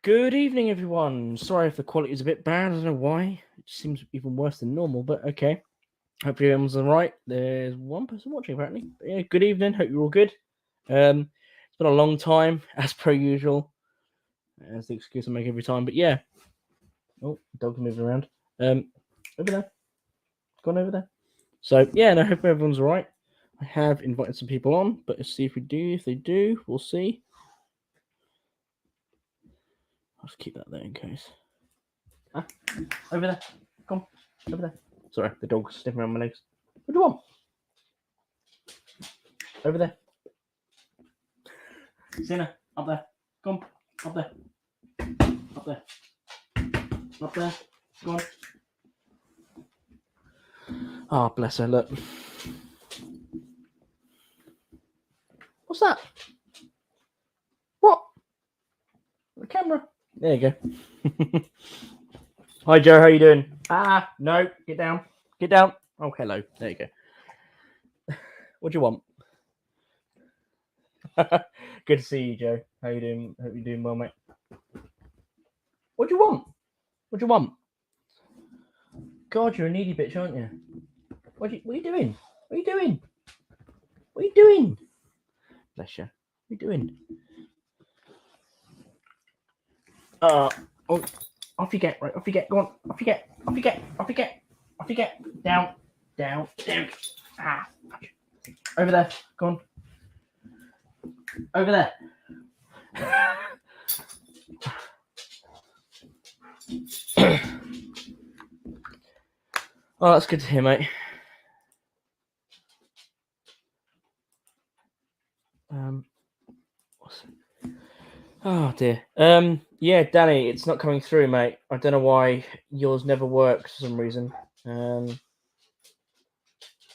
Good evening, everyone. Sorry if the quality is a bit bad. I don't know why. It seems even worse than normal, but okay. Hopefully everyone's all right. There's one person watching, apparently. But yeah, good evening. Hope you're all good. It's been a long time, as per usual. That's the excuse I make every time. But yeah. Oh, dog's moving around. Over there. Gone over there. So yeah, and I hope everyone's all right. I have invited some people on, but let's see if we do. If they do, we'll see. I'll just keep that there in case. Ah, over there. Come on, over there. Sorry, the dog's sniffing around my legs. What do you want? Over there. Sienna, up there. Come, up there. Up there. Up there. Go on. Oh, bless her, look. What's that? What? The camera. There you go. Hi, Joe, how you doing? Ah, no, get down. Get down. Oh, hello. There you go. What do you want? Good to see you, Joe. How you doing? Hope you're doing well, mate. What do you want? What do you want? God, you're a needy bitch, aren't you? What are you doing? What are you doing? What are you doing? Bless you. What are you doing? Oh, off you get, right? Off you get. Go on. Off you get. Off you get. Off you get. Off you get. Down. Down. Down. Ah. Over there. Go on. Over there. Oh, that's good to hear, mate. Oh dear. Yeah, Danny, it's not coming through, mate. I don't know why yours never works for some reason.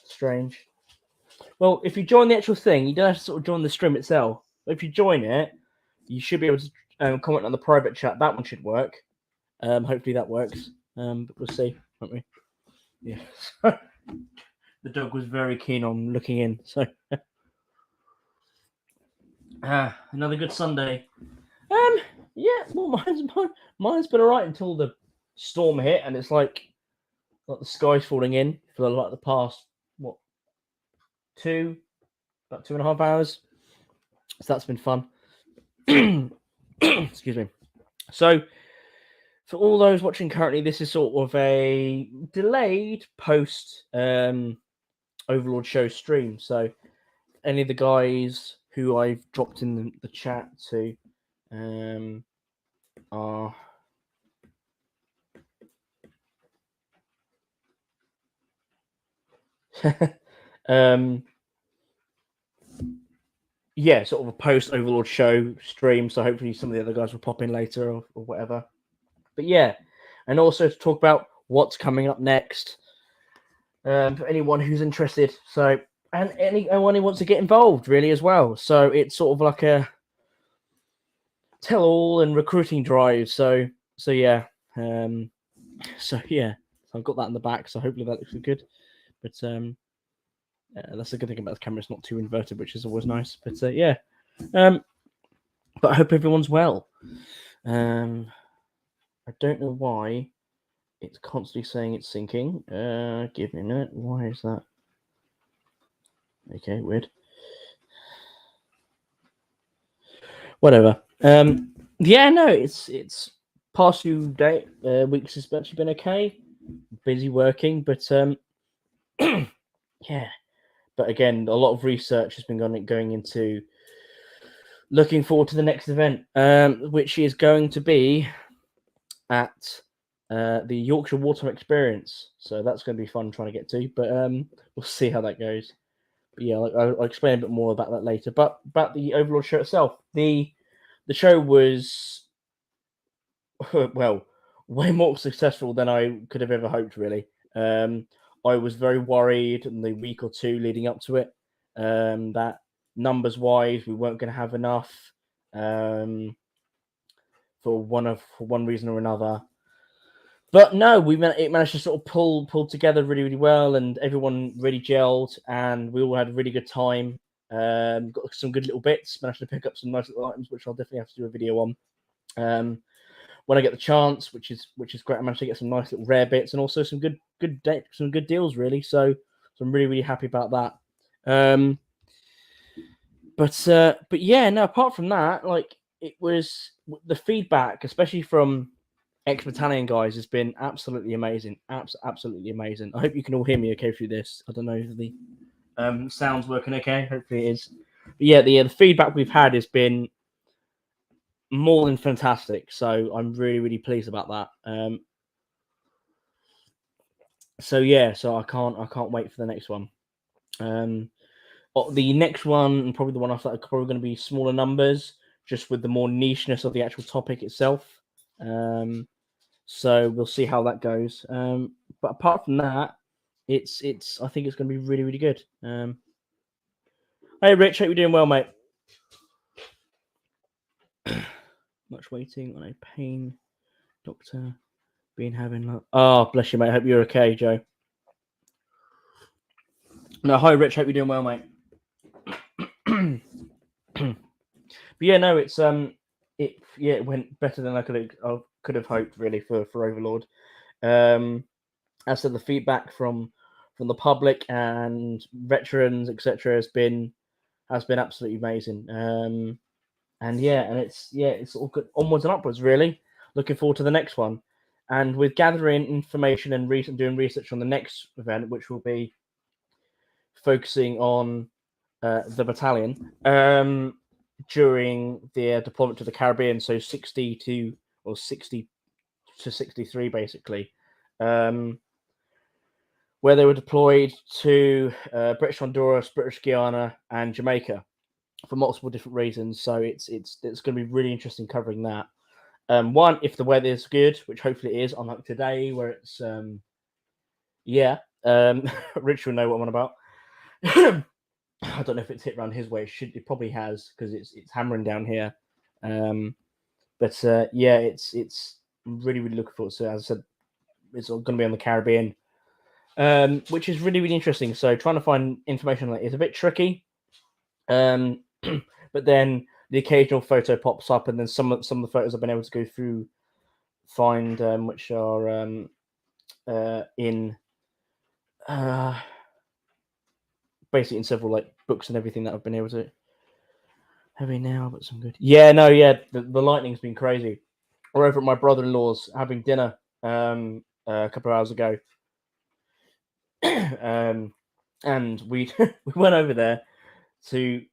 Strange. Well, if you join the actual thing, you don't have to sort of join the stream itself. But if you join it, you should be able to comment on the private chat. That one should work. Hopefully that works. But we'll see, won't we? Yeah. The dog was very keen on looking in. So, another good Sunday. Yeah. Well, mine's been alright until the storm hit, and it's like the sky's falling in for like the past about 2.5 hours. So that's been fun. Excuse me. So, for all those watching currently, this is sort of a delayed post Overlord show stream. So, any of the guys who I've dropped in the chat to are yeah, sort of a post Overlord show stream. So hopefully some of the other guys will pop in later or whatever. But yeah, and also to talk about what's coming up next for anyone who's interested. So, and anyone who wants to get involved really as well. So it's sort of like a tell all and recruiting drive. So yeah. So yeah, I've got that in the back. So hopefully that looks good. But that's a good thing about the camera. It's not too inverted, which is always nice. But yeah. But I hope everyone's well. I don't know why it's constantly saying it's syncing. Give me a minute. Why is that? Okay, weird. Whatever. Yeah, no, it's past few weeks has actually been okay. Busy working, but yeah. But again, a lot of research has been going into looking forward to the next event, which is going to be at the Yorkshire Wartime Experience. So that's going to be fun trying to get to, but we'll see how that goes. But yeah, I'll explain a bit more about that later. But about the Overlord show itself, the show was well way more successful than I could have ever hoped. Really, I was very worried in the week or two leading up to it that numbers wise we weren't going to have enough for one reason or another. But no, it managed to sort of pull together really, really well, and everyone really gelled, and we all had a really good time. Got some good little bits, managed to pick up some nice little items, which I'll definitely have to do a video on. when I get the chance, which is great. I managed to get some nice little rare bits and also some good deals really. So I'm really happy about that. But yeah, no. Apart from that, like it was the feedback, especially from ex-battalion guys, has been absolutely amazing. Absolutely amazing. I hope you can all hear me okay through this. I don't know if the sound's working okay. Hopefully it is. But yeah, the feedback we've had has been more than fantastic. So I'm really pleased about that. So yeah, so I can't wait for the next one. The next one, and probably the one after that, are probably going to be smaller numbers, just with the more nicheness of the actual topic itself. So we'll see how that goes. But apart from that, it's I think it's going to be really good. Hey Rich, hope you're doing well, mate. Much waiting on a pain doctor been having. Oh, bless you, mate. Hope you're okay, Joe. No, hi Rich, hope you're doing well, mate. But yeah, no, it's it went better than I could have hoped really for Overlord. As to the feedback from the public and veterans, etc., has been absolutely amazing. And it's all good onwards and upwards really. Looking forward to the next one, and with gathering information and doing research on the next event, which will be focusing on the battalion during their deployment to the Caribbean, so 60 to 63 basically, where they were deployed to British Honduras, British Guiana, and Jamaica for multiple different reasons. So it's going to be really interesting covering that. One, if the weather is good, which hopefully it is, unlike today where it's Rich will know what I'm on about. I don't know if it's hit around his way. It probably has, because it's hammering down here. But it's really looking forward to it. As I said, it's going to be on the Caribbean, which is really interesting. So trying to find information on that is a bit tricky. But then the occasional photo pops up, and then some of the photos I've been able to go through, find which are in basically in several like books and everything that I've been able to. Heavy now, but some good. Yeah, no, yeah, the lightning's been crazy. We're over at my brother-in-law's having dinner a couple of hours ago, and we we went over there to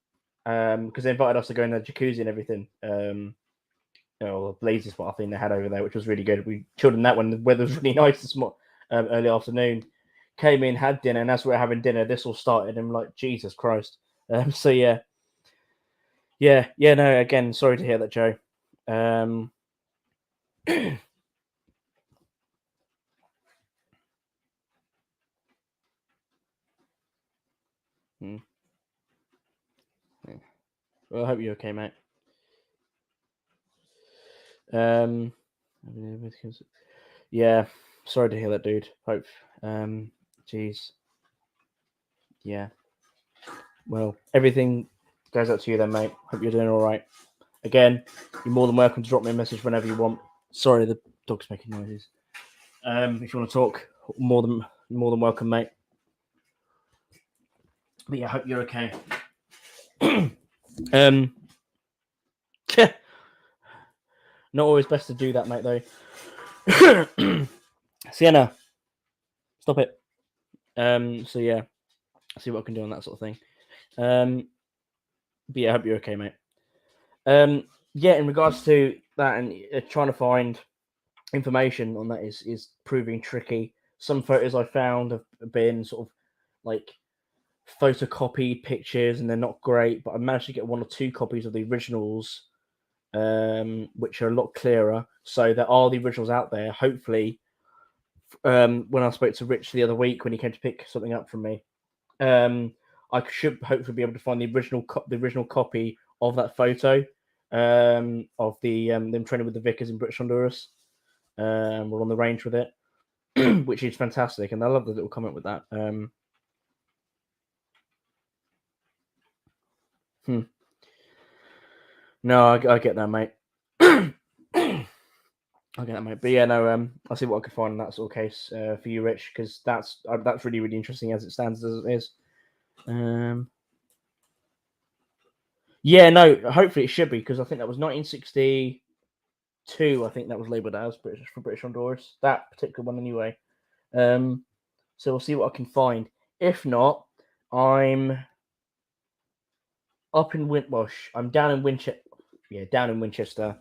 because they invited us to go in the jacuzzi and everything. The blazes what I think they had over there, which was really good. We chilled in that one. The weather was really nice this early afternoon. Came in, had dinner, and as we were having dinner, this all started. And I'm like, Jesus Christ. So yeah. No. Again, sorry to hear that, Joe. Well, I hope you're okay, mate. Yeah, sorry to hear that, dude. Hope, jeez, yeah. Well, everything goes out to you then, mate. Hope you're doing all right. Again, you're more than welcome to drop me a message whenever you want. Sorry, the dog's making noises. If you want to talk, more than welcome, mate. But yeah, I hope you're okay. Not always best to do that, mate, though. Sienna, stop it. So yeah, I'll see what I can do on that sort of thing. But yeah, I hope you're okay, mate. Yeah, in regards to that and trying to find information on that is proving tricky. Some photos I found have been sort of like photocopied pictures, and they're not great. But I managed to get one or two copies of the originals, which are a lot clearer. So there are the originals out there. Hopefully, when I spoke to Rich the other week when he came to pick something up from me, I should hopefully be able to find the original copy of that photo of the them training with the Vickers in British Honduras. We're on the range with it, which is fantastic, and I love the little comment with that. No, I get that, mate. Okay, that might. But yeah, no. I'll see what I can find in that sort of case for you, Rich, because that's really really interesting as it stands as it is. Yeah, no. Hopefully it should be because I think that was 1962. I think that was labelled as British for British Honduras. That particular one, anyway. So we'll see what I can find. If not, I'm up in I'm down in Winchester. Yeah, down in Winchester.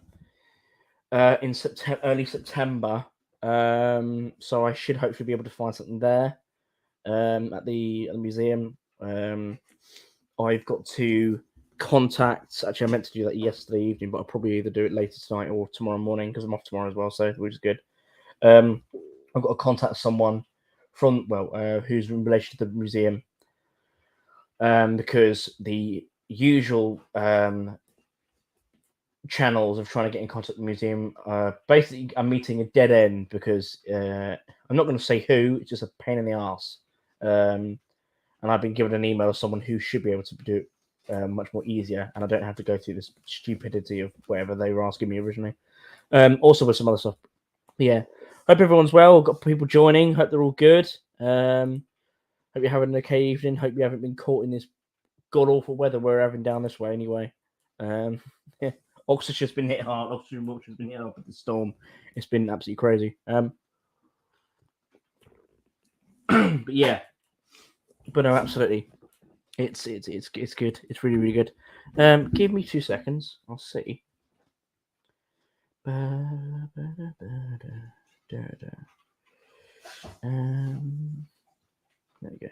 In early September. So I should hopefully be able to find something there. At the museum. I've got to contact. Actually, I meant to do that yesterday evening, but I'll probably either do it later tonight or tomorrow morning because I'm off tomorrow as well. So which is good. I've got to contact someone from who's in relation to the museum. Because the usual channels of trying to get in contact with the museum basically I'm meeting a dead end because I'm not going to say who. It's just a pain in the ass. And I've been given an email of someone who should be able to do it much more easier, and I don't have to go through this stupidity of whatever they were asking me originally. Also with some other stuff. Yeah. Hope everyone's well. Got people joining. Hope they're all good. Hope you're having an okay evening. Hope you haven't been caught in this god awful weather we're having down this way anyway. Yeah. Oxfordshire's been hit hard. Oxfordshire and Wiltshire's been hit hard with the storm. It's been absolutely crazy. But yeah. But no, absolutely. It's good. It's really, really good. Give me 2 seconds. I'll see. There we go.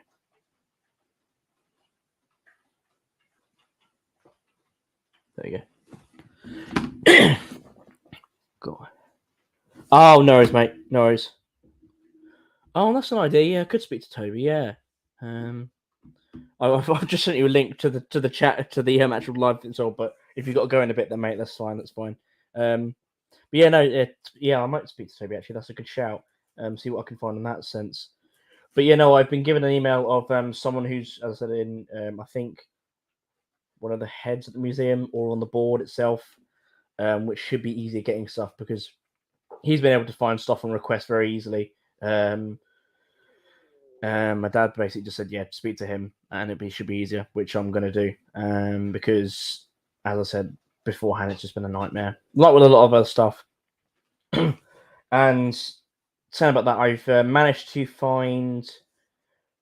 There you go. God. Oh, no worries, mate. No worries. Oh, that's an idea. Yeah, I could speak to Toby. Yeah. I've just sent you a link to the chat to the actual live thing. So, but if you've got to go in a bit, then mate, that's fine. That's fine. But yeah, no, I might speak to Toby. Actually, that's a good shout. See what I can find in that sense. But yeah, no, I've been given an email of someone who's, as I said, in I think one of the heads at the museum or on the board itself, which should be easier getting stuff because he's been able to find stuff on request very easily. My dad basically just said, "Yeah, speak to him, and it should be easier," which I'm going to do. Because, as I said beforehand, it's just been a nightmare, like with a lot of other stuff. And saying about that, I've managed to find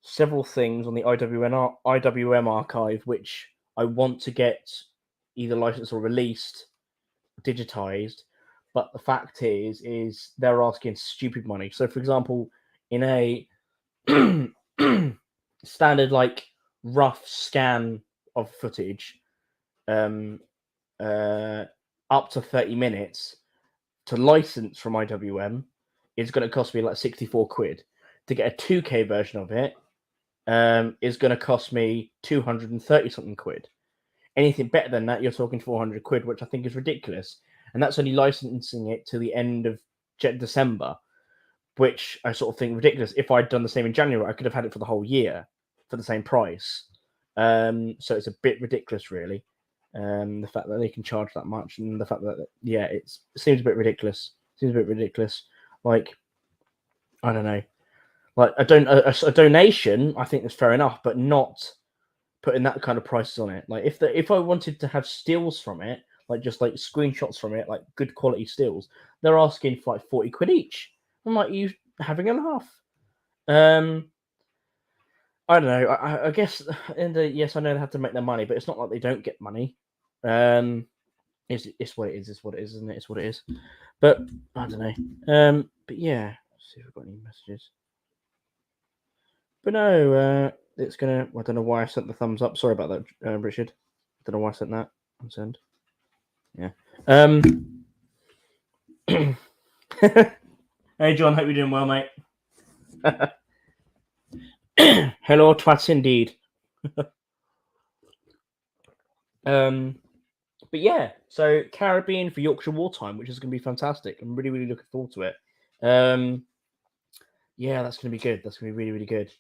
several things on the IWM archive, which I want to get either licensed or released, digitized. But the fact is they're asking stupid money. So, for example, in a standard like rough scan of footage, up to 30 minutes to license from IWM is going to cost me like 64 quid. To get a 2K version of it is going to cost me 230 something quid. Anything better than that, you're talking 400 quid, which I think is ridiculous. And that's only licensing it to the end of December, which I sort of think ridiculous. If I'd done the same in January, I could have had it for the whole year for the same price. So it's a bit ridiculous, really. The fact that they can charge that much, and the fact that it seems a bit ridiculous. Like, I don't know. Like a donation, I think is fair enough, but not putting that kind of prices on it. Like if I wanted to have stills from it, like just like screenshots from it, like good quality stills, they're asking for like 40 quid each. I'm like, you having a laugh? I don't know. I guess yes, I know they have to make their money, but it's not like they don't get money. It's what it is. It's what it is, isn't it? It's what it is. But I don't know. But yeah, let's see if we've got any messages. But no, it's gonna. I don't know why I sent the thumbs up. Sorry about that, Richard. I don't know why I sent that. Send. Yeah. Hey, John. Hope you're doing well, mate. Hello, twats indeed. But yeah, so Caribbean for Yorkshire Wartime, which is going to be fantastic. I'm really, really looking forward to it. Yeah, that's going to be good. That's going to be really, really good.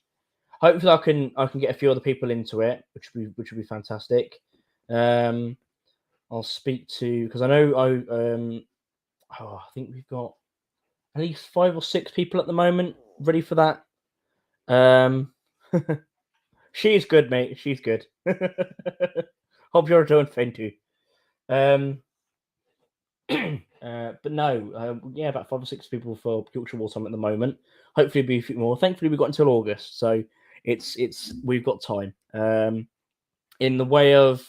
Hopefully, I can get a few other people into it, which would be fantastic. I'll speak to because I know I think we've got at least 5 or 6 people at the moment ready for that. She's good, mate. She's good. Hope you're doing fine too. But no, yeah, about 5 or 6 people for Yorkshire War Summit at the moment. Hopefully, it'll be a few more. Thankfully, we've got until August, so we've got time. In the way of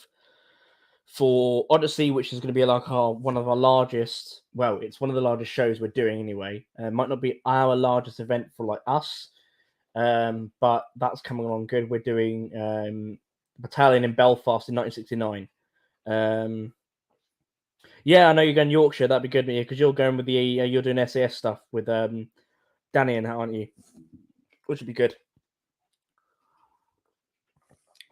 for Odyssey, which is going to be like one of our largest. Well, it's one of the largest shows we're doing anyway. Might not be our largest event for like us, but that's coming along good. We're doing Battalion in Belfast in 1969. Yeah, I know you're going Yorkshire. That'd be good, because you're going with the you're doing SAS stuff with Danny and aren't you? Which would be good.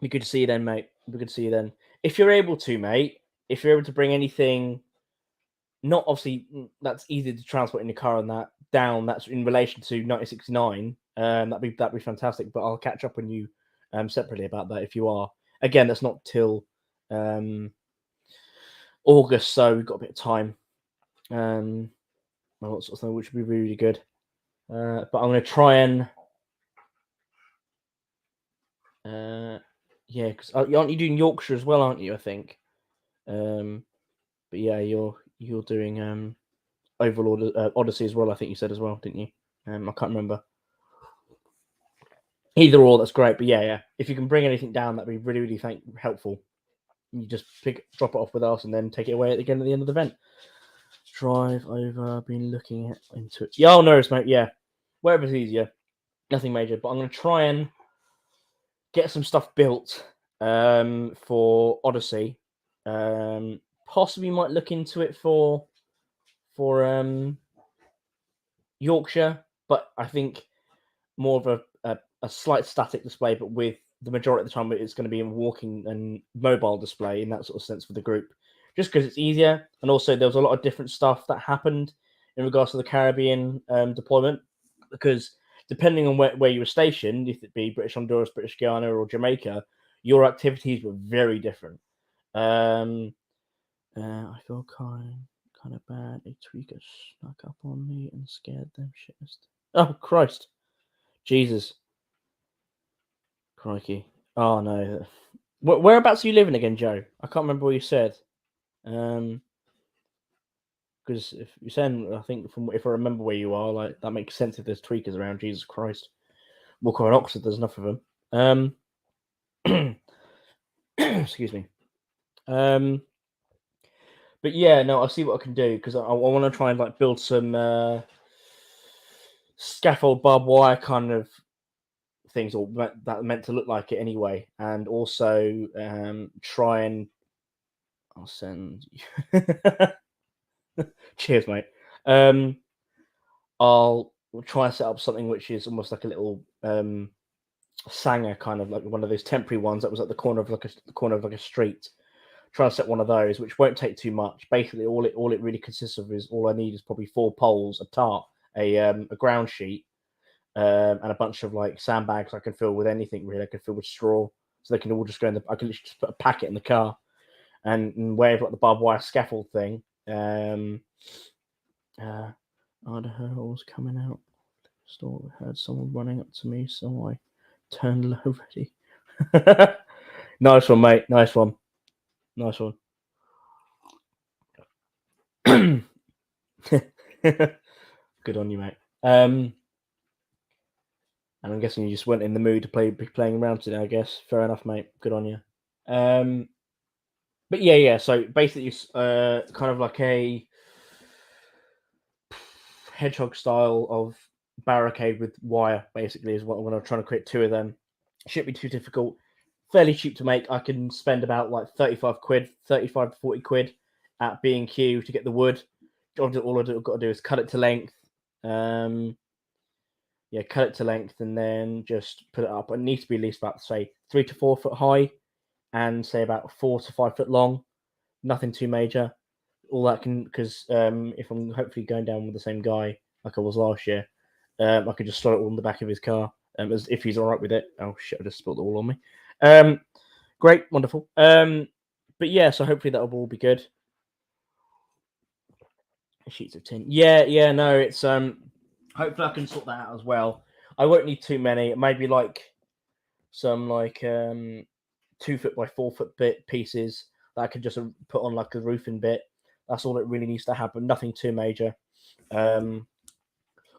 Be good to see you then, mate. Be good to see you then. If you're able to, mate. If you're able to bring anything, not obviously that's easy to transport in your car and that down. That's in relation to 1969. That'd be fantastic. But I'll catch up on you separately about that if you are. Again, that's not till August, so we've got a bit of time. All sorts of things, which would be really good. But I'm going to try and yeah, because aren't you doing Yorkshire as well, aren't you? I think. But yeah, you're doing Overlord Odyssey as well. I think you said as well, didn't you? I can't remember. Either or, that's great. But yeah. If you can bring anything down, that'd be really, really helpful. You just drop it off with us, and then take it away again at the end of the event. Drive over. Been looking into it. Yeah, no worries, mate. Yeah, wherever's easier. Nothing major, but I'm going to try and get some stuff built for Odyssey. Possibly might look into it for Yorkshire, but I think more of a slight static display, but with the majority of the time it's going to be a walking and mobile display in that sort of sense for the group, just because it's easier. And also there was a lot of different stuff that happened in regards to the Caribbean deployment, because depending on where you were stationed, if it be British Honduras, British Guyana, or Jamaica, your activities were very different. I feel kind of bad. A tweaker snuck up on me and scared them shittest. Oh, Christ. Jesus. Crikey. Oh, no. Whereabouts are you living again, Joe? I can't remember what you said. Because if you're saying, I think if I remember where you are, like that makes sense if there's tweakers around. Jesus Christ. Walker and Oxford, there's enough of them. Excuse me. But yeah, no, I'll see what I can do, because I want to try and like build some scaffold barbed wire kind of things, or that meant to look like it anyway, and also try and I'll send you. Cheers, mate. I'll try and set up something which is almost like a little sanger, kind of like one of those temporary ones that was at the corner of like a street. Try and set one of those, which won't take too much. Basically, all it really consists of is all I need is probably 4 poles, a tarp, a ground sheet, and a bunch of like sandbags I can fill with anything really. I can fill with straw, so they can all just go in the. I can literally just put a packet in the car, and where I've got the barbed wire scaffold thing. I'd heard I was coming out. Store heard someone running up to me, so I turned low ready. Nice one, mate. Nice one. Nice one. Good on you, mate. And I'm guessing you just weren't in the mood to be playing around today, I guess. Fair enough, mate. Good on you. But yeah. So basically, kind of like a hedgehog style of barricade with wire, basically, is what I'm going to try to create 2 of them. Shouldn't be too difficult. Fairly cheap to make. I can spend about like 35 to 40 quid at B&Q to get the wood. All I've got to do is cut it to length. Cut it to length and then just put it up. It needs to be at least about, say, 3 to 4 foot high and say about 4 to 5 foot long. Nothing too major. All that can, because if I'm hopefully going down with the same guy like I was last year, I could just slot it all in the back of his car, as if he's all right with it. Oh shit! I just spilled it all on me. Great, wonderful. But yeah, so hopefully that'll all be good. Sheets of tin. Yeah. No, it's hopefully I can sort that out as well. I won't need too many. Maybe like some 2 foot by 4 foot bit pieces that I can just put on like a roofing bit. That's all it really needs to happen. Nothing too major.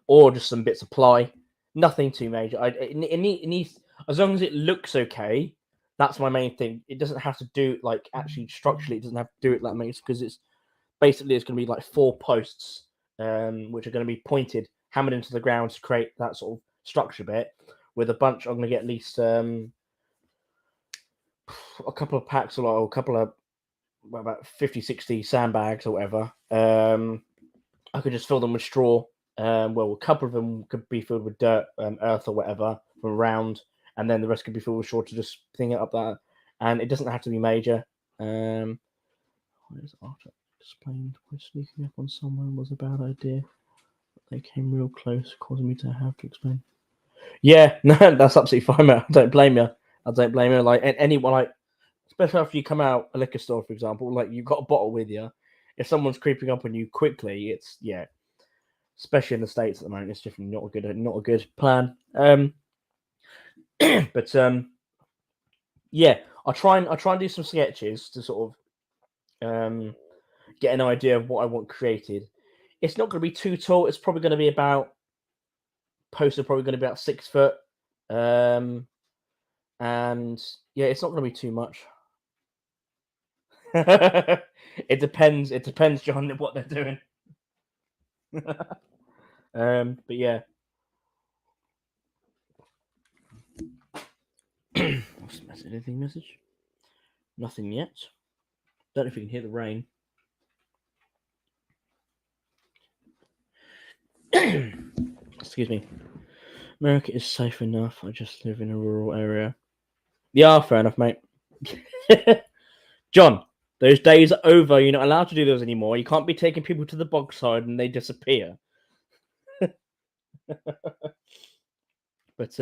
Or just some bits of ply. Nothing too major. It needs, as long as it looks okay. That's my main thing. It doesn't have to do like actually structurally. It doesn't have to do it that much because it's basically it's going to be like 4 posts, which are going to be pointed, hammered into the ground to create that sort of structure bit. With a bunch, I'm going to get at least a couple of packs or a couple of about 50, 60 sandbags or whatever. I could just fill them with straw. Well, a couple of them could be filled with dirt, earth or whatever from around, and then the rest could be filled with straw to just thing it up that. And it doesn't have to be major. Where's Arthur explained why sneaking up on someone was a bad idea? They came real close, causing me to have to explain. Yeah, no, that's absolutely fine, mate. I don't blame you. Like anyone, like especially after you come out a liquor store, for example, like you've got a bottle with you. If someone's creeping up on you quickly, it's especially in the States at the moment, it's definitely not a good plan. But yeah, I'll try and do some sketches to sort of get an idea of what I want created. It's not going to be too tall. It's probably going to be about posts are probably going to be about 6 foot. And yeah, it's not going to be too much. It depends, John, what they're doing. But yeah. What's the message? Anything message? Nothing yet. Don't know if you can hear the rain. Excuse me. America is safe enough. I just live in a rural area. Yeah, fair enough, mate. John, those days are over. You're not allowed to do those anymore. You can't be taking people to the bog side and they disappear. But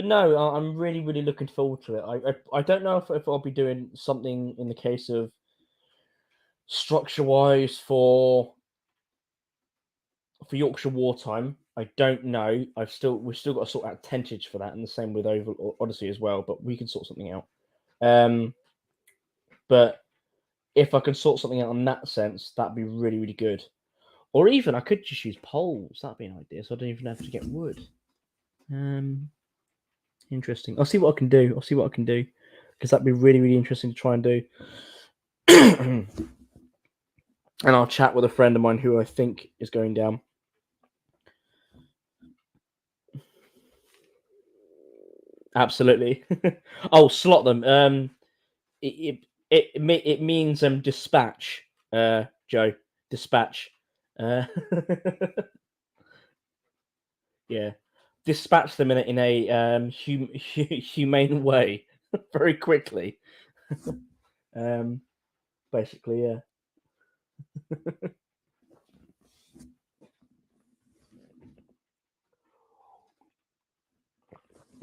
no, I'm really looking forward to it. I don't know if I'll be doing something in the case of structure wise for Yorkshire wartime. I don't know. We've still got to sort out tentage for that, and the same with Odyssey as well. But we can sort something out. But if I can sort something out in that sense, that'd be really good. Or even I could just use poles. That'd be an idea. So I don't even have to get wood. Interesting. I'll see what I can do. Because that'd be really interesting to try and do. And I'll chat with a friend of mine who I think is going down. Absolutely. Oh, slot them. It means dispatch. Joe, dispatch. Yeah, dispatch them in a humane way, very quickly. Basically, yeah.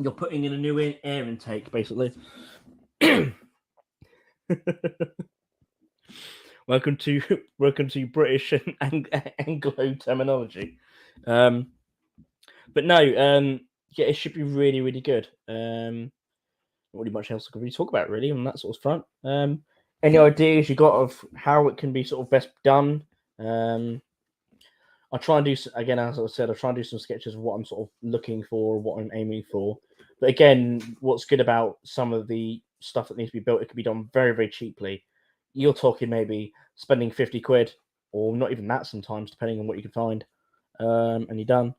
You're putting in a new air intake, basically. Welcome to British and Anglo terminology. But no, yeah, it should be really good. Not really much else I can really talk about really on that sort of front. Any ideas you got of how it can be sort of best done? I'll try and do, again, as I said, I'll try and do some sketches of what I'm sort of looking for, what I'm aiming for. But again, what's good about some of the stuff that needs to be built, it can be done very cheaply. You're talking maybe spending 50 quid, or not even that sometimes, depending on what you can find, and you're done.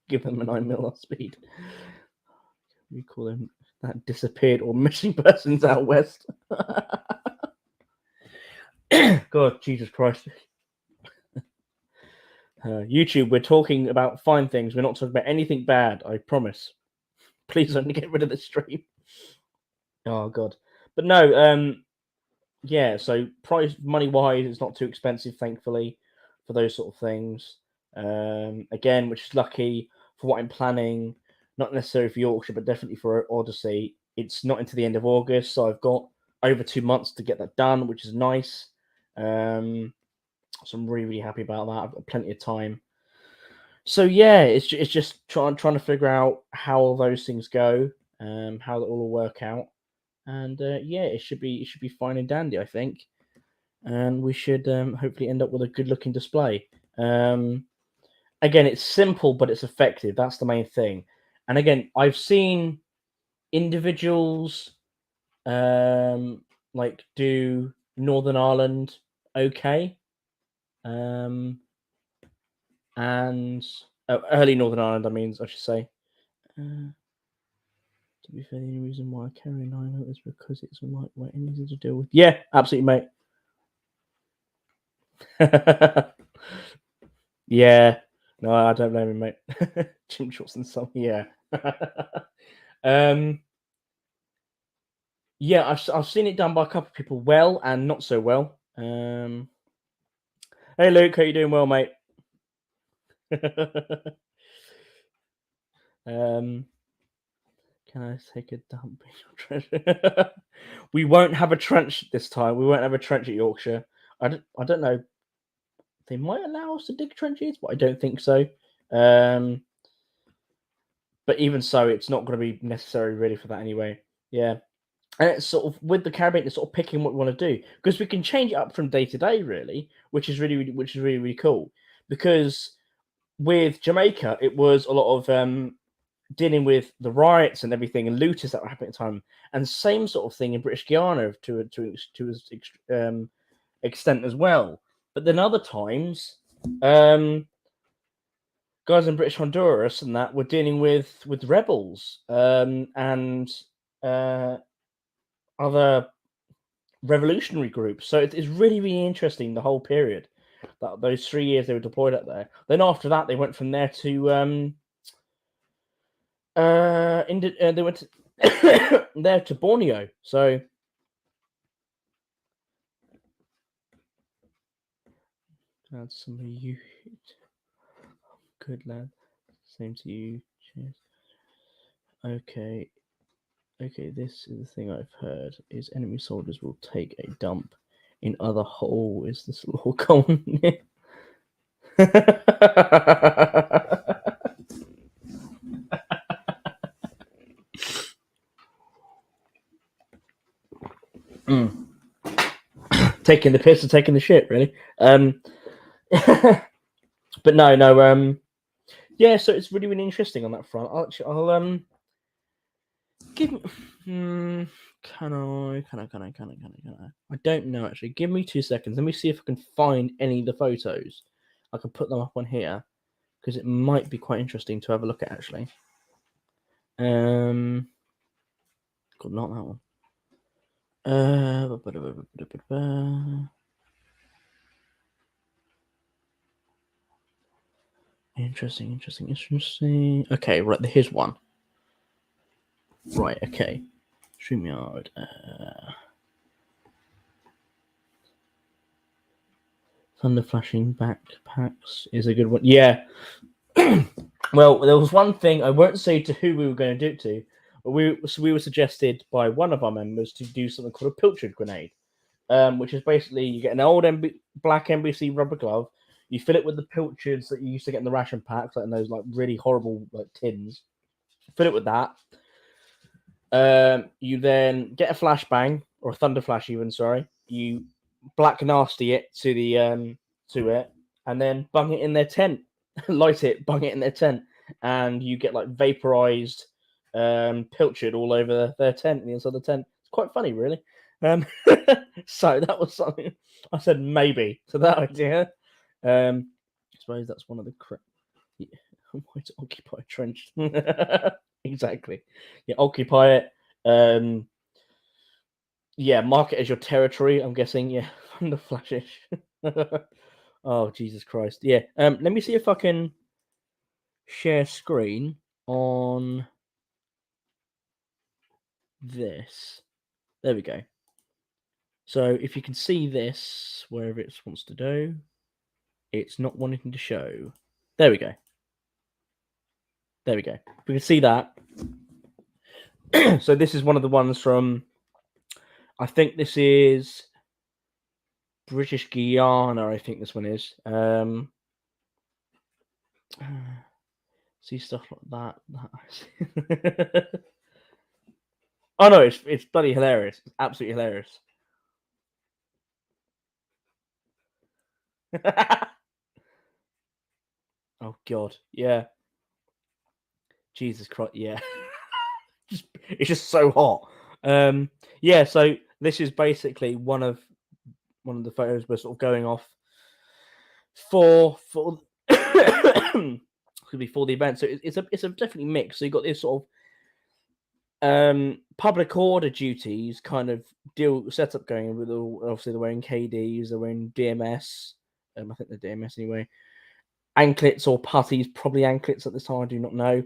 Give them a 9mm speed. We call them that disappeared or missing persons out west. God, Jesus Christ. YouTube, we're talking about fine things. We're not talking about anything bad, I promise. Please only get rid of the stream. Oh, God. But no, yeah, so price, money-wise, it's not too expensive, thankfully, for those sort of things. Again, which is lucky for what I'm planning, not necessarily for Yorkshire, but definitely for Odyssey. It's not until the end of August, so I've got over 2 months to get that done, which is nice. So I'm really, really happy about that. I've got plenty of time. So yeah, it's just trying to figure out how all those things go, how that all will work out, and yeah, it should be fine and dandy, I think, and we should hopefully end up with a good looking display. Again, it's simple but it's effective. That's the main thing. And again, I've seen individuals like do Northern Ireland okay, and early Northern Ireland. I mean, I should say. To be fair, the only reason why I carry 9 is because it's lightweight and easy to deal with. Yeah, absolutely, mate. Yeah, no, I don't blame him, mate. Gym shorts and some, yeah. Yeah, I've seen it done by a couple of people well and not so well. Hey, Luke, how you doing? Well, mate. Can I take a dump in your trench? We won't have a trench this time. We won't have a trench at Yorkshire. I don't know. They might allow us to dig trenches, but I don't think so. But even so, it's not going to be necessary really for that anyway. Yeah. And it's sort of with the Caribbean, it's sort of picking what we want to do because we can change it up from day to day, really, which is really cool. Because with Jamaica, it was a lot of dealing with the riots and everything and looters that were happening at the time, and same sort of thing in British Guiana to extent as well. But then other times, guys in British Honduras and that were dealing with rebels and other revolutionary groups. So it's really, really interesting, the whole period. Those 3 years they were deployed up there. Then after that, they went from there to they went to there to Borneo. So that's some of you. Good lad. Same to you. Cheers. Okay. Okay, this is the thing I've heard is enemy soldiers will take a dump in other hole. Is this all going? Taking the piss or taking the shit, really. But no. Yeah, so it's really, really interesting on that front. I'll give me. Can I? I don't know actually. Give me 2 seconds. Let me see if I can find any of the photos. I can put them up on here because it might be quite interesting to have a look at actually. God, not that one. Interesting. Okay, right. Here's one. Right. Okay. StreamYard. Thunder flashing backpacks is a good one. Yeah. Well, there was one thing I won't say to who we were going to do it to, but we were suggested by one of our members to do something called a pilchard grenade, which is basically you get an old black NBC rubber glove, you fill it with the pilchards that you used to get in the ration packs, like in those like really horrible like tins. Fill it with that. You then get a flashbang or a thunder flash, even sorry. You black nasty it to the to it, and then bung it in their tent. Light it, bung it in their tent, and you get like vaporized pilchard all over their tent, the inside of the tent. It's quite funny, really. So that was something I said maybe to that idea. I suppose that's one of the yeah. Why to occupy a trench? Exactly. Yeah, occupy it. Yeah, mark it as your territory. I'm guessing. Yeah, thunder flashish. Oh Jesus Christ! Yeah. Let me see if I can share screen on this. There we go. So if you can see this, wherever it wants to do, it's not wanting to show. There we go. There we go. We can see that. So this is one of the ones from. I think this is British Guiana, I think this one is. See stuff like that. Oh no, it's bloody hilarious. It's absolutely hilarious. Oh god, yeah. Jesus Christ, yeah. It's just so hot. Yeah. So this is basically one of the photos we're sort of going off for could be for the event. So it's a definitely mix. So you got this sort of public order duties kind of deal setup going with all. Obviously they're wearing KDs, they're wearing DMS. I think they're DMS anyway. Anklets or putties, probably anklets at this time. I do not know.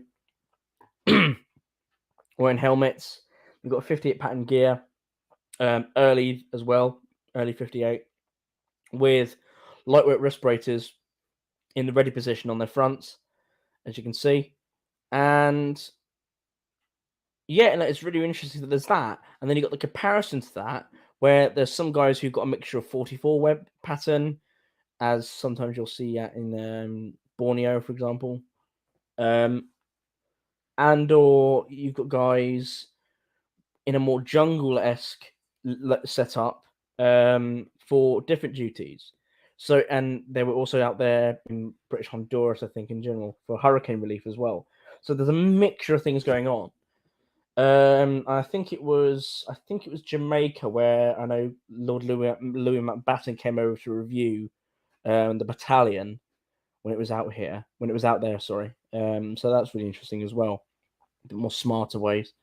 Wearing helmets. We've got 58 pattern gear. Early as well, early 58, with lightweight respirators in the ready position on their fronts, as you can see. And yeah, and it's really interesting that there's that. And then you got the comparison to that, where there's some guys who've got a mixture of 44 web pattern, as sometimes you'll see in Borneo, for example. And or you've got guys in a more jungle-esque setup for different duties. So, and they were also out there in British Honduras, I think, in general, for hurricane relief as well. So there's a mixture of things going on. I think it was Jamaica, where I know Lord Louis Mountbatten came over to review the battalion when it was out there. Sorry. So that's really interesting as well. A bit more smarter ways.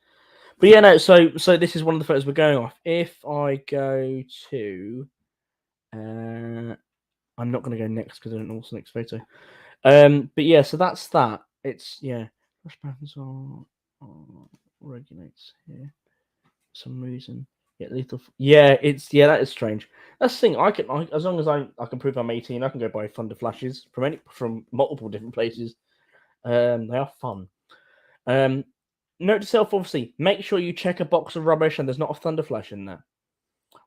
But yeah, no. So this is one of the photos we're going off. If I go to, I'm not going to go next because I don't know what's the next photo. But yeah, so that's that. It's flash patterns are regulates here for some reason. Yeah, lethal. That is strange. That's the thing. As long as I can prove I'm 18, I can go buy Thunder Flashes from multiple different places. They are fun. Note to self, obviously, make sure you check a box of rubbish and there's not a thunder flash in there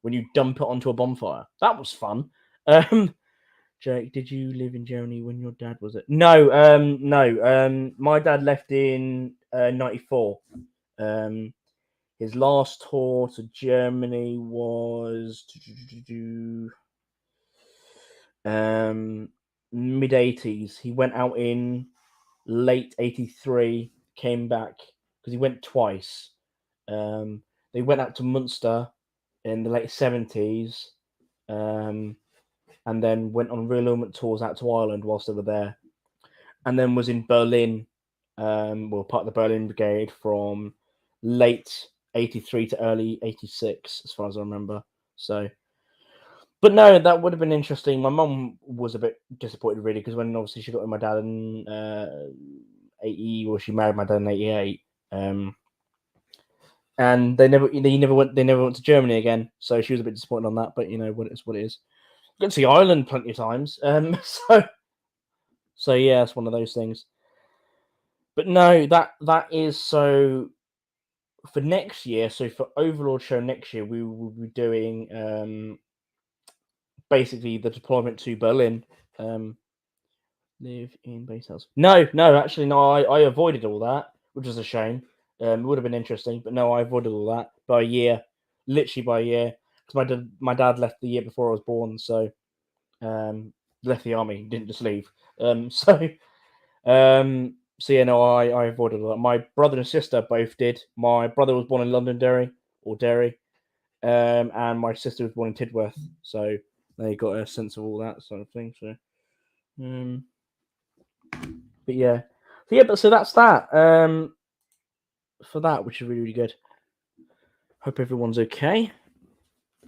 when you dump it onto a bonfire. That was fun. Jake, did you live in Germany when your dad was it? No, no. My dad left in 94. His last tour to Germany was mid 80s. He went out in late 83, came back because he went twice. They went out to Munster in the late 70s, and then went on realignment tours out to Ireland whilst they were there, and then was in Berlin, part of the Berlin Brigade from late 83 to early 86, as far as I remember. So, but no, that would have been interesting. My mum was a bit disappointed, really, because when obviously she got with my dad in 80, or she married my dad in 88. And they never went to Germany again, so she was a bit disappointed on that. But what it is. Got to see Ireland plenty of times, so yeah, it's one of those things. But no, that is so for next year. So for Overlord show next year, we will be doing basically the deployment to Berlin. Live in base house. No, actually, no. I avoided all that, which is a shame. It would have been interesting, but no, I avoided all that by a year, literally by a year, because my dad left the year before I was born, so left the army, didn't just leave. So yeah, no, I avoided all that. My brother and sister both did. My brother was born in Londonderry or Derry, and my sister was born in Tidworth, so they got a sense of all that sort of thing. So, but yeah, so that's that. For that, which is really, really good. Hope everyone's okay.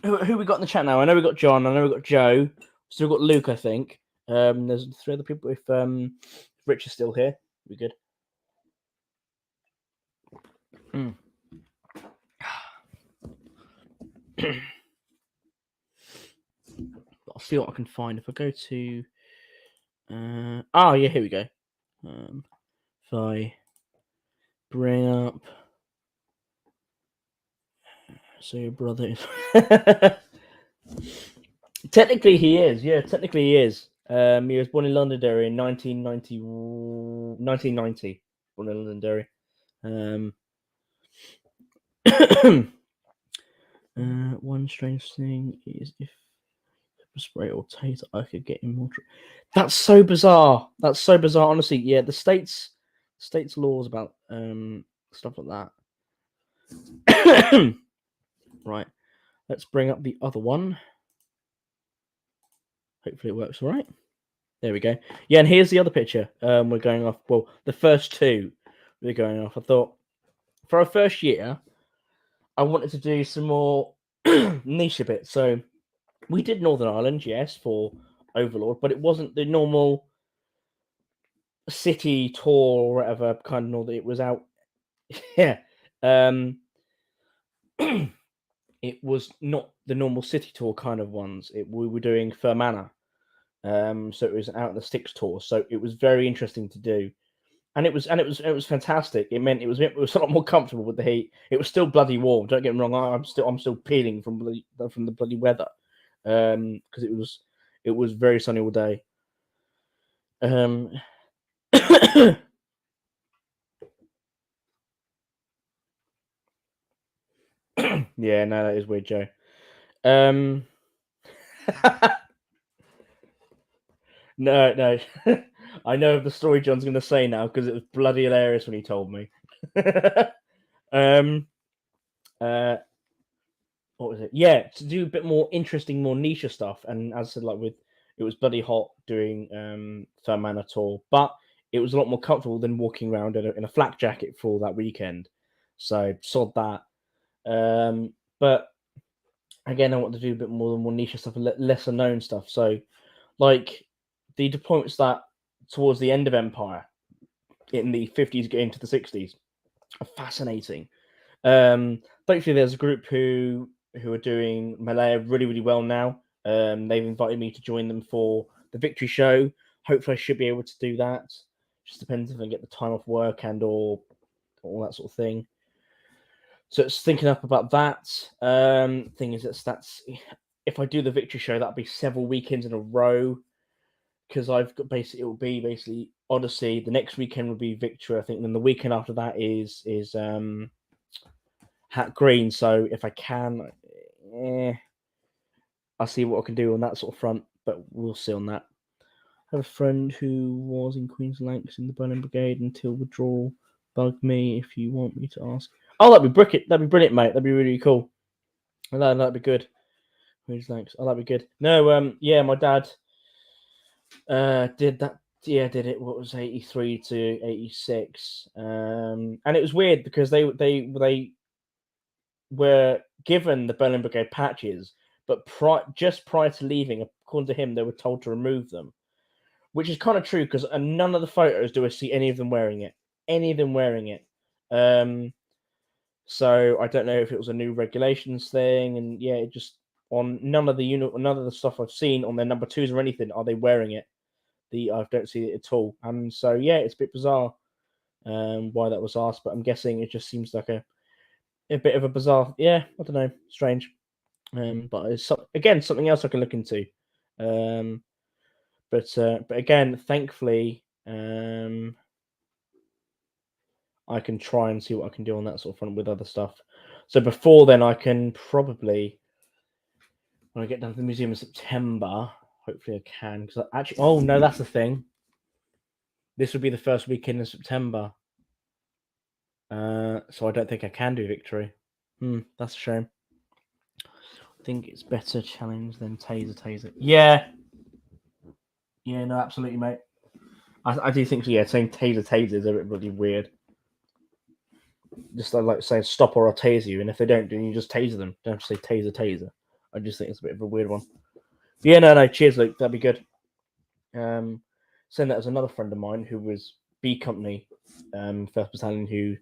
Who we got in the chat now? I know we got John. I know we got Joe. Still got Luke, I think. There's 3 other people. If Rich is still here, we're good. I'll see what I can find. If I go to, here we go. If I bring up, so your brother is Technically, he is. Yeah, technically he is. He was born in Londonderry in 1990. Born in Londonderry. One strange thing is if spray or taser, I could get him more. That's so bizarre. That's so bizarre. Honestly, yeah, the states laws about stuff like that. Right. Let's bring up the other one. Hopefully it works all right. There we go. Yeah, and here's the other picture. We're going off. Well, the first two we're going off. I thought for our first year, I wanted to do some more niche bits. So we did Northern Ireland, yes, for Overlord, but it wasn't the normal city tour or whatever kind of Northern. It was out. Yeah. It was not the normal city tour kind of ones. We were doing Fermanagh. So it was out in the sticks tour. So it was very interesting to do. And it was fantastic. It meant it was a lot more comfortable with the heat. It was still bloody warm. Don't get me wrong. I'm still peeling from the bloody weather, because it was very sunny all day. Yeah, no, that is weird, Joe. No. I know the story John's going to say now because it was bloody hilarious when he told me. um, what was it? Yeah, to do a bit more interesting, more niche stuff. And as I said, it was bloody hot doing Fermanagh tour, but it was a lot more comfortable than walking around in a flak jacket for that weekend. So sod that. But again, I want to do a bit more niche stuff and lesser known stuff. So like the deployments that towards the end of Empire in the 50s getting to the 60s are fascinating. Thankfully, there's a group who are doing Malaya really, really well now. They've invited me to join them for the victory show. Hopefully, I should be able to do that. Just depends if I get the time off work and or all that sort of thing. So it's thinking up about that. Thing is, that's if I do the victory show, that'll be several weekends in a row. Because I've got it will be basically Odyssey. The next weekend will be Victory, I think. And then the weekend after that is Hat Green. So if I can, I'll see what I can do on that sort of front. But we'll see on that. I have a friend who was in Queen's Lancs in the Burning Brigade until withdrawal. Bug me if you want me to ask. Oh, that'd be brilliant, mate. That'd be really cool. That'd be good. Queen's Lancs. Oh, that'd be good. No, yeah, my dad did that. Yeah, did it. What was 83 to 86? And it was weird because they were given the Berlin Brigade patches, but just prior to leaving, according to him, they were told to remove them, which is kind of true because none of the photos do I see any of them wearing it. So I don't know if it was a new regulations thing, and yeah, it just on none of the stuff I've seen on their number twos or anything are they wearing it. I don't see it at all, and so yeah, it's a bit bizarre why that was asked, but I'm guessing it just seems like a bit of a bizarre. Yeah, I don't know, strange. But it's again something else I can look into. But again, thankfully, I can try and see what I can do on that sort of front with other stuff. So before then, I can probably when I get down to the museum in September. Hopefully, I can because actually, oh no, that's the thing. This would be the first weekend in September. So I don't think I can do victory. That's a shame. I think it's better challenge than taser. Yeah, no, absolutely, mate. I do think so. Yeah, saying taser is a bit really weird. Just like saying stop or I'll taser you, and if they don't, then you just taser them. Don't have to say taser. I just think it's a bit of a weird one. But yeah, no. Cheers, Luke. That'd be good. Saying that as another friend of mine who was B Company, First Battalion, who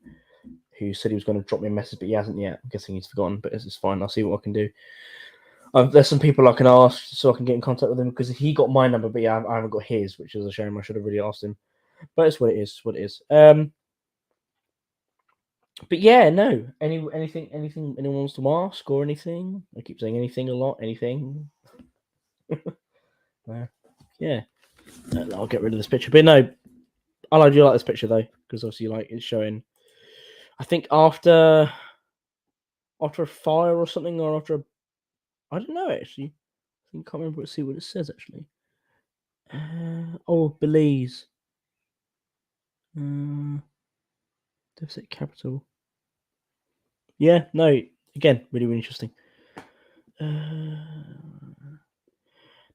said he was going to drop me a message, but he hasn't yet. I'm guessing he's forgotten, but it's fine. I'll see what I can do. There's some people I can ask so I can get in contact with him because he got my number, but yeah, I haven't got his, which is a shame. I should have really asked him, but it's what it is. But yeah, no. Anything anyone wants to ask or anything? I keep saying anything a lot. Anything. Yeah, I'll get rid of this picture. But no, I do like this picture though, because obviously, like, it's showing. I think after a fire or something, or after I don't know actually. I can't remember. See what it says actually. Belize. Deficit capital. Yeah, no. Again, really, really interesting.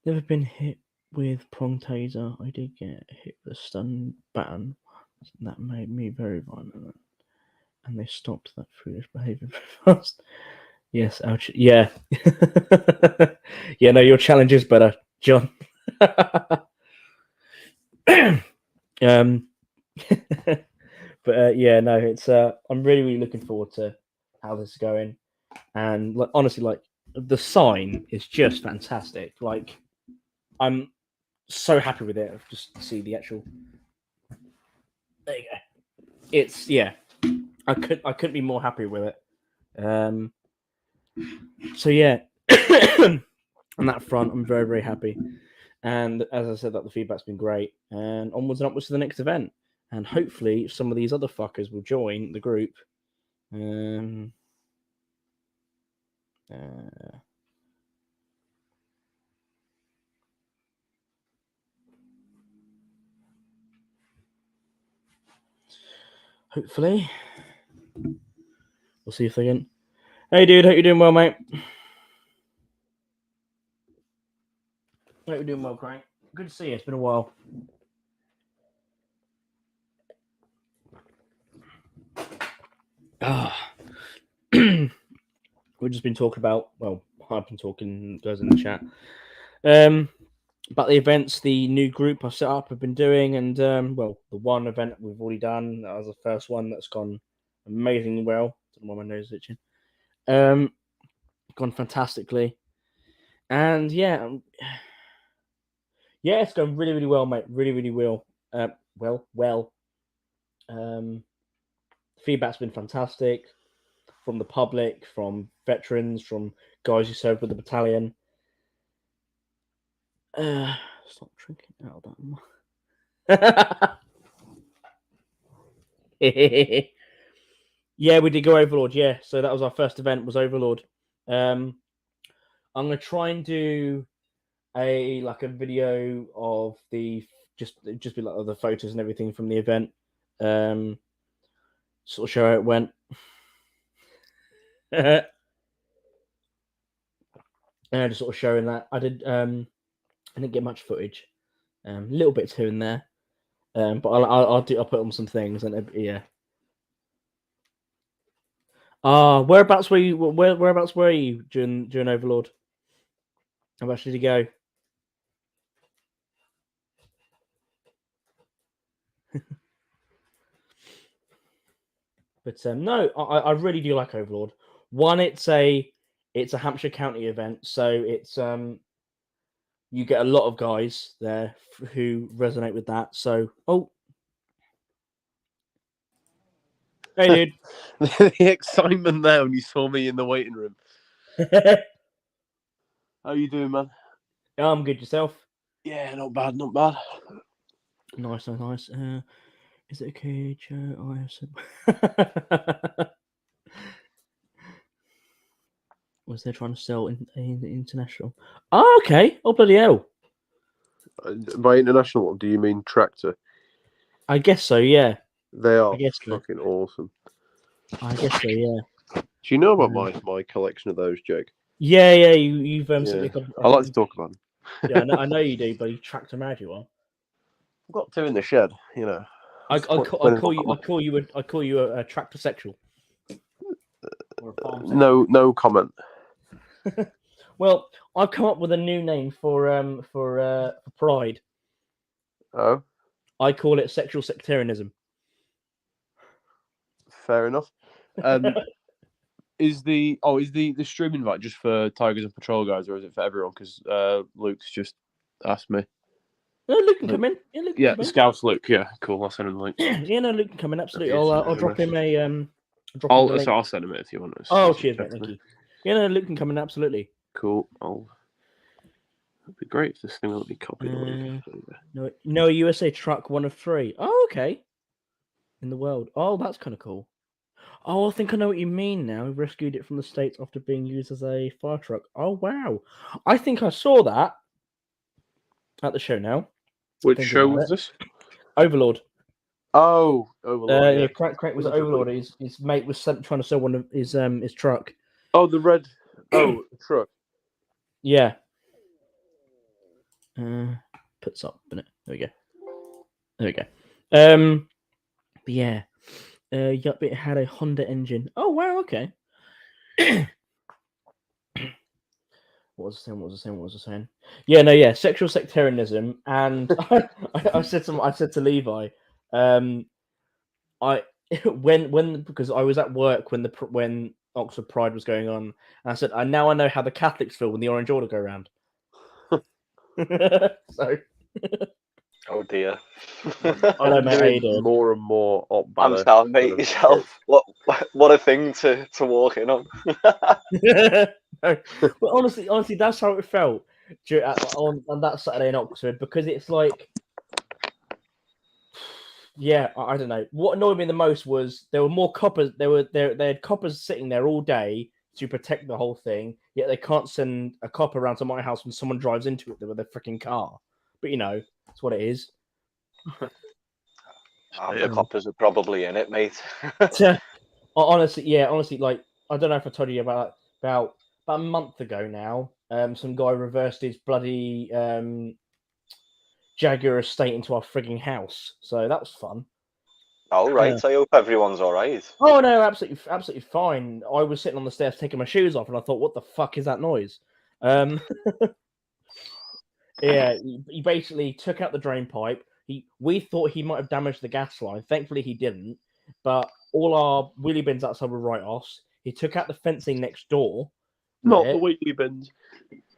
Never been hit with prong taser. I did get hit with a stun baton. That made me very violent. And they stopped that foolish behaviour very fast. Yes, ouch. Yeah. Yeah, no, your challenge is better, John. um, but yeah, no, it's I'm really, really looking forward to how this is going. And like, honestly, like, the sign is just fantastic. Like, I'm so happy with it. Just to see the actual. There you go. It's I couldn't be more happy with it. So yeah, on that front, I'm very, very happy. And as I said, that the feedback's been great. And onwards and upwards to the next event. And hopefully, some of these other fuckers will join the group. Hopefully, we'll see if they can. Hey, dude, hope you're doing well, mate. Hope you're doing well, Crank. Good to see you. It's been a while. We've just been talking about. Well, I've been talking. Guys in the chat. About the events, the new group I've set up, I've been doing, and well, the one event we've already done. That was the first one that's gone amazingly well. Don't know why my nose is itching. Gone fantastically, and yeah, it's gone really, really well, mate. Really, really well. Well. Feedback's been fantastic from the public, from veterans, from guys who served with the battalion. Stop drinking out of that. Yeah, we did go Overlord. Yeah, so that was our first event. Was Overlord. I'm gonna try and do a video of the just be like the photos and everything from the event. Sort of show how it went. And just sort of showing that I didn't get much footage, little bits here and there, but I'll put on some things and yeah. Whereabouts were you? Whereabouts were you during Overlord? How much did you go? But no, I really do like Overlord. One, it's a Hampshire County event, so it's you get a lot of guys there who resonate with that. So hey dude, The excitement there when you saw me in the waiting room. How you doing, man? I'm good. Yourself? Yeah, not bad, not bad. Nice. Is it okay, Joe? I said. Was they trying to sell in international? Oh, okay. Oh, bloody hell. By international, do you mean tractor? I guess so, yeah. They are so. fucking awesome. I guess so, yeah. Do you know about my collection of those, Jake? Yeah. You've sent me. I like to talk about them. Yeah, I know you do, but you tractor mad you are. I've got two in the shed, you know. I call you a tractor sexual. Or a farm sexual. No comment. Well, I've come up with a new name for Pride. Oh, I call it sexual sectarianism. fair enough. Is the stream invite just for Tigers and Patrol guys, or is it for everyone? Because Luke's just asked me. No, Luke can come in. Yeah, Luke can come in. Scouts Luke. Yeah, cool. I'll send him the link. Yeah, no, Luke can come in. Absolutely. I'll drop him a I'll send him it if you want. Oh, cheers, mate. Thank you. Yeah, no, Luke can come in. Absolutely. Cool. It'd be great if this thing will let me copy the link. No, USA truck 1 of 3. Oh, okay. In the world. Oh, that's kind of cool. Oh, I think I know what you mean now. He rescued it from the States after being used as a fire truck. Oh, wow. I think I saw that at the show now. Which show was this? Overlord. Oh, Overlord. Yeah. Crank was Overlord. His mate was trying to sell one of his truck. Oh, the red. Oh, the truck. Yeah. Puts up in it. There we go. But yeah. Yup, it had a Honda engine. Oh wow, okay. What was I saying? Yeah, no, yeah, sexual sectarianism, and I said to Levi, I when because I was at work when Oxford Pride was going on, and I said, I now know how the Catholics feel when the Orange Order go around. So. Oh dear. I'm mate, how you doing? more and more up I'm sound, mate, yourself. What a thing to walk in on. But honestly, that's how it felt on that Saturday in Oxford, because it's like, yeah, I don't know. What annoyed me the most was there were more coppers. They had coppers sitting there all day to protect the whole thing. Yet they can't send a copper around to my house when someone drives into it with their freaking car. But that's what it is. The coppers are probably in it, mate. honestly, like, I don't know if I told you about a month ago now. Some guy reversed his bloody Jaguar estate into our frigging house, so that was fun. All right, I hope everyone's all right. Oh no, absolutely fine. I was sitting on the stairs taking my shoes off, and I thought, "What the fuck is that noise?" Yeah, he basically took out the drain pipe. We thought he might have damaged the gas line. Thankfully, he didn't. But all our wheelie bins outside were write-offs. He took out the fencing next door. Not the wheelie bins.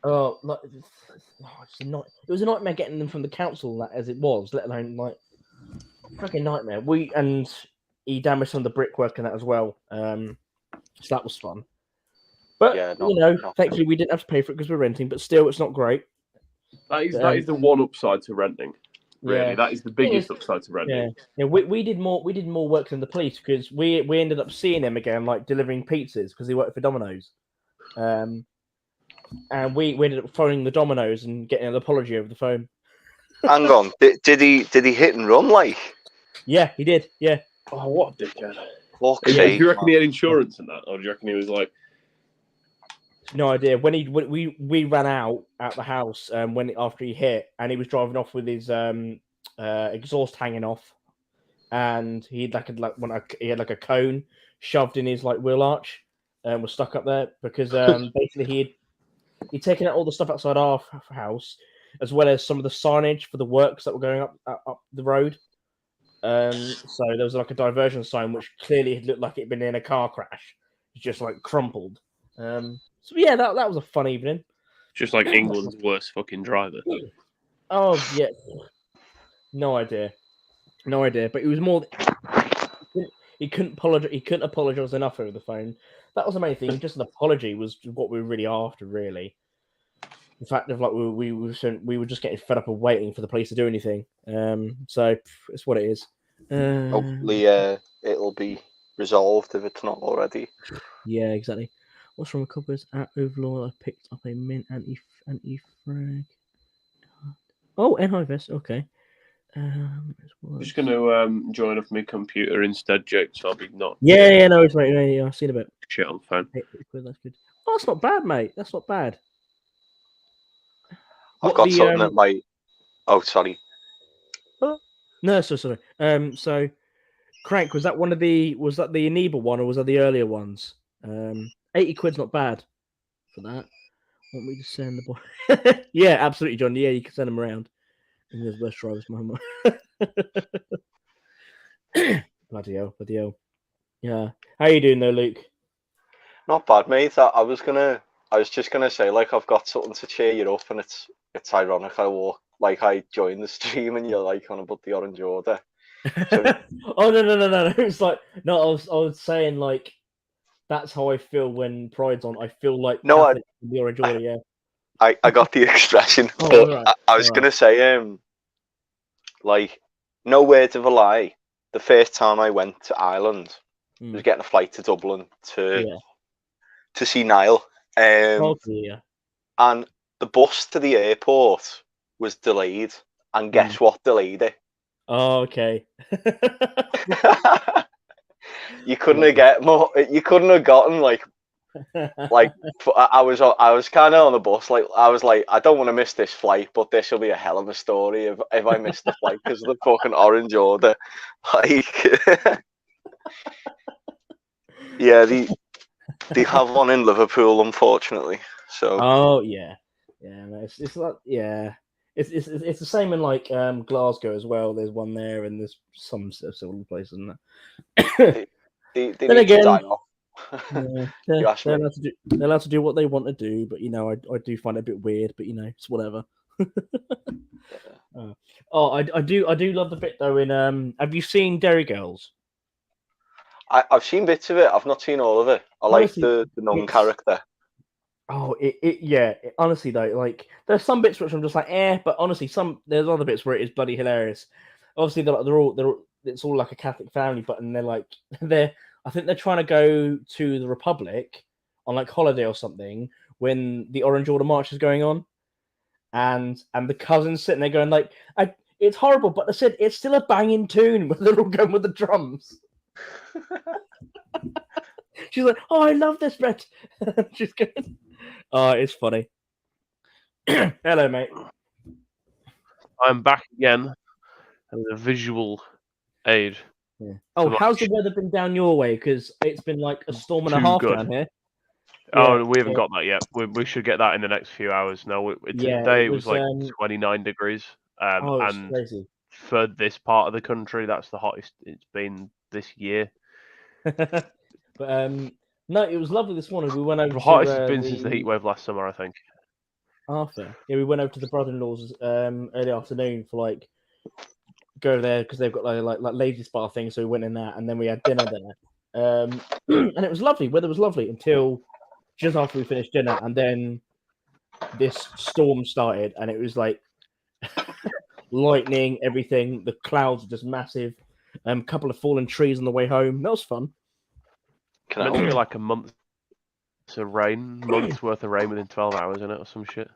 Oh, it was a nightmare getting them from the council, as it was, let alone like fucking nightmare. He damaged some of the brickwork and that as well. So that was fun. But yeah, thankfully we didn't have to pay for it because we're renting. But still, it's not great. That is the one upside to renting. Really, yeah. that is the biggest upside to renting. Yeah. We did more work than the police, because we ended up seeing them again, like delivering pizzas, because they worked for Domino's. And we ended up phoning the Domino's and getting an apology over the phone. Hang on, did he hit and run like? Yeah, he did. Yeah. Oh, what a dickhead! Do you reckon he had insurance in that, or do you reckon he was like? No idea. When we ran out at the house, after he hit, and he was driving off with his exhaust hanging off, and he had a cone shoved in his wheel arch, and was stuck up there because basically he'd taken out all the stuff outside our house, as well as some of the signage for the works that were going up the road. So there was like a diversion sign which clearly had looked like it'd been in a car crash. It's just like crumpled. So yeah, that was a fun evening. Just like England's worst fucking driver. Oh yeah, no idea. But it was more. He couldn't apologize enough over the phone. That was the main thing. Just an apology was what we were really after, really. The fact of we were just getting fed up of waiting for the police to do anything. So it's what it is. Hopefully, it'll be resolved if it's not already. Yeah, exactly. What's from a coppers at Overlord? I picked up a mint anti-frag. Oh, NIVS. Okay. I'm just going to join off my computer instead, Jake. So I'll be not. Yeah, no, it's right. Yeah, I've seen a bit. Shit on the phone. That's good. Oh, that's not bad, mate. That's not bad. I've got something that might. Oh, sorry. No, sorry. So Crank, was that the Aniba one, or was that the earlier ones? 80 quid's not bad for that. Want me to send the boy? Yeah, absolutely, John. Yeah, you can send them around. And there's worse drivers, my bloody hell. Yeah. How you doing though, Luke? Not bad, mate. I was just gonna say, I've got something to cheer you up, and it's ironic. I joined the stream and you're on about the Orange Order. So... Oh no! It's I was saying that's how I feel when Pride's on. I feel like no, the Orange Order. Yeah. I got the expression, Oh, but right, I was right. gonna say, like, no words of a lie. The first time I went to Ireland, I was getting a flight to Dublin Yeah. to see Niall, Oh dear. and the bus to the airport was delayed. And guess what delayed it? Oh, okay. You couldn't have get more. You couldn't have gotten like I was kind of on the bus. Like I was like, I don't want to miss this flight, but this will be a hell of a story if I miss the flight because of the fucking orange order. Like, yeah, they have one in Liverpool, unfortunately. So Oh yeah, yeah. No, it's like it's the same in like Glasgow as well. There's one there, and there's some similar places. Isn't there? they Then need to again, die off. yeah, You ask me. they're allowed to do what they want to do. But I do find it a bit weird. But it's whatever. Oh, I do love the bit though. In have you seen Derry Girls? I've seen bits of it. I've not seen all of it. I like Honestly, the nun it's character. Oh, honestly though, like there's some bits which I'm just like, but honestly, there's other bits where it is bloody hilarious. Obviously, they're all it's all like a Catholic family, but and they're like I think they're trying to go to the Republic on like holiday or something when the Orange Order March is going on, and the cousins sitting there going like, it's horrible, but they said it's still a banging tune when they're all going with the drums. She's like, oh, I love this bit. She's going. Oh, it's funny. Hello, mate. I'm back again as a visual aid. Yeah. Oh, how's the weather been down your way? Because it's been like a storm and a half down here. Oh, we haven't got that yet. We should get that in the next few hours. No, today it was like 29 degrees. It's and crazy. for this part of the country, that's the hottest it's been this year. But no, it was lovely this morning. We went over The hottest to it's been since the heat wave last summer, I think. Arthur. Yeah, we went over to the brother-in-law's early afternoon for like go there because they've got like ladies bar thing. So we went in there and then we had dinner there. And it was lovely. Weather was lovely until just after we finished dinner, and then this storm started, and it was like lightning, everything. The clouds are just massive. Couple of fallen trees on the way home. That was fun. Meant to be like a month's worth of rain within 12 hours in it or some shit.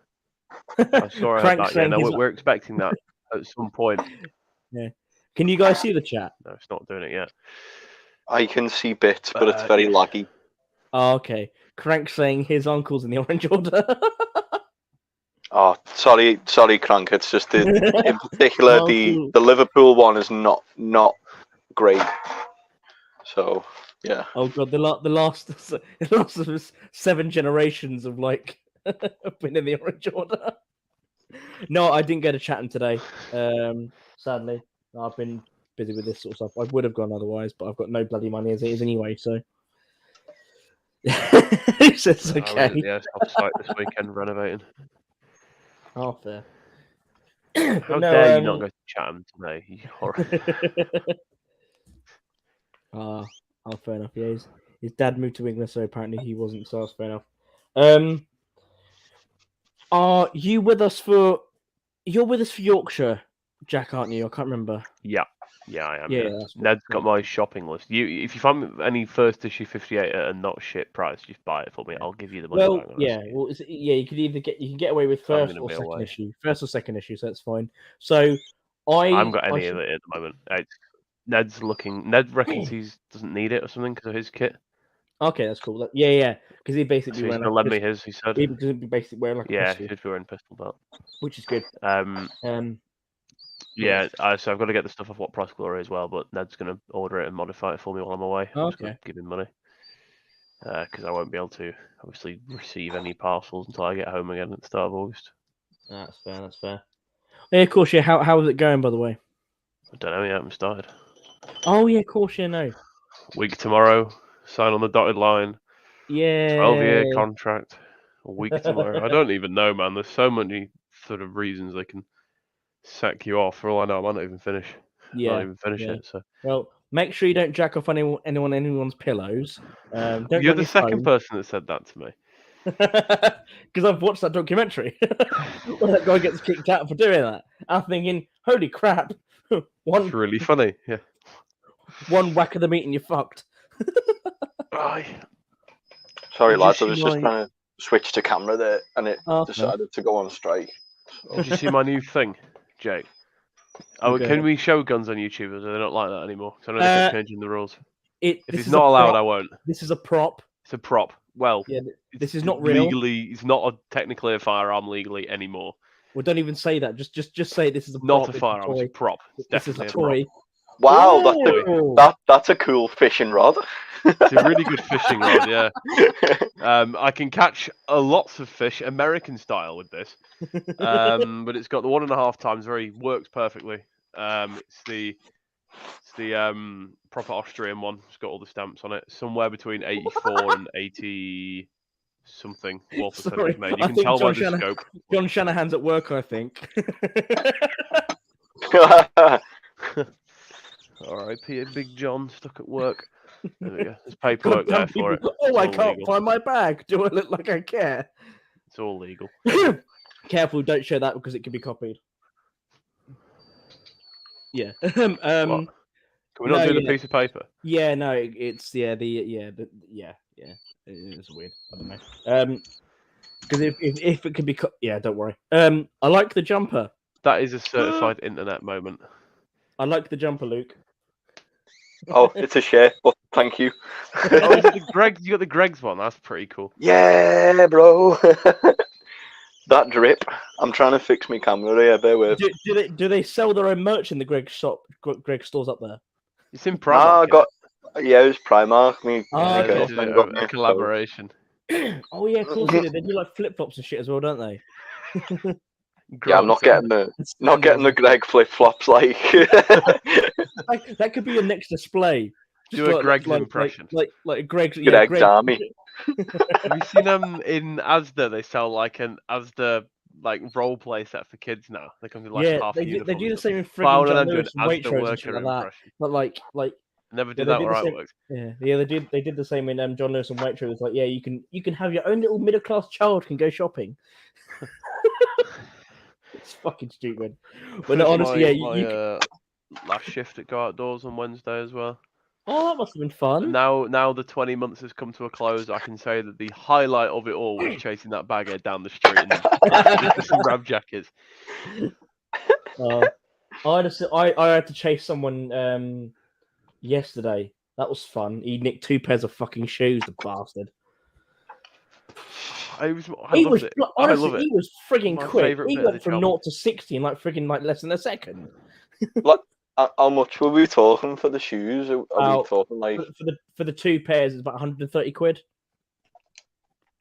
I saw that. Yeah, no, we're expecting that at some point. Yeah. Can you guys see the chat? No, it's not doing it yet. I can see bits, but it's very laggy. Oh, okay. Crank saying his uncle's in the Orange Order. Oh, sorry, Crank. It's just in particular the Liverpool one is not great. So yeah. Oh god, the last 7 generations of like been in the Orange Order. No, I didn't go to Chatham today. Sadly, I've been busy with this sort of stuff. I would have gone otherwise, but I've got no bloody money as it is anyway. So it's okay. Yeah, stop site this weekend renovating. Oh, fair. How dare you not go to Chatham today? You horrible. Oh, fair enough. Yeah, his dad moved to England, so apparently he wasn't. So that's fair enough. Are you with us for? You're with us for Yorkshire, Jack, aren't you? I can't remember. Yeah, I am. Yeah, Ned's got my shopping list. If you find any first issue 58 at a not shit price, just buy it for me. I'll give you the money. Well, yeah. Well, you could either get away with first or second issue, so that's fine. So I haven't got any of it at the moment. Ned's looking. Ned reckons he doesn't need it or something because of his kit. Okay, that's cool. Yeah, because he basically he's gonna lend me his. He said he basically wearing like a pistol. he should be wearing pistol belt, which is good. Yeah, so I've got to get the stuff off What Price Glory as well, but Ned's going to order it and modify it for me while I'm away. I'm just going to give him money because I won't be able to obviously receive any parcels until I get home again at the start of August. That's fair. Yeah, of course. Yeah, how is it going, by the way? I don't know yet. I haven't started. Oh yeah, of course. Yeah, no. Week tomorrow. Sign on the dotted line. Yeah. 12-year contract. A week tomorrow. I don't even know, man. There's so many sort of reasons they can sack you off. For all I know, I might not even finish. Not even finish it. So well, make sure you don't jack off anyone's pillows. You're the second person that said that to me. Because I've watched that documentary where that guy gets kicked out for doing that. I'm thinking, holy crap! It's really funny. Yeah. One whack of the meat and you're fucked. Aye. Sorry, Did you lads. I see was just my- trying to switch to camera there, and it Oh, decided to go on strike. Did you see my new thing, Jake? Oh, can we show guns on YouTube? Or do they not like that anymore? Because I know they keep changing the rules. If it's not allowed, I won't. This is a prop. It's a prop. Well, Yeah, this is not real. Legally, it's not technically a firearm legally anymore. Well, don't even say that. Just say this is a prop. Not a firearm. It's a prop. It's This is a definitely toy. Wow, that's a cool fishing rod. It's a really good fishing rod, yeah. I can catch lots of fish American style with this, but it's got the 1.5 times works perfectly. It's the proper Austrian one. It's got all the stamps on it. Somewhere between 84 and 80 something. Water Sorry, made. You can tell by the scope. John Shanahan's at work, I think. R.I.P. Big John, stuck at work. There we go. There's paperwork there for it. Oh, I can't find my bag. Do I look like I care? It's all legal. Careful, don't share that because it can be copied. Yeah. What? Can we not do the piece of paper? Yeah, no, it's It's weird. I don't know. Because if it can be don't worry. I like the jumper. That is a certified internet moment. I like the jumper, Luke. Oh, it's a share, but thank you. Oh, is it the Greg? You got the Greg's one. That's pretty cool. Yeah, bro. That drip. I'm trying to fix my camera here. Bear with. Do they sell their own merch in the Greg shop? Greg stores up there. It's in Primark. Yeah, it was Primark. A collaboration. Oh yeah, of course they do. They do like flip flops and shit as well, don't they? Yeah, I'm not getting the Greg flip flops like. That could be your next display. Just do a Greg's impression. Like Greg's army. Have you seen them in Asda? They sell like an Asda role play set for kids now. They come in half they uniform. do the same in frigging John Lewis and Asda Waitrose worker and like impression. But like never did that where I worked. Yeah, they did the same in John Lewis and Waitrose. It's like, yeah, you can have your own little middle class child can go shopping. It's fucking stupid. But no, honestly, you last shift at Go Outdoors on Wednesday as well. Oh, that must have been fun. Now the 20 months has come to a close. I can say that the highlight of it all was chasing that baghead down the street and some grab jackets. I had to chase someone yesterday. That was fun. He nicked 2 pairs of fucking shoes, the bastard. I loved it. Honestly, I love it. He was frigging quick. He went from 0 to 60 in less than a second. How much were we talking for the shoes? Are we talking for the 2 pairs? It's about 130 quid.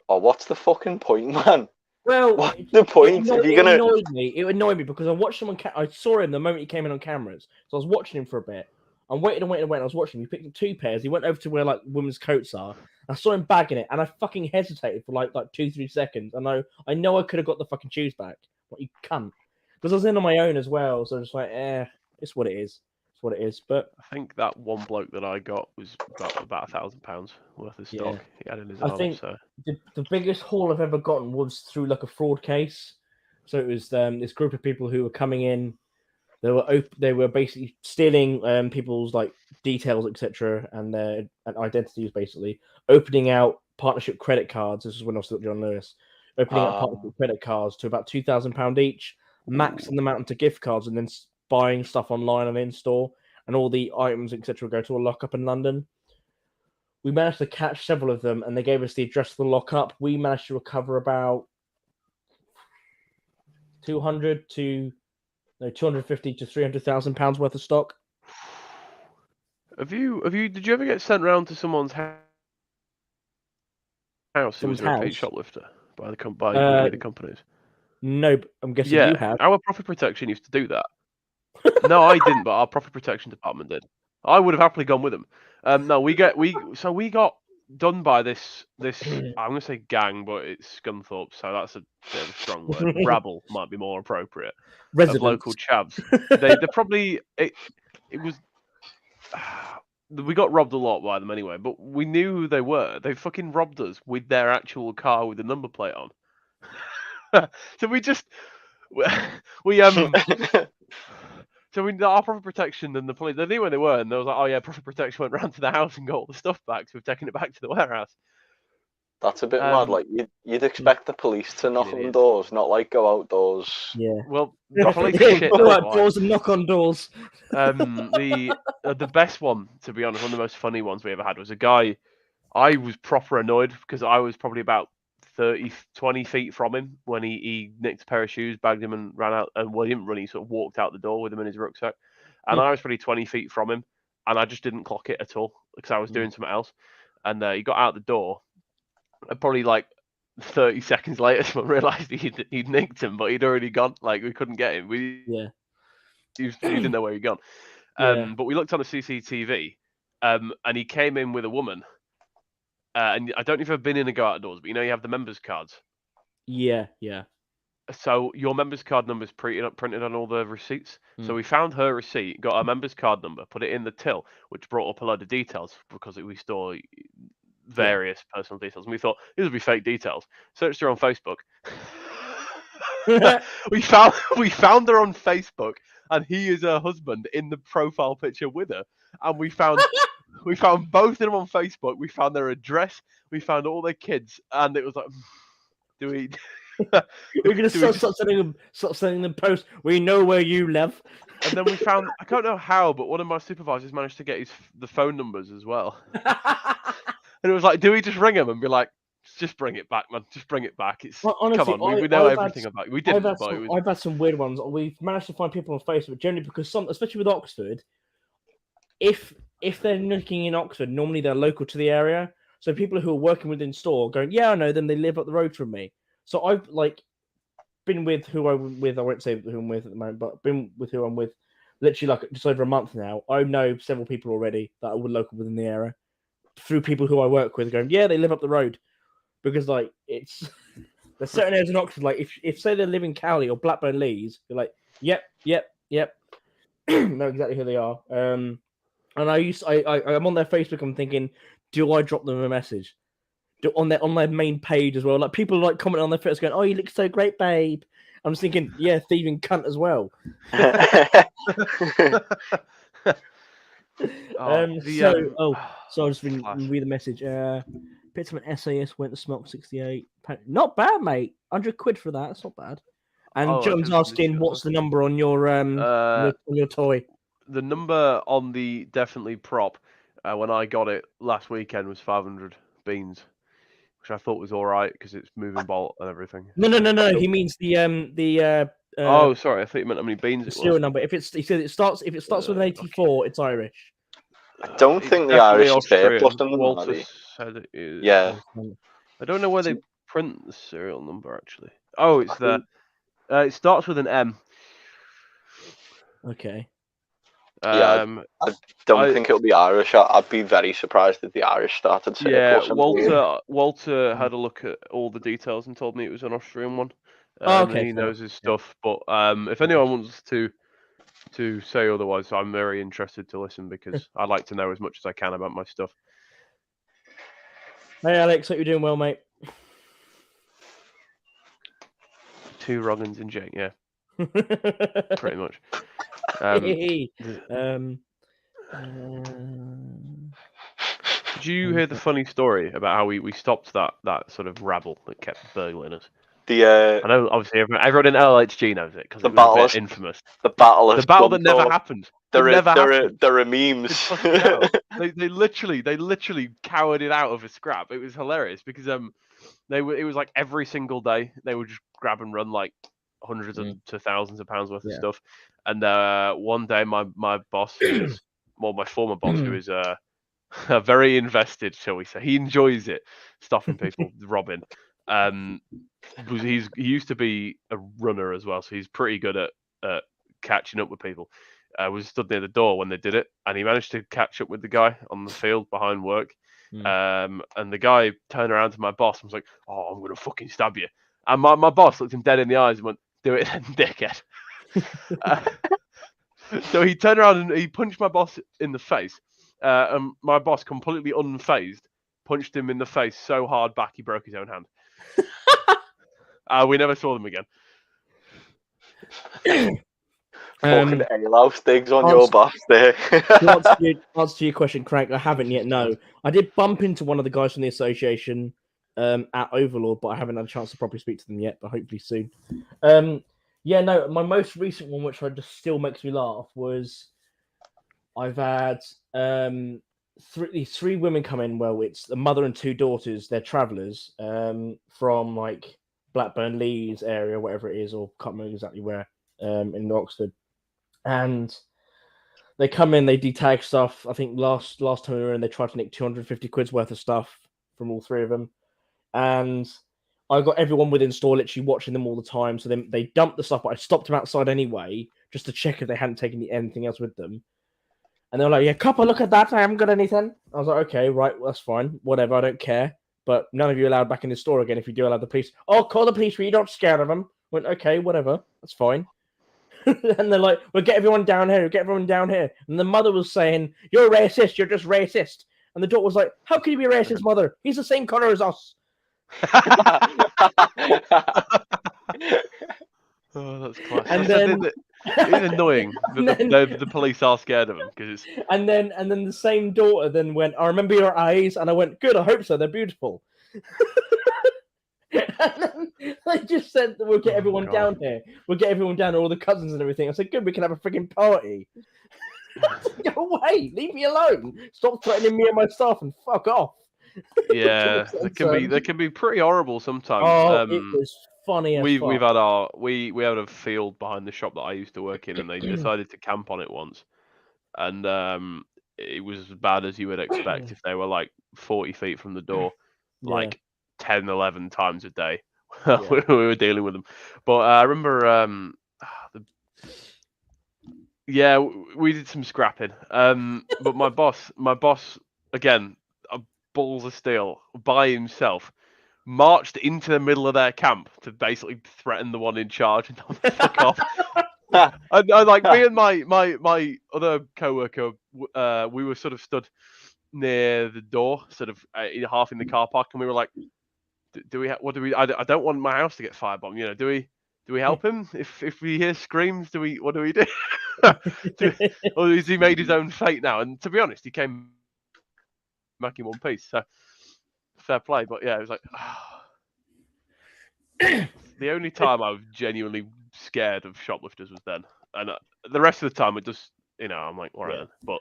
Oh, what's the fucking point, man? Well, what's the point? It annoyed me because I watched someone. I saw him the moment he came in on cameras, so I was watching him for a bit. I waited. I was watching him. He picked up 2 pairs. He went over to where women's coats are. I saw him bagging it, and I fucking hesitated for 2-3 seconds. I know I could have got the fucking shoes back, but you can't because I was in on my own as well. So just it's what it is. It's what it is. But I think that one bloke that I got was about £1,000 worth of stock he had in his arm. I think the biggest haul I've ever gotten was through a fraud case. So it was this group of people who were coming in. They were basically stealing people's details, etc., and their identities, basically opening out partnership credit cards. This is when I was still at John Lewis, opening out partnership credit cards to about £2,000 each, maxing them out into gift cards, and then buying stuff online and in store, and all the items, etc., go to a lockup in London. We managed to catch several of them, and they gave us the address of the lockup. We managed to recover about 250 to £300,000 worth of stock. Did you ever get sent round to someone's house who was a repeat shoplifter by the companies? No, I'm guessing you have. Our profit protection used to do that. No, I didn't, but our profit protection department did. I would have happily gone with them. No, we got done by this I'm gonna say gang, but it's Scunthorpe, so that's a bit of a strong word. Rabble might be more appropriate. Of local chavs. They're probably it was we got robbed a lot by them anyway, but we knew who they were. They fucking robbed us with their actual car with the number plate on. So we just so we our profit protection and the police, they knew where they were, and they was like, oh yeah, profit protection went round to the house and got all the stuff back, so we've taken it back to the warehouse. That's a bit mad. Like you'd expect the police to knock on doors, not like go outdoors. Yeah. Well, the police shit. Go outdoors and knock on doors. The best one, to be honest, one of the most funny ones we ever had was a guy. I was proper annoyed because I was probably about 20 feet from him when he nicked a pair of shoes, bagged him, and ran out. And well, he didn't run; he sort of walked out the door with them in his rucksack. And I was probably 20 feet from him, and I just didn't clock it at all because I was doing something else. And he got out the door, and probably like 30 seconds later, someone realised he'd nicked him, but he'd already gone. Like we couldn't get him. He didn't know where he'd gone. But we looked on the CCTV, and he came in with a woman. And I don't know if you've been in a go outdoors, but you have the members cards. Yeah. So your members card number is printed on all the receipts. So we found her receipt, got her members card number, put it in the till, which brought up a load of details because we store various personal details. And we thought these would be fake details. Searched her on Facebook. we found her on Facebook, and he is her husband in the profile picture with her. And we found both of them on Facebook. We found their address. We found all their kids, and it was like, do we? We're gonna start sending them posts. We know where you live. And then we found, I don't know how, but one of my supervisors managed to get the phone numbers as well. And it was like, do we just ring him and be like, just bring it back, man. Just bring it back. Honestly, come on, we know everything about it. We didn't. I've had some weird ones. We've managed to find people on Facebook generally because especially with Oxford, if they're looking in Oxford, normally they're local to the area. So people who are working within store going, yeah, I know them. They live up the road from me. So I've been with who I'm with. I won't say who I'm with at the moment, but been with who I'm with literally just over a month now. I know several people already that are local within the area through people who I work with going, yeah, they live up the road. Because it's there's certain areas in Oxford, if say they live in Cowley or Blackburn Lees, you're like, yep. Know exactly who they are. And I'm on their Facebook, I'm thinking, do I drop them a message? On their main page as well. Like people commenting on their photos going, oh, you look so great, babe. I'm just thinking, yeah, thieving cunt as well. So I'll just read the message. Picked up an SAS, went to Smoke 68. Not bad, mate. 100 quid for that. That's not bad. And John's asking, what's the number on your on your toy? The number on the definitely prop when I got it last weekend was 500 beans, which I thought was all right because it's moving bolt and everything. No. He means the. Oh, sorry. I thought you meant how many beans it was. Serial number. He said it starts with an 84, it's Irish. I don't think the Irish is fair. Walter said it is. Yeah. I don't know where they print the serial number actually. Oh, it's there. It starts with an M. Okay. I don't think it'll be Irish. I'd be very surprised if the Irish started. Yeah, Walter had a look at all the details and told me it was an Austrian one. He knows his stuff. But if anyone wants to say otherwise, I'm very interested to listen because I like to know as much as I can about my stuff. Hey Alex, hope you're doing well, mate. 2 Roggins in Jake, yeah. Pretty much. Did you hear the funny story about how we stopped that sort of rabble that kept burgling us? I know, obviously, everyone in LHG knows it because it was a bit infamous. The battle that never happened. There are memes. They literally cowered it out of a scrap. It was hilarious because it was like every single day they would just grab and run like hundreds to thousands of pounds worth of stuff. And one day my boss, my former boss, who is very invested, shall we say, he enjoys it, stopping people robbing. He used to be a runner as well, so he's pretty good at catching up with people. Was stood near the door when they did it, and he managed to catch up with the guy on the field behind work. And the guy turned around to my boss and was like, "Oh, I'm gonna fucking stab you." And my boss looked him dead in the eyes and went, "Do it then, dickhead." So he turned around and he punched my boss in the face. and my boss, completely unfazed, punched him in the face so hard back he broke his own hand. We never saw them again. Fucking alehouse digs on your boss there. To answer your question, Craig, I haven't yet. No, I did bump into one of the guys from the association at Overlord, but I haven't had a chance to properly speak to them yet. But hopefully soon. Yeah, no, my most recent one, which just still makes me laugh, was I've had three women come in. Well, it's the mother and two daughters. They're travellers from like Blackburn, Leeds area, whatever it is, or can't remember exactly where in Oxford. And they come in, they detag stuff. I think last time we were in, they tried to nick 250 quid's worth of stuff from all three of them. And I got everyone within store literally watching them all the time. So then they dumped the stuff, but I stopped them outside anyway, just to check if they hadn't taken anything else with them. And they were like, yeah, copper, look at that. I haven't got anything. I was like, okay, right, well, that's fine. Whatever, I don't care. But none of you are allowed back in the store again if you do allow the police. Oh, call the police, we're not scared of them. I went, okay, whatever, that's fine. And they're like, we'll get everyone down here, get everyone down here. And the mother was saying, you're racist, you're just racist. And the daughter was like, how can you be racist, mother? He's the same colour as us. Oh, that's classic. And then it's annoying that the police are scared of him because it's. And then the same daughter then went, I remember your eyes, and I went, good, I hope so, they're beautiful. And then they just said that we'll get everyone down here. We'll get everyone down, all the cousins and everything. I said, good, we can have a freaking party. Go away, leave me alone. Stop threatening me and my staff and fuck off. Yeah, they can be pretty horrible sometimes. Oh, it was funny. We had a field behind the shop that I used to work in, and they decided to camp on it once, and it was as bad as you would expect if they were like 40 feet from the door, like 10, 11 times a day. We were dealing with them. But I remember, we did some scrapping. But my boss again, balls of steel by himself, marched into the middle of their camp to basically threaten the one in charge and tell them to fuck off. And like me and my other co-worker, we were sort of stood near the door, sort of half in the car park, and we were like, "Do we? What do we? I don't want my house to get firebombed. You know, do we help him if we hear screams? What do we do? Or has he made his own fate now?" And to be honest, he came back in one piece. So fair play, but yeah, it was like the only time I was genuinely scared of shoplifters was then, and the rest of the time it just, I'm like, all right, then. But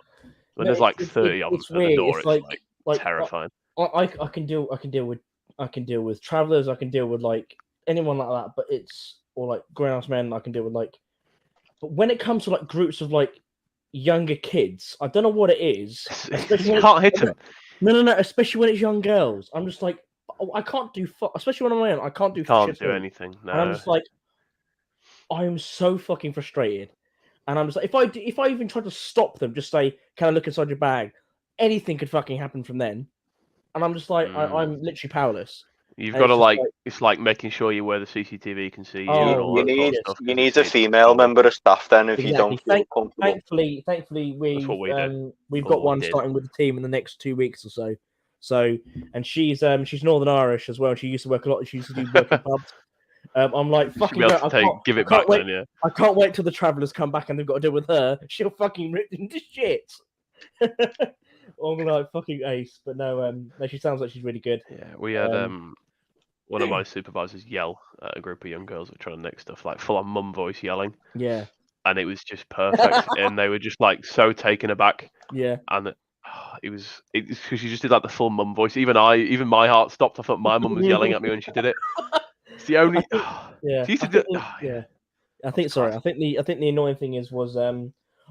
when there's like 30 of them at the door, it's like terrifying. I can deal with travelers, I can deal with like anyone like that, but or like groundsmen, I can deal with like. But when it comes to like groups of like younger kids, I don't know what it is. You can't hit them. No. Especially when it's young girls, I'm just like, I can't do. Especially when I'm on my own, I can't do. Can't do anything. No. And I'm just like, I am so fucking frustrated, and I'm just like, if I even try to stop them, just say, "Can I look inside your bag?" Anything could fucking happen from then, and I'm just like, I'm literally powerless. You've got to it's like making sure you where the CCTV can see you. And all that sort of stuff, you need a female member of staff then if you don't feel comfortable. Thankfully, we've got one starting with the team in the next 2 weeks or so. So, and she's Northern Irish as well. She used to work a lot. She used to do work in pubs. I'm like, fucking give it back then, yeah. I can't wait till the travellers come back and they've got to deal with her. She'll fucking rip into shit. I'm like, fucking ace. But no, she sounds like she's really good. Yeah, we had one of my supervisors yell at a group of young girls that were trying to nick stuff, like full on mum voice yelling. Yeah. And it was just perfect. And they were just like so taken aback. Yeah. And it was because she just did like the full mum voice. Even my heart stopped. I thought my mum was yelling at me when she did it. It's the only. Yeah. She used to do. I think the annoying thing was I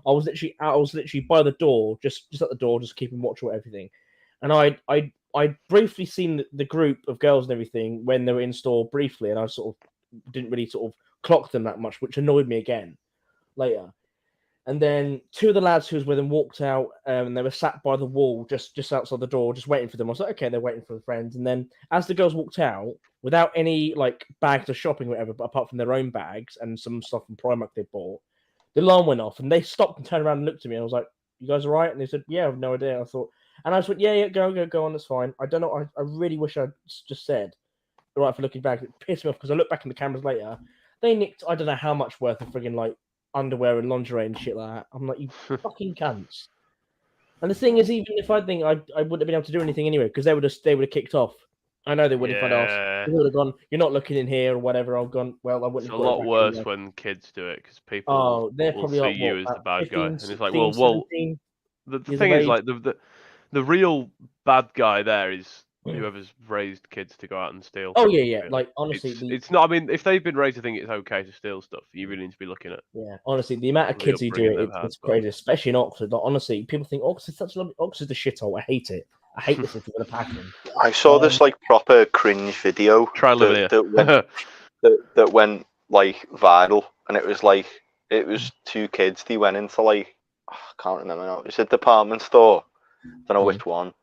was literally by the door, just at the door, just keeping watch of everything, and I'd briefly seen the group of girls and everything when they were in store briefly, and I sort of didn't really sort of clock them that much, which annoyed me again later. And then two of the lads who was with them walked out, and they were sat by the wall just outside the door, just waiting for them. I was like, okay, they're waiting for the friends. And then as the girls walked out, without any like bags of shopping or whatever, but apart from their own bags and some stuff from Primark they bought, the alarm went off, and they stopped and turned around and looked at me. And I was like, you guys all right?" And they said, "Yeah, I've no idea." I thought, and I just went, "Yeah, go on, that's fine." I don't know. I really wish I'd just said, "All right," for looking back. It pissed me off because I looked back in the cameras later. They nicked I don't know how much worth of friggin' like underwear and lingerie and shit like that. I'm like, you fucking cunts. And the thing is, even if I think I wouldn't have been able to do anything anyway because they would have kicked off. I know they would if I'd asked. They would have gone, "You're not looking in here" or whatever. I've gone, well, I wouldn't. It's have a got lot worse when kids do it because people they're will probably see like, you as the bad 15, guy, and it's like, 16, well, 17 the years thing of is, age. like, the real bad guy there is whoever's raised kids to go out and steal. Oh yeah. Really. Like honestly, it's not. I mean, if they've been raised to think it's okay to steal stuff, you really need to be looking at. Yeah, honestly, the amount of the kids who do upbringing it, they've had, it's crazy, especially in Oxford. Like, honestly, people think Oxford's such a lovely. Oxford's a shithole. I hate it. I hate this with a passion. I saw this like proper cringe video Try living here. that went like viral, and it was two kids. They went into like I can't remember now. It's a department store. Don't know which one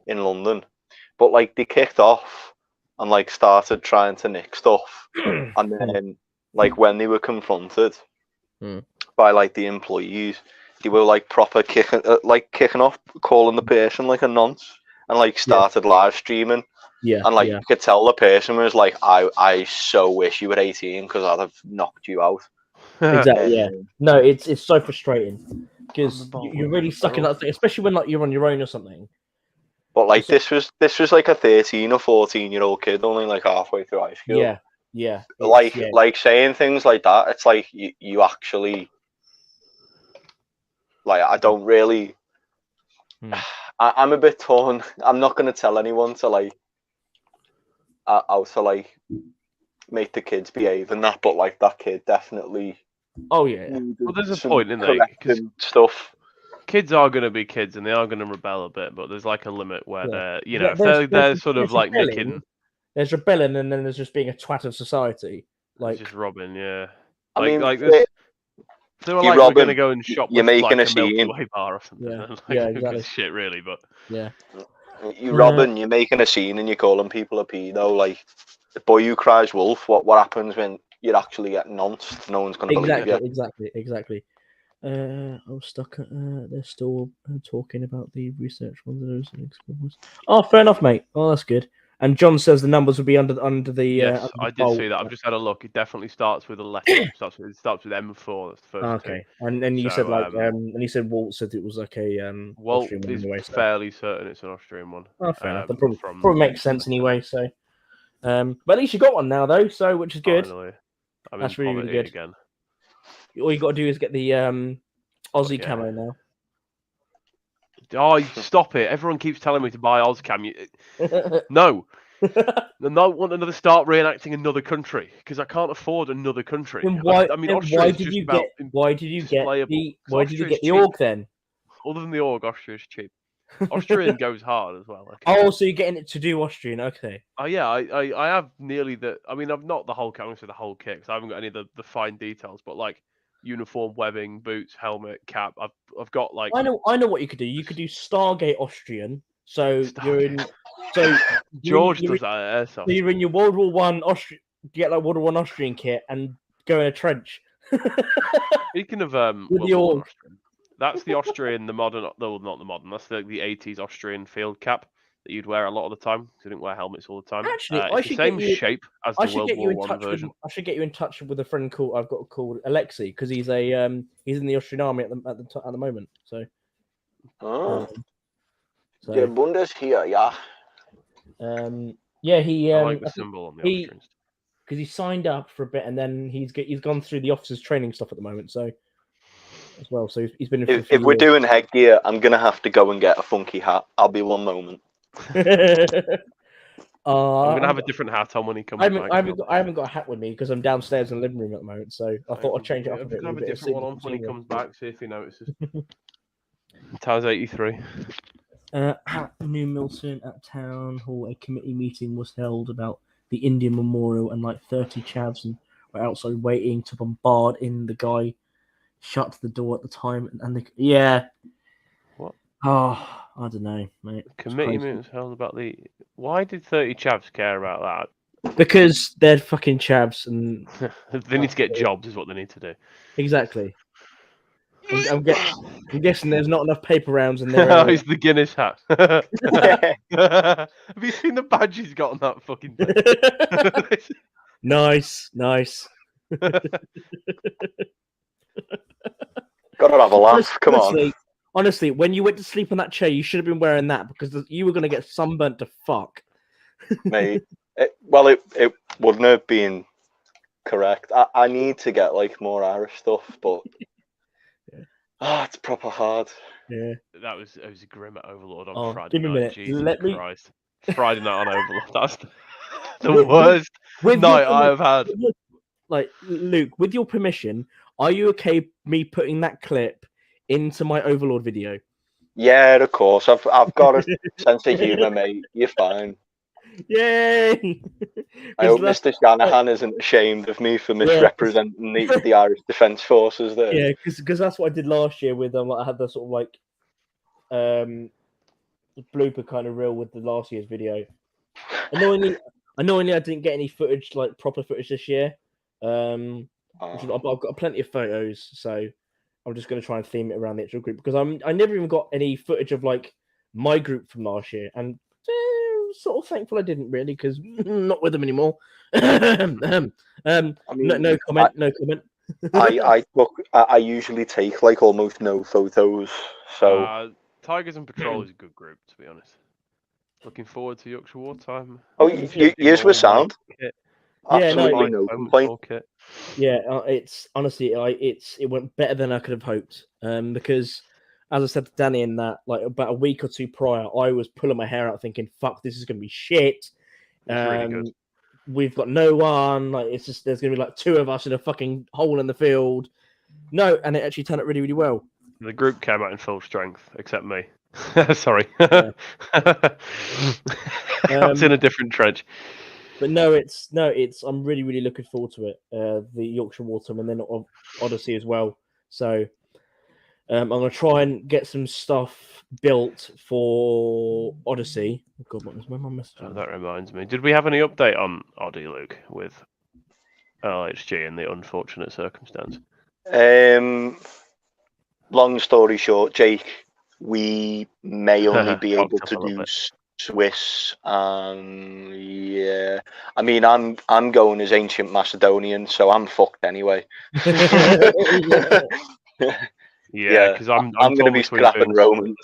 in London, but like they kicked off and like started trying to nick stuff, and then like when they were confronted by like the employees, they were like proper kicking off, calling the person like a nonce, and like started live streaming. Yeah, and like you could tell the person was like, I so wish you were 18 because I'd have knocked you out. Exactly. Yeah. No, it's so frustrating because you're really stuck in that thing, especially when like you're on your own or something. But like this was like a 13 or 14-year-old kid, only like halfway through high school. Yeah. Like saying things like that, it's like you actually like I don't really. I'm a bit torn. I'm not gonna tell anyone to like how to like make the kids behave and that, but like that kid definitely. Oh yeah. Well, there's a point in there because stuff. Kids are going to be kids and they are going to rebel a bit, but there's like a limit where they're, if there's sort of like rebelling. nicking. There's rebelling, and then there's just being a twat of society. Like just robbing, yeah. I mean, they were like, we're going to go and shop with making like a a Milky scene. Way bar or something. Yeah, exactly. Shit, really, but yeah. You're robbing, you're making a scene, and you're calling people a pedo. Like the boy who cries wolf. What happens when you're actually getting nonced? No one's going to believe you. Exactly. I was stuck at. They're still talking about the research ones. Oh, fair enough, mate. Oh, that's good. And John says the numbers would be under the. Yes, I did see that. I've just had a look. It definitely starts with a letter. It starts with M4. That's the first. Okay, and you said like and you said Walt said it was like a Walt Austrian is anyway, fairly certain it's an Austrian one. Oh, fair enough. That probably makes sense anyway. So, but at least you got one now, though. So, which is good. Finally. That's really good. Again. All you got to do is get the Aussie camo now. Oh, stop it! Everyone keeps telling me to buy Ozcam. No. I don't want another start reenacting another country because I can't afford another country. Why did you get the org then? Other than the org, Austria is cheap. Austrian goes hard as well. Okay. Oh, so you're getting it to do Austrian, okay? Oh yeah, I have nearly the. I mean, I've not the whole canvas with the whole kit because I haven't got any of the fine details, but like uniform, webbing, boots, helmet, cap. I've got like. I know what you could do. You could do Stargate Austrian. So you're in. So George does that. So you're in your World War One Austrian. Get like World War One Austrian kit and go in a trench. Speaking of Austrian, that's the Austrian, the modern. No, not the modern. That's the 80s Austrian field cap that you'd wear a lot of the time because you didn't wear helmets all the time. Actually, it's the same shape as the World War One version. I should get you in touch with a friend I've got called Alexei because he's he's in the Austrian army at the moment. So. The Bundes here, yeah. Yeah, he. I like the symbol on the Austrians because he signed up for a bit and then he's gone through the officers' training stuff at the moment. So. As well, so he's been. If we're doing headgear, I'm gonna have to go and get a funky hat. I'll be one moment. I'm gonna have a different hat on when he comes back. I haven't got a hat with me because I'm downstairs in the living room at the moment. So I thought I'd change it up a bit. Have a different one on when he comes back. See if he notices. Taz 83. At New Milton at Town Hall, a committee meeting was held about the Indian Memorial, and like 30 chavs and were outside waiting to bombard in. The guy shut the door at the time, and yeah. What? Oh, I don't know, mate. Committee meetings held about the. Why did 30 chavs care about that? Because they're fucking chavs, and they need to get jobs, is what they need to do. Exactly. I'm guessing there's not enough paper rounds in there. He's the Guinness hat. Have you seen the badge he's got on that fucking thing? Nice. Gotta have a laugh. Come on. Honestly, when you went to sleep on that chair, you should have been wearing that because you were going to get sunburnt to fuck. Mate, it wouldn't have been correct. I need to get like more Irish stuff, but it's proper hard. Yeah, that was grim at Overlord on Friday give me a night. minute. Jesus Christ. Friday night on Overlord. That's the worst night I've had. Like, Luke, with your permission, are you okay me putting that clip into my Overlord video? Yeah, of course. I've got a sense of humour, mate. You're fine. Yay! I hope Mr. Shanahan isn't ashamed of me for misrepresenting the Irish Defence Forces there. Yeah, because that's what I did last year with I had the sort of like blooper kind of reel with the last year's video. Annoyingly, I didn't get any footage, like proper footage this year. I've got plenty of photos, so I'm just going to try and theme it around the actual group because I never even got any footage of like my group from last year, and sort of thankful I didn't really because not with them anymore. No comment. I usually take like almost no photos, so Tigers and Patrol is a good group, to be honest. Looking forward to Yorkshire Wartime. Oh, yours were sound. Absolutely no complaint. Yeah, it's honestly, it went better than I could have hoped. Because, as I said to Danny in that, like about a week or two prior, I was pulling my hair out, thinking, "Fuck, this is gonna be shit." It's really good. We've got no one. Like, it's just there's gonna be like two of us in a fucking hole in the field. No, and it actually turned out really, really well. The group came out in full strength, except me. Sorry, I was in a different trench. But I'm really, really looking forward to it. The Yorkshire Wartime and then Odyssey as well. So I'm gonna try and get some stuff built for Odyssey. Oh God, where's my message? That reminds me. Did we have any update on Oddie, Luke, with LHG and the unfortunate circumstance? Long story short, Jake, we may only be able to do Swiss, yeah. I mean, I'm going as Ancient Macedonian, so I'm fucked anyway. Yeah, because I'm going to be scrapping Romans.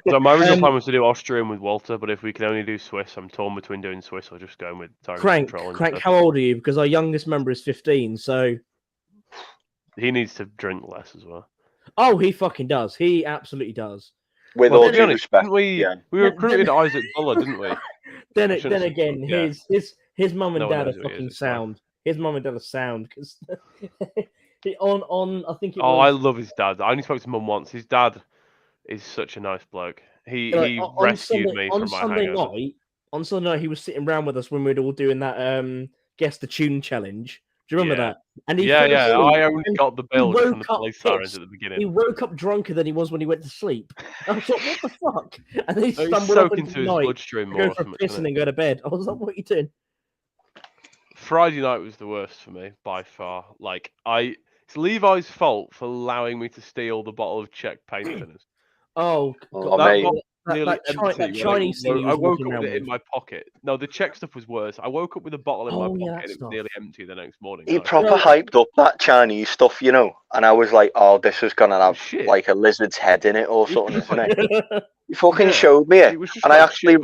So my original plan was to do Austrian with Walter, but if we can only do Swiss, I'm torn between doing Swiss or just going with Crank, how old are you? Because our youngest member is 15, so he needs to drink less as well. Oh, he fucking does. He absolutely does. With all due respect, we recruited Isaac Buller, didn't we? Then again, his mum and dad are fucking sound. His mum and dad are sound because I think. I love his dad. I only spoke to mum once. His dad is such a nice bloke. He rescued me from my hangover. On Sunday night, he was sitting around with us when we were all doing that guess the tune challenge. Do you remember that? And I only got the bill from the police sirens at the beginning. He woke up drunker than he was when he went to sleep. I was like, what the fuck? And then he stumbled up into his bloodstream go for a piss and then go to bed. I was like, what are you doing? Friday night was the worst for me, by far. Like, it's Levi's fault for allowing me to steal the bottle of Czech paint thinners. Oh, mate. That Chinese thing. I woke up with it in my pocket. No, the Czech stuff was worse. I woke up with a bottle in my pocket and it was nearly empty the next morning. He proper hyped up that Chinese stuff, you know, and I was like, "Oh, this is gonna have like a lizard's head in it or something, isn't it?" He fucking showed me it, and I actually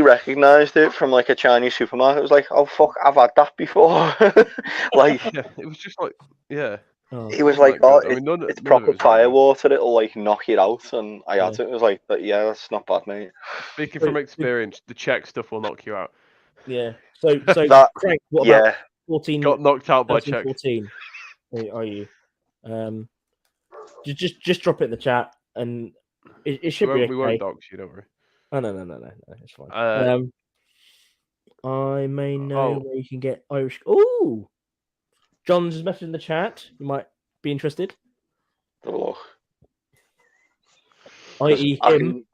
recognised it from like a Chinese supermarket. It was like, "Oh fuck, I've had that before." Like, it was just like, yeah. He was like, "Oh, it's proper fire water. It'll like knock you out." And I had it. It was like, that's not bad, mate." Speaking from experience, the Czech stuff will knock you out. Yeah. So Crank, what about 14? Got knocked out by Czech. 14. Are you? Just drop it in the chat, and it should be okay. We won't dox you, don't worry. Oh no, it's fine. I may know where you can get Irish. Oh. John's message in the chat. You might be interested. Oh. I.e. him.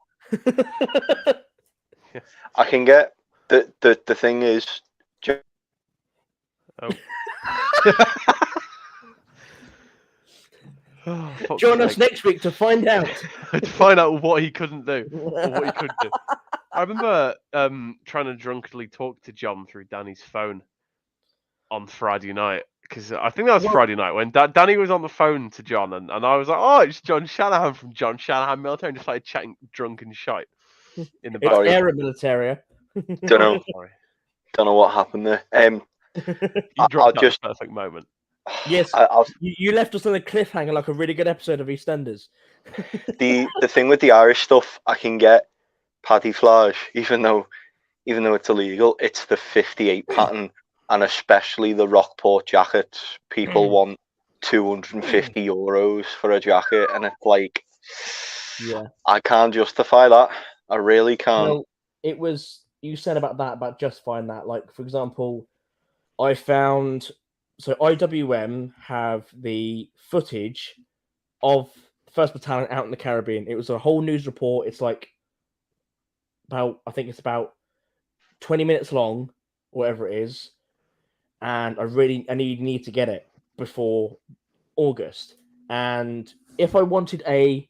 I can get the thing is. Oh, fuck's Join us sake. next week to find out. To find out what he couldn't do or what he could do. I remember trying to drunkenly talk to John through Danny's phone on Friday night, because I think that was Friday night when Danny was on the phone to John, and I was like, "Oh, it's John Shanahan from John Shanahan Military," and just started chatting drunken shite in the It's background. Aero Militaria. Don't Sorry. know what happened there. You dropped that perfect moment. Yes, you left us on a cliffhanger, like a really good episode of EastEnders. The thing with the Irish stuff, I can get paddyflage, even though it's illegal. It's the 58 pattern, and especially the Rockport jackets. People want €250 for a jacket, and it's like, yeah, I can't justify that. I really can't. Well, it was you said about justifying that. Like, for example, I found IWM have the footage of the 1st Battalion out in the Caribbean. It was a whole news report. It's like I think it's about 20 minutes long, whatever it is. And I need to get it before August. And if I wanted a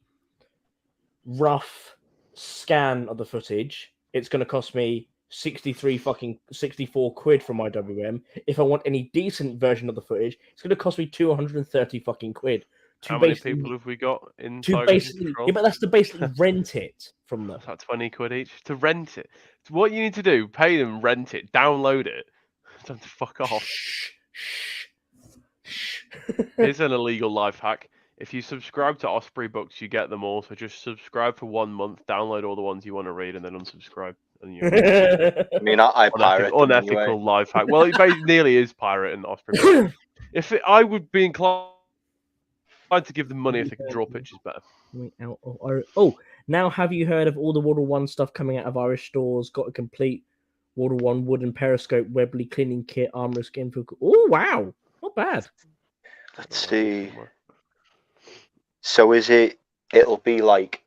rough scan of the footage, it's going to cost me 64 quid from IWM. If I want any decent version of the footage, it's going to cost me 230 fucking quid. How many people have we got in basically? Yeah, but that's to basically rent it from them. That's like 20 quid each to rent it. So what you need to do, pay them, rent it, download it. Time to fuck off. Here's an illegal life hack. If you subscribe to Osprey Books, you get them all. So just subscribe for 1 month, download all the ones you want to read, and then unsubscribe. And you're I mean, I pirate them unethical anyway. life hack. Well, it nearly is pirate and Osprey Books. I would be inclined to give them money if they could draw pictures better. Now have you heard of all the World War One stuff coming out of Irish stores? Got a complete World War One wooden periscope, Webley cleaning kit, armor skin for. Oh wow, not bad. Let's see. So is it? It'll be like.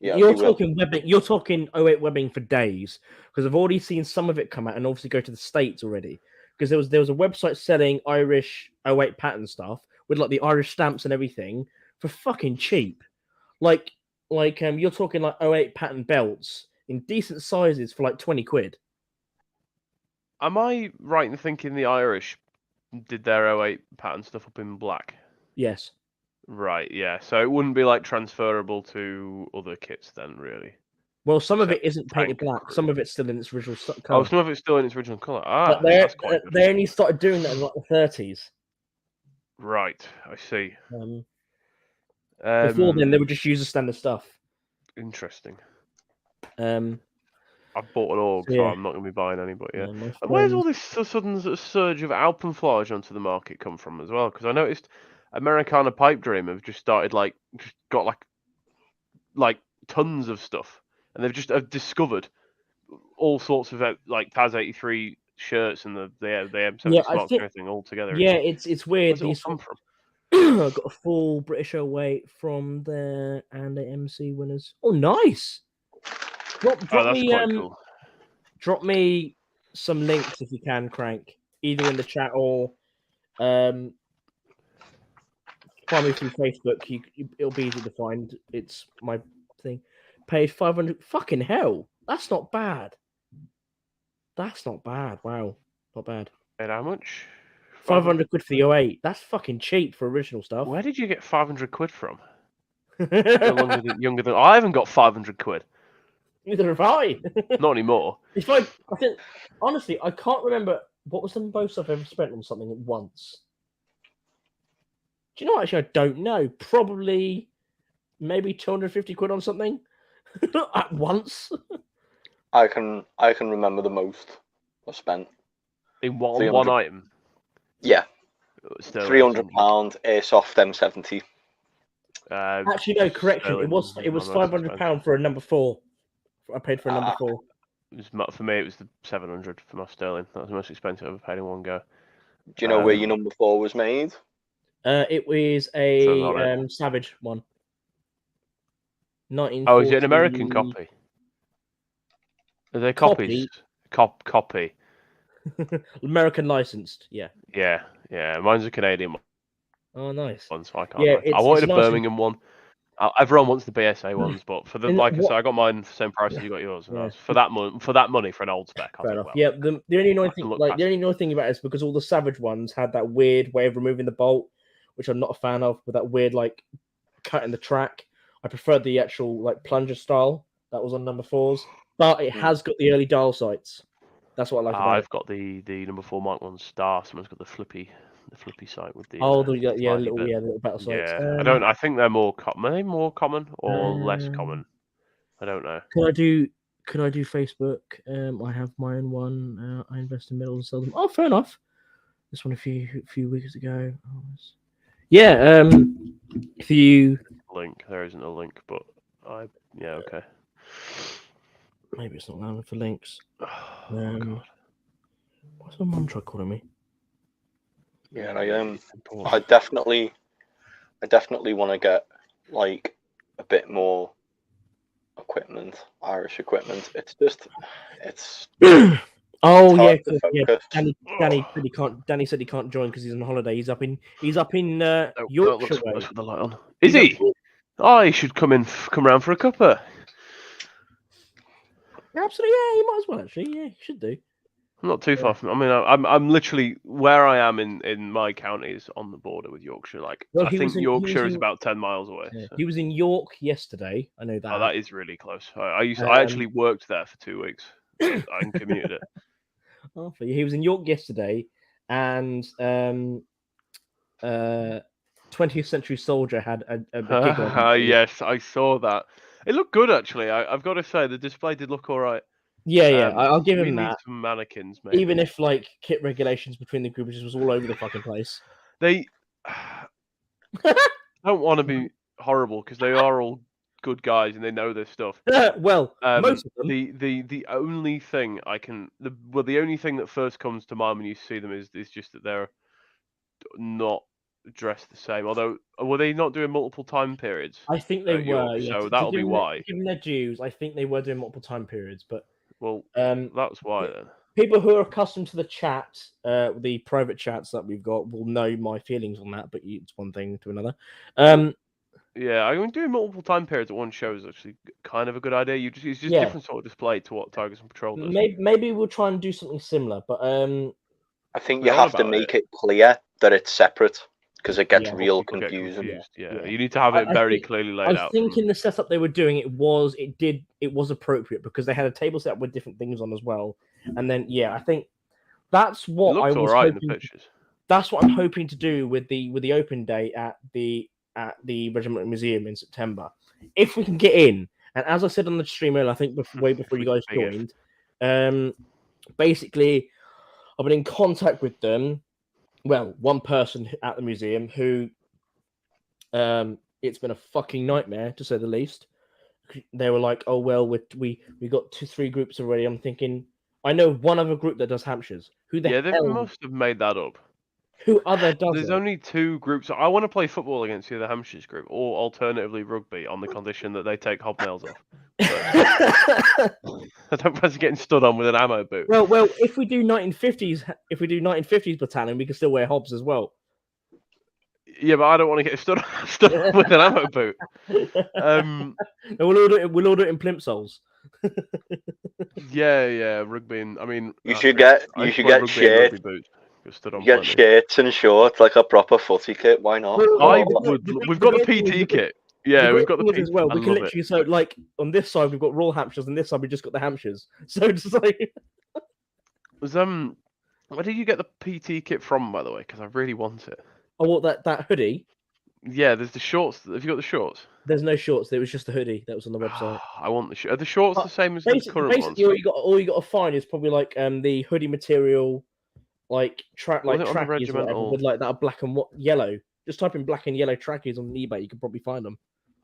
You're talking webbing. You're talking 08 webbing for days, because I've already seen some of it come out, and obviously go to the States already. Because there was a website selling Irish 08 pattern stuff with like the Irish stamps and everything for fucking cheap. Like you're talking like 08 pattern belts in decent sizes for like 20 quid. Am I right in thinking the Irish did their 08 pattern stuff up in black? Yes. Right, yeah. So it wouldn't be like transferable to other kits then, really. Well, some of it isn't painted black. Some of it's still in its original color. Oh, some of it's still in its original color. But That's quite good. They only started doing that in like the 30s. Right, I see. Before then, they would just use the standard stuff. Interesting. I bought an org, so I'm not going to be buying any, but yeah. And where's all this sudden surge of Alpenflage onto the market come from as well? Because I noticed Americana Pipe Dream have just started, just got tons of stuff. And they've just discovered all sorts of, Taz 83 shirts and the M70 smocks and everything all together. Yeah, it's weird. Where's it all come from? I got a full British 08 from there and the MC winners. Oh, nice! Drop that's me, quite cool. Drop me some links if you can, Crank. Either in the chat or find me through Facebook. It'll be easy to find. It's my thing. Paid 500. Fucking hell, that's not bad. That's not bad. Wow, not bad. And how much? 500 quid for the 08. That's fucking cheap for original stuff. Where did you get 500 quid from? Younger than I haven't got 500 quid. Neither have I. Not anymore. I think honestly, I can't remember what was the most I've ever spent on something at once. Do you know? Actually, I don't know. Probably, maybe 250 quid on something at once. I can remember the most I spent in one item. Yeah, £300 airsoft M70. Actually, no, correction. It was £500 for a number 4. I paid for a number 4. For me, it was the 700 for my sterling. That was the most expensive I ever paid in one go. Do you know where your number 4 was made? It was a Savage one. 1940... Oh, is it an American copy? Are they copies? Copy. American licensed, yeah. Yeah. Mine's a Canadian one. Oh, nice. One, so I can't. Yeah, I wanted a nice Birmingham one. I've run once the BSA ones, but for the I said, I got mine for the same price as you got yours. And that's for that money for an old spec. I Fair was enough. like, Yeah, the only annoying thing, the only annoying thing about it is because all the Savage ones had that weird way of removing the bolt, which I'm not a fan of, with that weird like cut in the track. I preferred the actual like plunger style that was on number 4s, but it has got the early dial sights. That's what I like about it. I've got the number 4 Mark 1 Star. Someone's got the flippy sight with the little battle sights. Yeah, I think they're more common. Are they more common or less common? I don't know. Can I do Facebook? I have my own one. I invest in metals and sell them. Oh, fair enough. This one a few weeks ago. Yeah. If you link, there isn't a link, but okay. Maybe it's not allowing for links. God. What's my mum tried calling me? Yeah, I definitely want to get like a bit more equipment, Irish equipment. It's oh yeah. Danny said he can't. Danny said he can't join because he's on holiday. He's up in Yorkshire. With the light on. Is he? Oh, he should come round for a cuppa. Absolutely, yeah. He might as well actually. Yeah, he should do. I'm not too far from. I mean, I'm literally where I am in my county is on the border with Yorkshire. Like, I think Yorkshire is about 10 miles away. Yeah. So. He was in York yesterday. I know that. Oh, that is really close. I actually worked there for 2 weeks. I commuted it. Oh, he was in York yesterday, and 20th Century Soldier had a gig on. Yes, I saw that. It looked good actually. I've got to say the display did look all right. Yeah, I'll give him that. We need some mannequins, maybe. Even if like kit regulations between the groups was all over the fucking place. They don't want to be horrible because they are all good guys and they know their stuff. Well, most of them. The only thing the only thing that first comes to mind when you see them is just that they're not dressed the same. Although, were they not doing multiple time periods? I think they were. Yeah. So that'll be why. Given their dues, I think they were doing multiple time periods. But that's why then. People who are accustomed to the chat, the private chats that we've got, will know my feelings on that. But it's one thing to another. Yeah, I mean, doing multiple time periods at one show is actually kind of a good idea. It's just different sort of display to what Tigers and Patrol does. Maybe we'll try and do something similar, but I think you have to make it clear that it's separate because it gets real confusing. Yeah, you need to have it very clearly laid out. I think in the setup they were doing, it was appropriate because they had a table set with different things on as well, and then I think that's what I was hoping. In the pictures. That's what I'm hoping to do with the open day at the Regiment Museum in September, if we can get in. And as I said on the stream earlier, I think way before you guys joined, basically, I've been in contact with them. Well, one person at the museum who, it's been a fucking nightmare to say the least. They were like, "Oh well, we got 2-3 groups already." I'm thinking, I know one other group that does Hampshires. Who the hell? They must have made that up. Who other does There's only 2 groups. I want to play football against the other Hampshire's group, or alternatively rugby, on the condition that they take hobnails off. I don't fancy getting stood on with an ammo boot. Well, if we do 1950s battalion, we can still wear hobs as well. Yeah, but I don't want to get stood on with an ammo boot. We'll all do it in plimsolls. Yeah, rugby. I mean, you should get shirts. You get shirts and shorts like a proper footy kit. Why not? We've got the PT kit. Yeah, we've got the PT as well. We can literally like on this side we've got Royal Hampshires, and this side we just got the Hampshires. So it's like where did you get the PT kit from, by the way? Because I really want it. Oh, what that hoodie? Yeah, there's the shorts. Have you got the shorts? There's no shorts. There was just a hoodie that was on the website. I want the shorts. Are the shorts the same as the current ones? All you got to find is probably like the hoodie material, like trackies with like that black and yellow. Just type in black and yellow trackies on eBay. You can probably find them.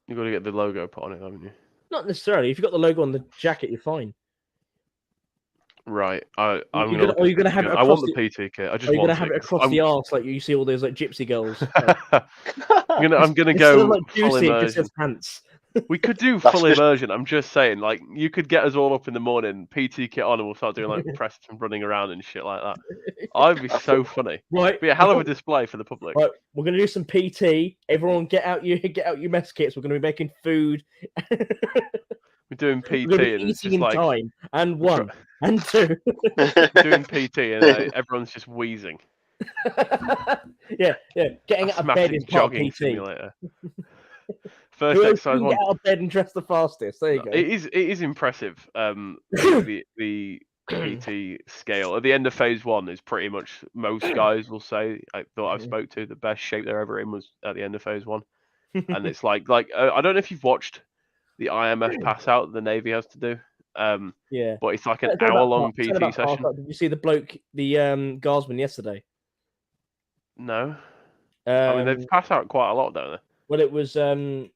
You've got to get the logo put on it, haven't you? Not necessarily. If you've got the logo on the jacket, you're fine. Right. You're gonna have it. I want the PT kit. I just want it. You're gonna have it across the arse like you see all those like gypsy girls. I'm gonna go like juicy. It just says pants. We could do That's full just- immersion. I'm just saying, like, you could get us all up in the morning, PT kit on, and we'll start doing like press and running around and shit like that. I'd be so funny. Right, Be a hell of a display for the public. right. We're gonna do some PT. Everyone, get out your mess kits. We're gonna be making food. We're doing We're PT, gonna be and it's eating just in like time. And we're one, and two. doing PT, and everyone's just wheezing. yeah. Getting out of bed is Asthmatic part of jogging PT. simulator. First Who exercise can one. get out of bed and dress the fastest? There you go. It is impressive. The PT scale at the end of phase 1 is pretty much most guys will say. I thought I've spoke to the best shape they're ever in was at the end of phase 1, and it's like I don't know if you've watched the IMF pass out the Navy has to do. Yeah, but it's like an It's not about hour-long it's not PT about session. Did you see the bloke, the guardsman yesterday? No, I mean they've passed out quite a lot, don't they? Well, it was it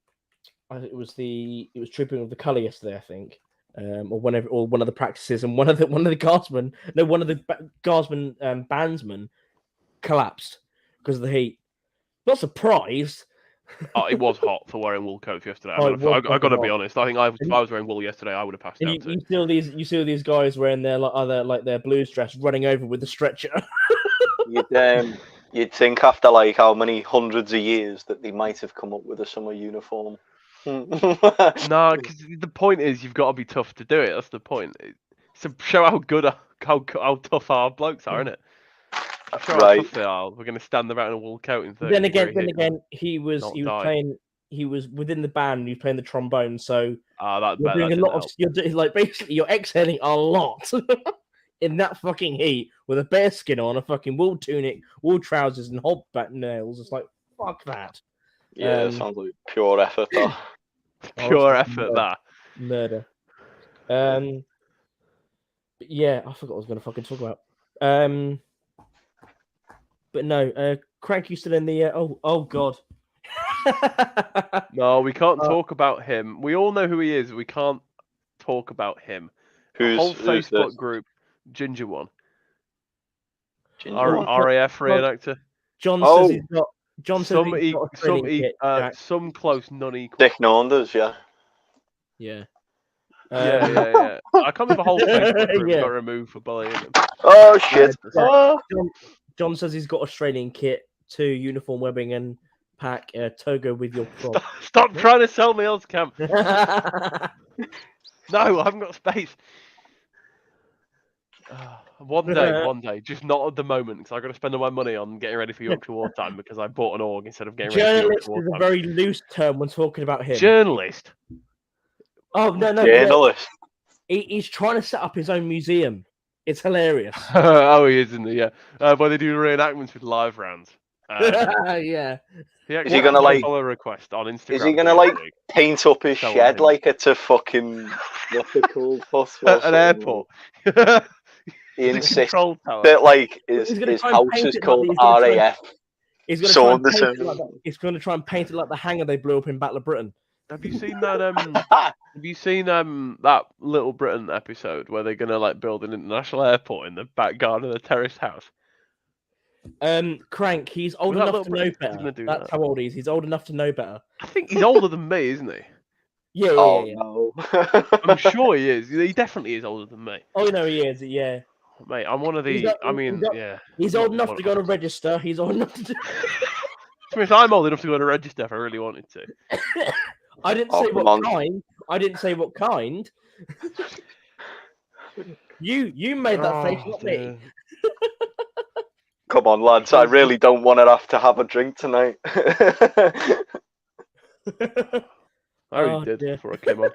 was trooping of the colour yesterday, I think, or one of the practices, and one of the guardsmen, bandsmen collapsed because of the heat. Not surprised. It was hot for wearing wool coats yesterday. Oh, I got to be hot. honest. I think if I was wearing wool yesterday, I would have passed And out too. you see all these guys wearing their their blues dress, running over with the stretcher. You'd think after like how many hundreds of years that they might have come up with a summer uniform. No, because the point is you've got to be tough to do it. That's the point. It's to show how good, how tough our blokes are, isn't it? Show how tough they are. We're going to stand around in a wool coat in 30 Then again, he was playing. He was within the band. He was playing the trombone, so you're doing a lot of. You're doing basically you're exhaling a lot in that fucking heat with a bear skin on, a fucking wool tunic, wool trousers, and hobback nails. It's like fuck that. Yeah, it sounds like pure effort. Pure effort, that murder. But yeah, I forgot what I was going to fucking talk about. But no, Crank, you still in the? Oh god. No, we can't talk about him. We all know who he is. We can't talk about him. The whole Facebook group, Ginger One. RAF reenactor. John says he's got. John says he's got some close, none equal. Dick Naunders, yeah. Yeah. Yeah. I can't remember the whole Facebook group got removed for bullying him. Oh shit! John says he's got Australian kit, 2 uniform webbing and pack, togo with your prop. Stop trying to sell me else, Cam. No, I haven't got space. One day, just not at the moment, because I've got to spend all my money on getting ready for Yorkshire wartime because I bought an org instead of getting ready for Yorkshire wartime. Journalist is a very loose term when talking about him. Journalist? Oh, no. Journalist. He's trying to set up his own museum. It's hilarious. Oh, he is, isn't he? Yeah. But they do reenactments with live rounds. Yeah. Is he gonna follow request on Instagram? Is he gonna paint up his shed like it's a fucking what's it called? An airport. He insists that his house is called RAF. He's gonna try and paint it like the hangar they blew up in Battle of Britain. Have you seen that? Have you seen that Little Britain episode where they're gonna build an international airport in the back garden of the terraced house? Crank, he's old enough to know better. That's how old he is. He's old enough to know better. I think he's older than me, isn't he? Yeah. No. I'm sure he is. He definitely is older than me. Oh no, he is. Yeah. Mate, I'm one of the. Yeah. He's old enough to go to register. He's old enough to do. I'm old enough to go to register if I really wanted to. I didn't say what kind. I didn't say what kind. You made that face, not me. Come on, lads. I really don't want to have a drink tonight. I already did before I came on.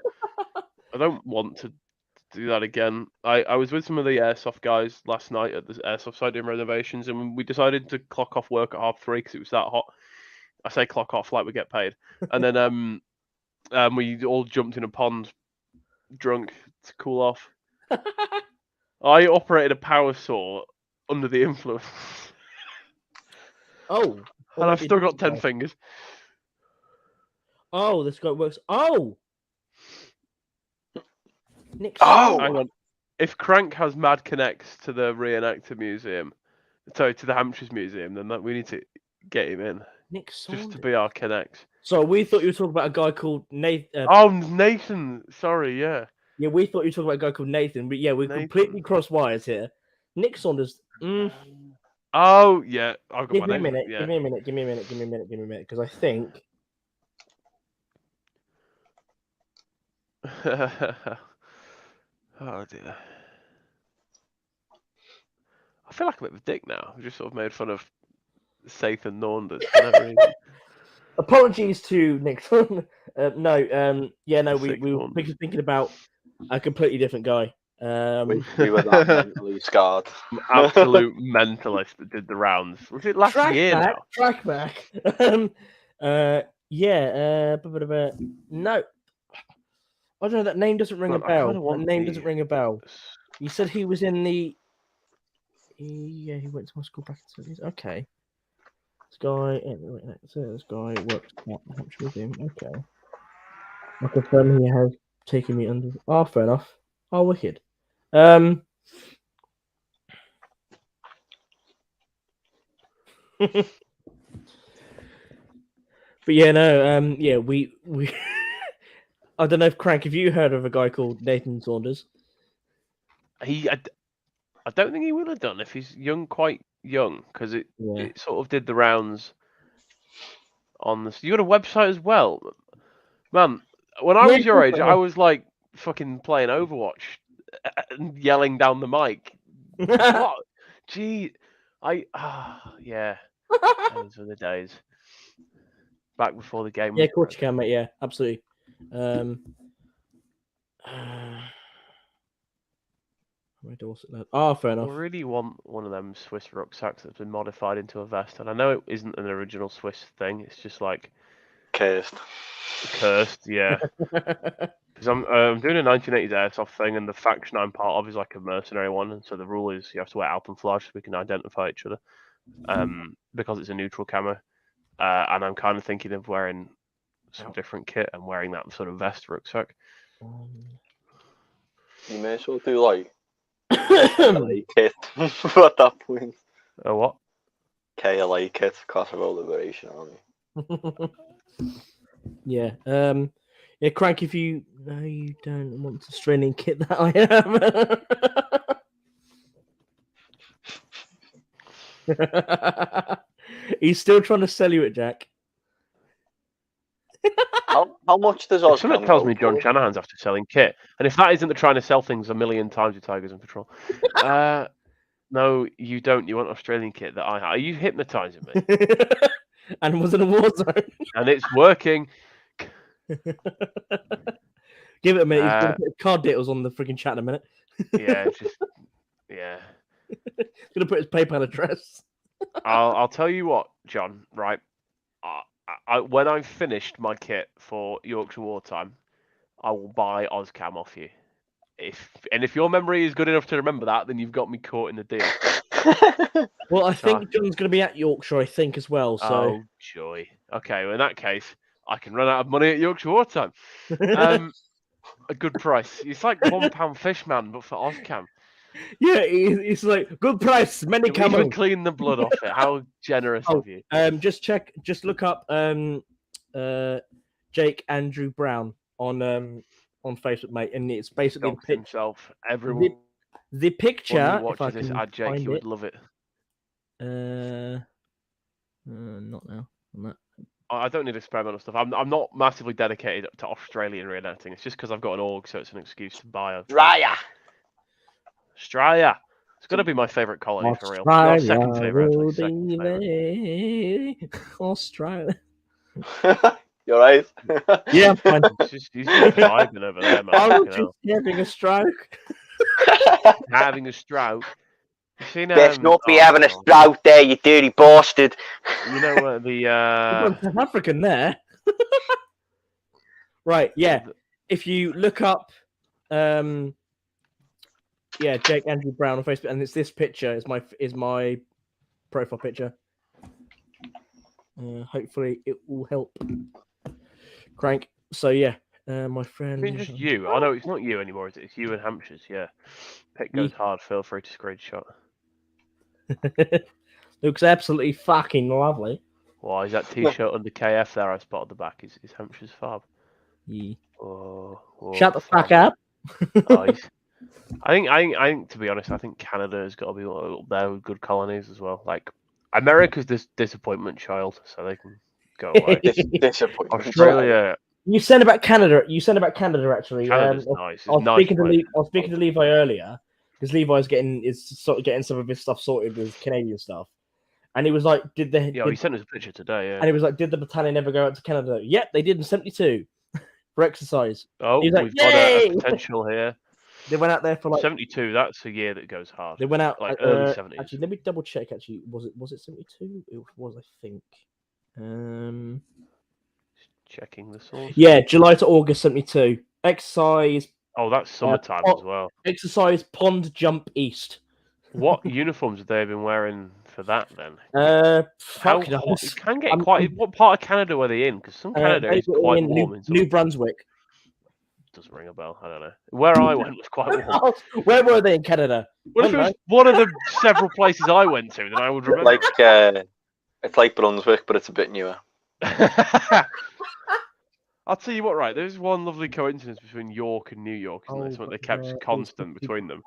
I don't want to do that again. I was with some of the airsoft guys last night at the airsoft site doing renovations, and we decided to clock off work at 3:30 because it was that hot. I say clock off like we get paid. And then we all jumped in a pond drunk to cool off. I operated a power saw under the influence. Oh. And I've still got 10 fingers. Oh, this guy works. Oh! Nick. Oh! Hang on. If Crank has mad connects to the Reenactor Museum, to the Hampshires Museum, then we need to get him in. Nick Saunders. Just to be our connects. So we thought you were talking about a guy called Nathan. Oh, Nathan. Sorry, yeah. Yeah, we thought you were talking about a guy called Nathan, but yeah, we're completely cross wires here. Nick Saunders. Oh yeah, I've got Give my me a name. minute. Yeah. Give me a minute. Give me a minute. Give me a minute. Give me a minute. Because I think. Oh dear. I feel like a bit of a dick now. I've just sort of made fun of Sathan Naunders for no reason. Apologies to Nick. No. Yeah. No. We were Naunders. thinking about a completely different guy. We were that mentally scarred. Absolute mentalist that did the rounds. Was it last year now? Track back. Yeah. No. I don't know. That name doesn't ring a bell. That name doesn't ring a bell. You said he was in the. Yeah, he went to my school back in the 70s. Okay. This guy works at Hampshire with him. Okay. I confirm he has taken me under. Oh, fair enough. Oh, wicked. But yeah, no. Yeah, we. I don't know if Crank. Have you heard of a guy called Nathan Saunders? I don't think he will have done if he's quite young, because it sort of did the rounds on this. You got a website as well, man. When I was your age, I was like fucking playing Overwatch and yelling down the mic. What? Gee, yeah. Those were the days. Back before the game. Yeah, of course you can, mate. Yeah, absolutely. Oh, fair enough. I really want one of them Swiss rucksacks that's been modified into a vest, and I know it isn't an original Swiss thing. It's just like Cursed, yeah. Because I'm doing a 1980s airsoft thing, and the faction I'm part of is like a mercenary one, and so the rule is you have to wear alpenflage so we can identify each other. Because it's a neutral camo, and I'm kind of thinking of wearing some different kit and wearing that sort of vest rucksack. You may as well do like KLA kit at that point. Oh, what? KLA kit, Kosovo Liberation Army. Yeah. Yeah, Crank, if you don't want to Australian kit that I am. He's still trying to sell you it, Jack. How much does Oscam Someone tells me John Shanahan's after selling kit, and if that isn't the trying to sell things a million times with Tigers in Patrol, no, you don't. You want Australian kit that I have. Are you hypnotising me? And was in a war zone. And it's working. Give it a minute. He's going to put card details on the freaking chat in a minute. Yeah, yeah. He's going to put his PayPal address. I'll tell you what, John. Right. When I've finished my kit for Yorkshire Wartime, I will buy Oscam off you. If your memory is good enough to remember that, then you've got me caught in the deal. Well, I think John's going to be at Yorkshire, I think, as well. So. Oh, joy. Okay, well, in that case, I can run out of money at Yorkshire Wartime. A good price. It's like £1 fish, man, but for Oscam. Yeah, it's like good price. Many come and clean the blood off it. How generous of you. Just look up Jake Andrew Brown on Facebook, mate, and it's basically himself. Everyone. The picture. If I can this Jake, you would love it. Not now. On that. I don't need experimental stuff. I'm not massively dedicated to Australian reenacting. It's just because I've got an org, so it's an excuse to buy a. Australia. It's got to be my favourite colony for real. Not second favourite. Australia. You're right. Yeah, I'm fine. He's just vibing over there, man. I'm just having a stroke. Having a stroke. Best not be having a stroke there, you dirty bastard. You know what the South African there. Right, yeah. If you look up Jake Andrew Brown on Facebook, and it's this picture is my profile picture. Hopefully it will help. Crank. So yeah, my friend. I mean, just you. I know it's not you anymore. It's you and Hampshire's. Yeah. Pick goes hard. Feel free to screenshot. Looks absolutely fucking lovely. Why is that T-shirt under KF there? I spotted the back. Is Hampshire's fab? Yeah. Oh, Shut the fuck fab. up. Oh, I think to be honest, I think Canada has got to be up there with good colonies as well. Like America's this disappointment child, so they can go away. Disappointment. Australia. You said about Canada. Actually. Canada's nice. I was nice speaking to Levi earlier because Levi's getting some of his stuff sorted with Canadian stuff, and he was like, he sent us a picture today. Yeah. And he was like, did the battalion ever go out to Canada? Yep, they did in '72 for exercise. Oh, He's like, we've got a potential here. They went out there for like 72. That's a year that goes hard. They went out like early 70s. Actually, let me double check. Actually, was it 72? It was, I think. Checking the source. Yeah, July to August 72. Exercise. Oh, that's summertime as well. Exercise Pond Jump East. What uniforms have they been wearing for that then? How it can get quite. What part of Canada were they in? Because some Canada is quite warm. New Brunswick. Doesn't ring a bell. I don't know. Where I went was quite warm. Where were they in Canada? Well, if it was one of the several places I went to, then I would remember. It's like Brunswick, but it's a bit newer. I'll tell you what, right? There's one lovely coincidence between York and New York, isn't there? Something they kept constant between them.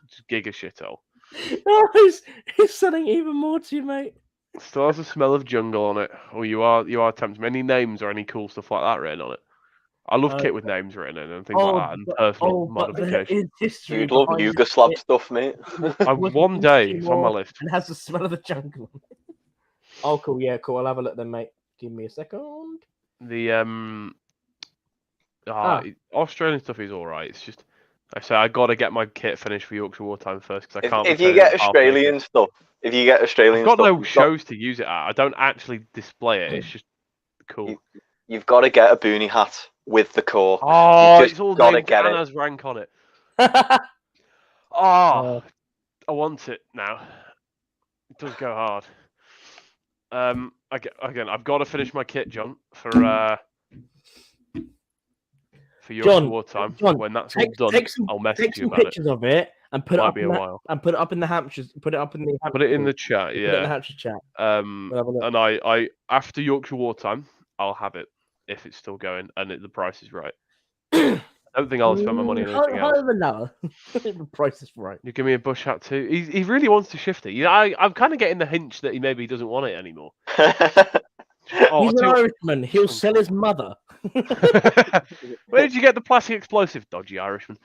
Just giga shithole. Oh, he's selling even more to you, mate. Still has a smell of jungle on it. Oh, you are tempting me. Any names or any cool stuff like that written on it? I love kit with names written in and things like that, and personal modification. You'd love Yugoslav stuff, mate. One day, it's on my list. And has the smell of the jungle. Oh, cool. Yeah, cool. I'll have a look then, mate. Give me a second. The Australian stuff is all right. It's just I say I got to get my kit finished for Yorkshire Wartime first because I can't. If you get Australian stuff, I've got no shows to use it at. I don't actually display it. It's just cool. You've got to get a boonie hat with the core. Oh, it's all named Anna's rank on it. I want it now. It does go hard. Again, I've got to finish my kit, John, for Yorkshire Wartime. When that's all done, I'll message you about it. Take some pictures of it and put it up. And put it up in the Hampshires. Put it in the chat. Yeah. Put it in the Hampshire chat. And I after Yorkshire Wartime, I'll have it if it's still going and the price is right. I don't think I'll spend my money on anything else. The price is right. You give me a bush hat too. He really wants to shift it. I'm kind of getting the hint that he doesn't want it anymore. He's an Irishman. He'll sell his mother. Where did you get the plastic explosive, dodgy Irishman?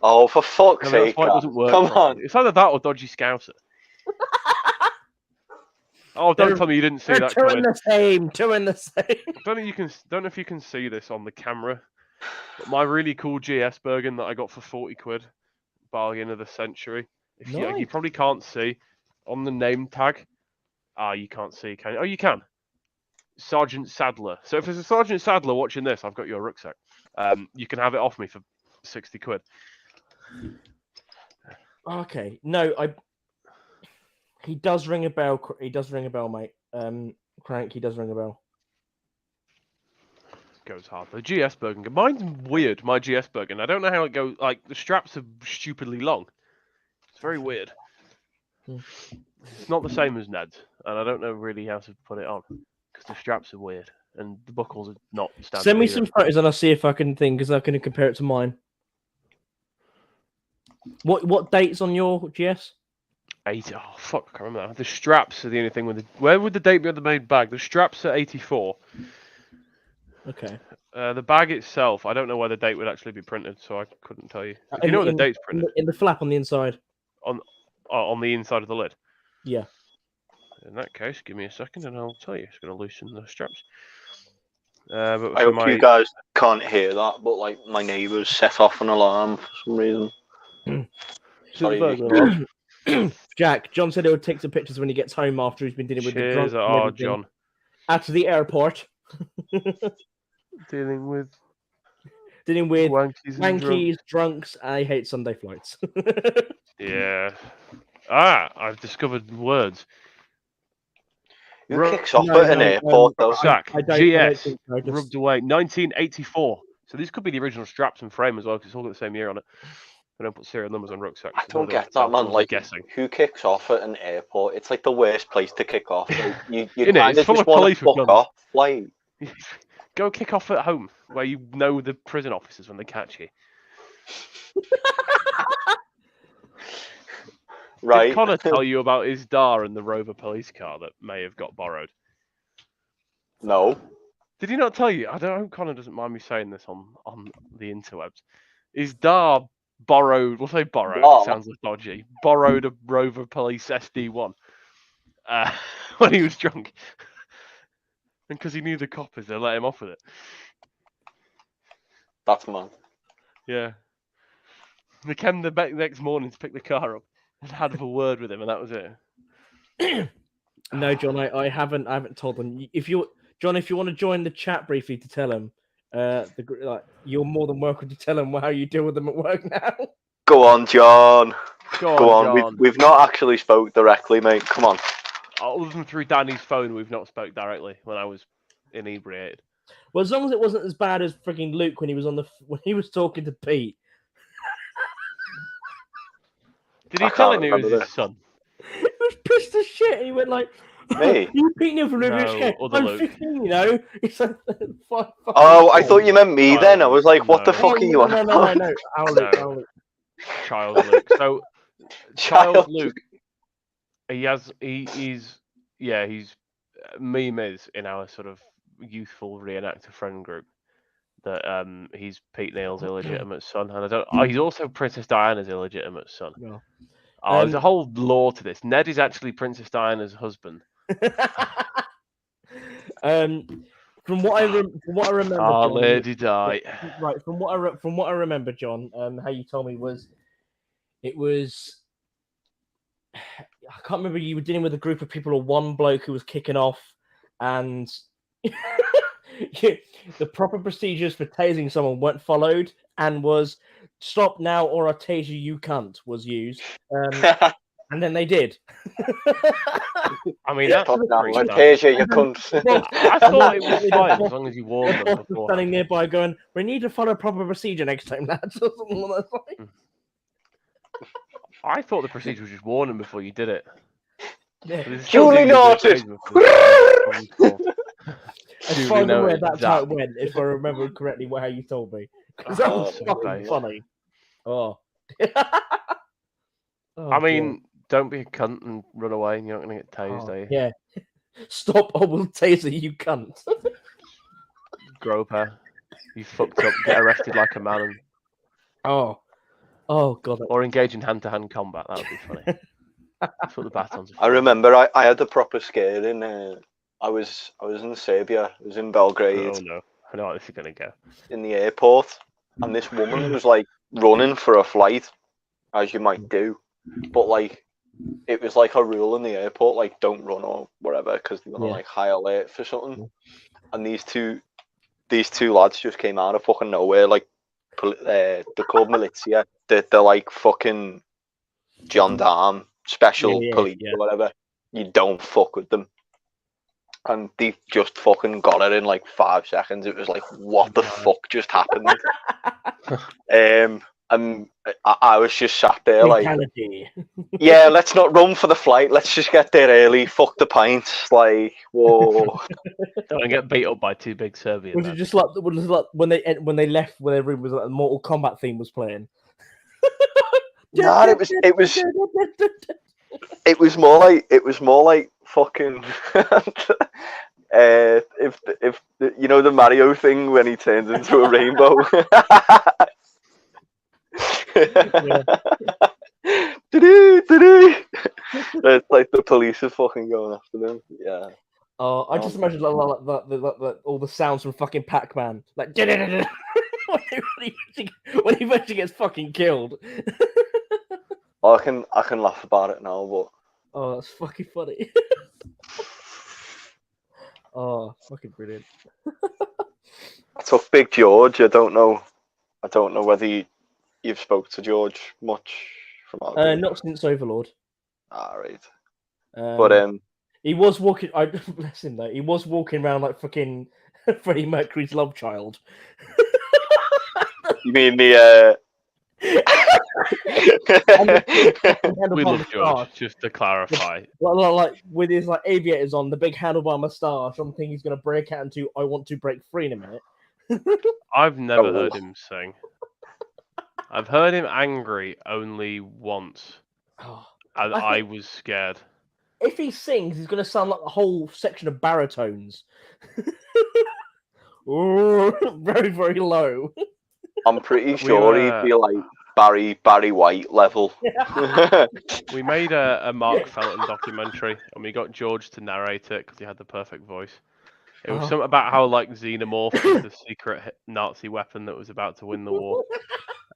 Oh, for fuck's sake! Come on, it's either that or dodgy Scouser. Oh, don't tell me you didn't see that. Two in the same. Don't know if you can see this on the camera, but my really cool GS Bergen that I got for 40 quid, bargain of the century. You probably can't see on the name tag. You can't see, can you? Oh, you can. Sergeant Sadler. So if there's a Sergeant Sadler watching this, I've got your rucksack. You can have it off me for 60 quid. Okay. No, He does ring a bell. He does ring a bell, mate. Crank. He does ring a bell. Goes hard. The GS Bergen. Mine's weird. My GS Bergen. I don't know how it goes. Like the straps are stupidly long. It's very weird. It's not the same as Ned's, and I don't know really how to put it on because the straps are weird and the buckles are not standard. Send me some photos and I'll see if I can think because I can compare it to mine. What date's on your GS? 80. Oh fuck! I can't remember. The straps are the only thing with the. Where would the date be on the main bag? The straps are 84. Okay. The bag itself, I don't know where the date would actually be printed, so I couldn't tell you. Do you know what the date's printed? In the flap on the inside. On the inside of the lid. Yeah. In that case, give me a second and I'll tell you. It's going to loosen the straps. I hope you guys can't hear that, but like my neighbours set off an alarm for some reason. Sorry. Jack, John said he would take some pictures when he gets home after he's been dealing with the drunk. John. Out to the airport. Dealing with wankies, drunks. I hate Sunday flights. Yeah. I've discovered words. Who kicks off at an airport though? Zach, GS, rubbed away, 1984. So these could be the original straps and frame as well, because it's all got the same year on it. They don't put serial numbers on rucksacks. I don't get that, man. Like, guessing. who kicks off at an airport? It's like the worst place to kick off. Like, you Innit? It's full of police with guns. off. Like, go kick off at home, where you know the prison officers when they catch you. Right. Did Connor tell you about his Dar and the Rover police car that may have got borrowed? No. Did he not tell you? I don't hope Connor doesn't mind me saying this on the interwebs. His Dar borrowed, we'll say borrowed, it sounds like dodgy, borrowed a Rover Police SD1 when he was drunk. And because he knew the coppers, they let him off with it. That's mad. Yeah. They came the next morning to pick the car up and had a word with him, and that was it. No, John, I haven't told them. If you want to join the chat briefly to tell him, you're more than welcome to tell him how you deal with them at work now. Go on, John. Go on. John. We've not actually spoke directly, mate. Come on. Other than through Danny's phone, we've not spoke directly when I was inebriated. Well, as long as it wasn't as bad as freaking Luke when he was talking to Pete. Did he tell him it was his son? He was pissed as shit. He went like, "Me? You beat him for No, I'm Luke. 15, you know." He's like, "Oh, I thought you meant me then." I was like, "What the fuck are you on?" No. Our Luke. Child Luke. So, Child Luke. He's meme is in our sort of youthful reenactor friend group that he's Pete Neal's illegitimate son, and he's also Princess Diana's illegitimate son. No. There's a whole lore to this. Ned is actually Princess Diana's husband. From what I remember, John, Lady Di. Right, from what I remember, John, how you told me it was. I can't remember. You were dealing with a group of people or one bloke who was kicking off, and the proper procedures for tasing someone weren't followed, and was "stop now or I'll tase you cunt" was used, and then they did. I mean, that's tase you cunt. Well, I thought it was fine as long as you warned them before. Standing nearby, going, "We need to follow proper procedure next time, lads." Or something like that. I thought the procedure was just warn them before you did it. Yeah. Duly noted. As far as I'm aware, that's how it went. If I remember correctly, how you told me, because that was fucking funny. Oh. I mean, don't be a cunt and run away, and you're not going to get tased, are you? Yeah. Stop! I will taser you, cunt. Grow up, hair. You fucked up. Get arrested like a man. And... Oh god. Or engage in hand-to-hand combat. That would be funny. That's what the batons are for. I remember I had a proper scare in. I was in Serbia. I was in Belgrade. Oh no! I know how this is going to go. In the airport, and this woman was like running for a flight, as you might do, but like it was like a rule in the airport, like don't run or whatever, because they're on like high alert for something. And these two lads just came out of fucking nowhere, like they're called militia. They're like fucking gendarme, special police or whatever. You don't fuck with them. And they just fucking got it in like 5 seconds. It was like, what the fuck just happened? And I was just sat there like, yeah, let's not run for the flight. Let's just get there early. Fuck the pints. Like, whoa. Don't get beat up by 2 big Serbians. Was it just like when they left, when their room was like the Mortal Kombat theme was playing? No, it was more like fucking if you know the Mario thing when he turns into a rainbow. It's like the police are fucking going after them. Yeah. Oh, I just imagine like all the sounds from fucking Pac-Man, like when he eventually gets fucking killed. I can laugh about it now, but oh, that's fucking funny. Oh, fucking brilliant. I took Big George. I don't know whether you've spoke to George much from our not since Overlord. Ah, right. But he was walking. I bless him though. He was walking around like fucking Freddie Mercury's love child. You mean the We love George, just to clarify. Like with his like aviators on, the big handlebar moustache. I'm thinking he's gonna break out into "I want to break free" in a minute. I've never heard him sing. I've heard him angry only once, and I was scared. If he sings, he's gonna sound like a whole section of baritones. Very, very low. I'm pretty sure he'd be like Barry White level. We made a Mark Felton documentary, and we got George to narrate it because he had the perfect voice. It was something about how like xenomorph was the secret Nazi weapon that was about to win the war,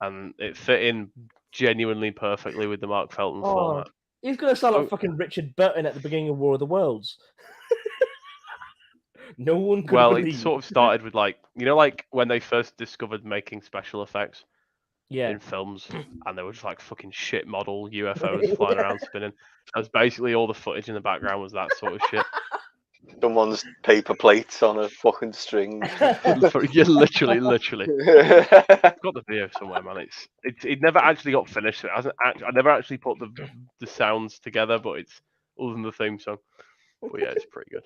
and it fit in genuinely perfectly with the Mark Felton format. He's gonna sound like fucking Richard Burton at the beginning of War of the Worlds. No one could believe. It sort of started with like when they first discovered making special effects in films, and they were just like fucking shit model UFOs flying around spinning. That's basically all the footage in the background was that sort of shit. Someone's paper plates on a fucking string. Yeah, literally. I've got the video somewhere, man. It never actually got finished. It hasn't. I never actually put the sounds together, but it's other than the theme song. But yeah, it's pretty good.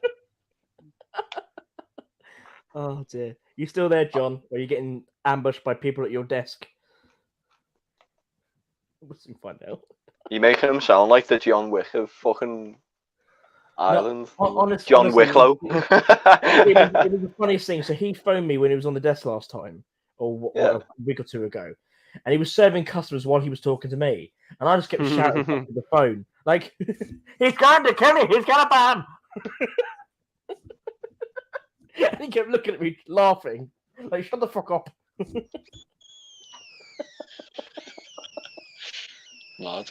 Oh dear, you still there, John? Or are you getting ambushed by people at your desk? We'll soon find out. You making him sound like the John Wick of fucking Ireland. Honestly, John Wicklow. It was the funniest thing. So he phoned me when he was on the desk last time, or a week or two ago, and he was serving customers while he was talking to me, and I just kept shouting at the phone, like, "He's going to kill me! He's got a bomb!" And he kept looking at me, laughing, like, "Shut the fuck up!" Mad.